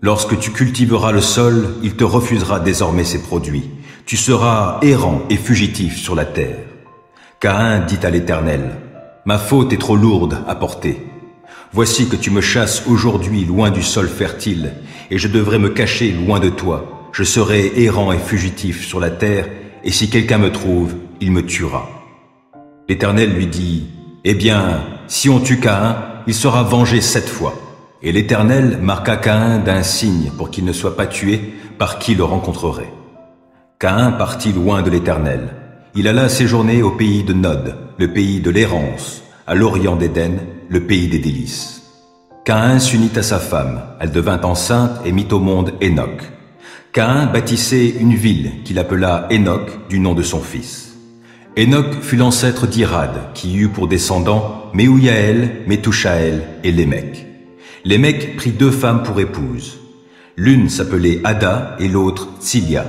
S1: Lorsque tu cultiveras le sol, il te refusera désormais ses produits. Tu seras errant et fugitif sur la terre. » Caïn dit à l'Éternel, « Ma faute est trop lourde à porter. Voici que tu me chasses aujourd'hui loin du sol fertile, et je devrais me cacher loin de toi. Je serai errant et fugitif sur la terre, et si quelqu'un me trouve, il me tuera. » L'Éternel lui dit, « Eh bien, si on tue Caïn, il sera vengé 7 fois. » Et l'Éternel marqua Caïn d'un signe pour qu'il ne soit pas tué par qui le rencontrerait. Caïn partit loin de l'Éternel. Il alla séjourner au pays de Nod, le pays de l'errance, à l'orient d'Éden, le pays des délices. Caïn s'unit à sa femme, elle devint enceinte et mit au monde Hénoc. Caïn bâtissait une ville qu'il appela Hénoc du nom de son fils. Hénoc fut l'ancêtre d'Irad, qui eut pour descendants Méhouyaël, Métouchaël et Lémec. Lémec prit 2 femmes pour épouses. L'une s'appelait Ada et l'autre Tsilia.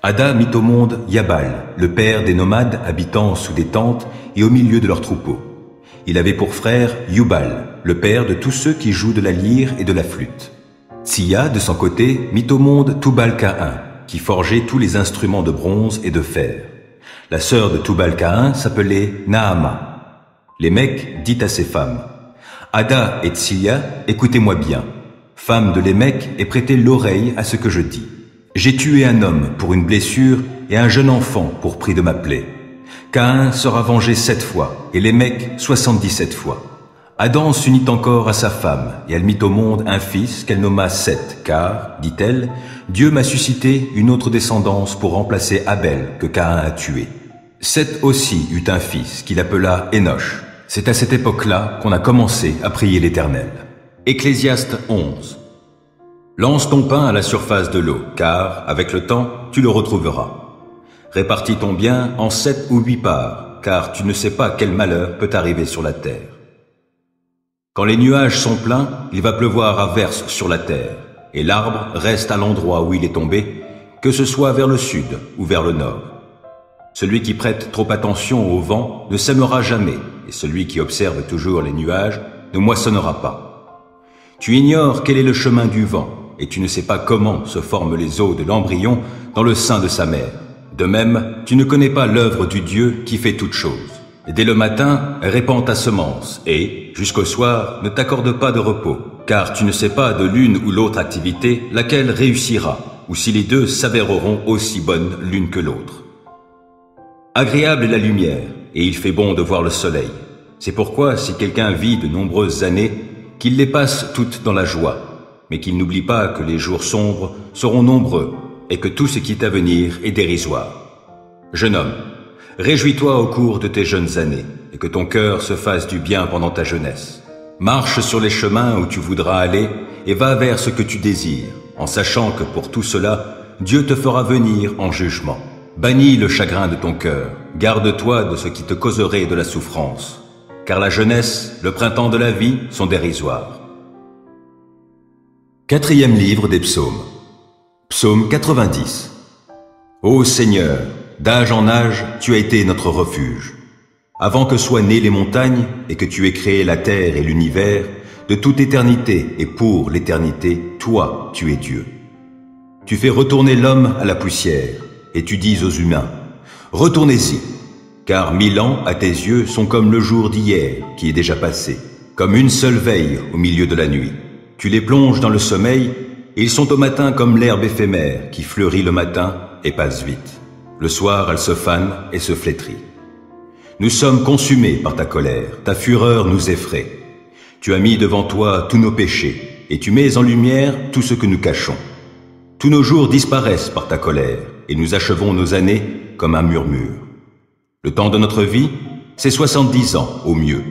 S1: Ada mit au monde Yabal, le père des nomades habitant sous des tentes et au milieu de leurs troupeaux. Il avait pour frère Yubal, le père de tous ceux qui jouent de la lyre et de la flûte. Tsia, de son côté, mit au monde Tubal-Caïn, qui forgeait tous les instruments de bronze et de fer. La sœur de Tubal-Caïn s'appelait Naama. Lémec dit à ses femmes, « Ada et Tsia, écoutez-moi bien. Femmes de Lémec, et prêtez l'oreille à ce que je dis.
S2: J'ai tué un homme pour une blessure et un jeune enfant pour prix de ma plaie. Caïn sera vengé 7 fois et Lémec 77 fois. Adam s'unit encore à sa femme et elle mit au monde un fils qu'elle nomma Seth, car, dit-elle, Dieu m'a suscité une autre descendance pour remplacer Abel que Caïn a tué. Seth aussi eut un fils qu'il appela Énoch. C'est à cette époque-là qu'on a commencé à prier l'Éternel. Ecclésiaste 11. Lance ton pain à la surface de l'eau, car, avec le temps, tu le retrouveras. Répartis ton bien en 7 ou 8 parts, car tu ne sais pas quel malheur peut arriver sur la terre. Quand les nuages sont pleins, il va pleuvoir à verse sur la terre, et l'arbre reste à l'endroit où il est tombé, que ce soit vers le sud ou vers le nord. Celui qui prête trop attention au vent ne sèmera jamais, et celui qui observe toujours les nuages ne moissonnera pas. Tu ignores quel est le chemin du vent, et tu ne sais pas comment se forment les os de l'embryon dans le sein de sa mère. De même, tu ne connais pas l'œuvre du Dieu qui fait toutes choses. Et dès le matin, répands ta semence, et, jusqu'au soir, ne t'accorde pas de repos, car tu ne sais pas de l'une ou l'autre activité laquelle réussira, ou si les deux s'avéreront aussi bonnes l'une que l'autre. Agréable est la lumière, et il fait bon de voir le soleil. C'est pourquoi, si quelqu'un vit de nombreuses années, qu'il les passe toutes dans la joie, mais qu'il n'oublie pas que les jours sombres seront nombreux, et que tout ce qui est à venir est dérisoire. Jeune homme, réjouis-toi au cours de tes jeunes années, et que ton cœur se fasse du bien pendant ta jeunesse. Marche sur les chemins où tu voudras aller, et va vers ce que tu désires, en sachant que pour tout cela, Dieu te fera venir en jugement. Bannis le chagrin de ton cœur, garde-toi de ce qui te causerait de la souffrance, car la jeunesse, le printemps de la vie sont dérisoires. 4e livre des psaumes. Psaume 90. Ô Seigneur, d'âge en âge, tu as été notre refuge. Avant que soient nées les montagnes et que tu aies créé la terre et l'univers, de toute éternité et pour l'éternité, toi, tu es Dieu. Tu fais retourner l'homme à la poussière, et tu dis aux humains, retournez-y, car 1000 ans à tes yeux sont comme le jour d'hier qui est déjà passé, comme une seule veille au milieu de la nuit. Tu les plonges dans le sommeil, et ils sont au matin comme l'herbe éphémère qui fleurit le matin et passe vite. Le soir, elle se fane et se flétrit. Nous sommes consumés par ta colère, ta fureur nous effraie. Tu as mis devant toi tous nos péchés, et tu mets en lumière tout ce que nous cachons. Tous nos jours disparaissent par ta colère, et nous achevons nos années comme un murmure. Le temps de notre vie, c'est 70 ans au mieux,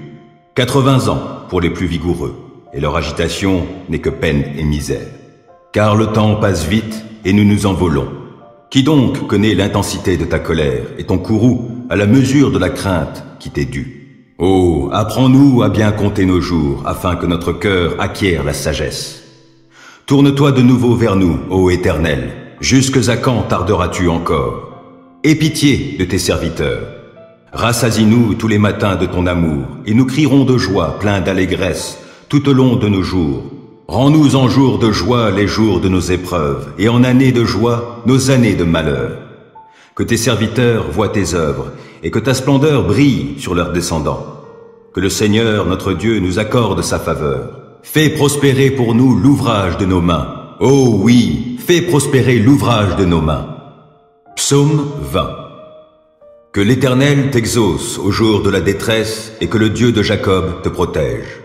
S2: 80 ans pour les plus vigoureux, et leur agitation n'est que peine et misère. Car le temps passe vite et nous nous envolons. Qui donc connaît l'intensité de ta colère et ton courroux à la mesure de la crainte qui t'est due? Oh, apprends-nous à bien compter nos jours afin que notre cœur acquiert la sagesse. Tourne-toi de nouveau vers nous, ô Éternel. Jusque à quand tarderas-tu encore? Aie pitié de tes serviteurs. Rassasie-nous tous les matins de ton amour et nous crierons de joie pleins d'allégresse tout au long de nos jours. Rends-nous en jours de joie les jours de nos épreuves, et en années de joie nos années de malheur. Que tes serviteurs voient tes œuvres, et que ta splendeur brille sur leurs descendants. Que le Seigneur, notre Dieu, nous accorde sa faveur. Fais prospérer pour nous l'ouvrage de nos mains. Oh oui, fais prospérer l'ouvrage de nos mains. Psaume 20. Que l'Éternel t'exauce au jour de la détresse, et que le Dieu de Jacob te protège.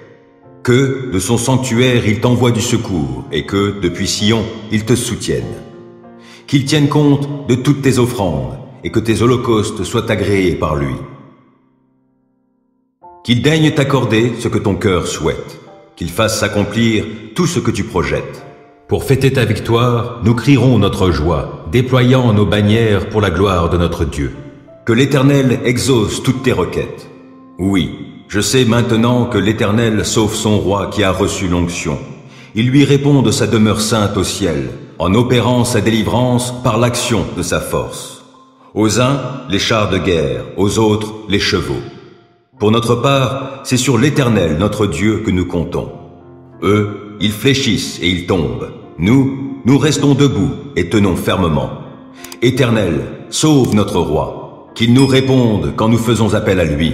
S2: Que, de son sanctuaire, il t'envoie du secours, et que, depuis Sion, il te soutienne. Qu'il tienne compte de toutes tes offrandes, et que tes holocaustes soient agréés par lui. Qu'il daigne t'accorder ce que ton cœur souhaite, qu'il fasse s'accomplir tout ce que tu projettes. Pour fêter ta victoire, nous crierons notre joie, déployant nos bannières pour la gloire de notre Dieu. Que l'Éternel exauce toutes tes requêtes. Oui, je sais maintenant que l'Éternel sauve son roi qui a reçu l'onction. Il lui répond de sa demeure sainte au ciel, en opérant sa délivrance par l'action de sa force. Aux uns, les chars de guerre, aux autres, les chevaux. Pour notre part, c'est sur l'Éternel, notre Dieu, que nous comptons. Eux, ils fléchissent et ils tombent. Nous restons debout et tenons fermement. Éternel, sauve notre roi, qu'il nous réponde quand nous faisons appel à lui.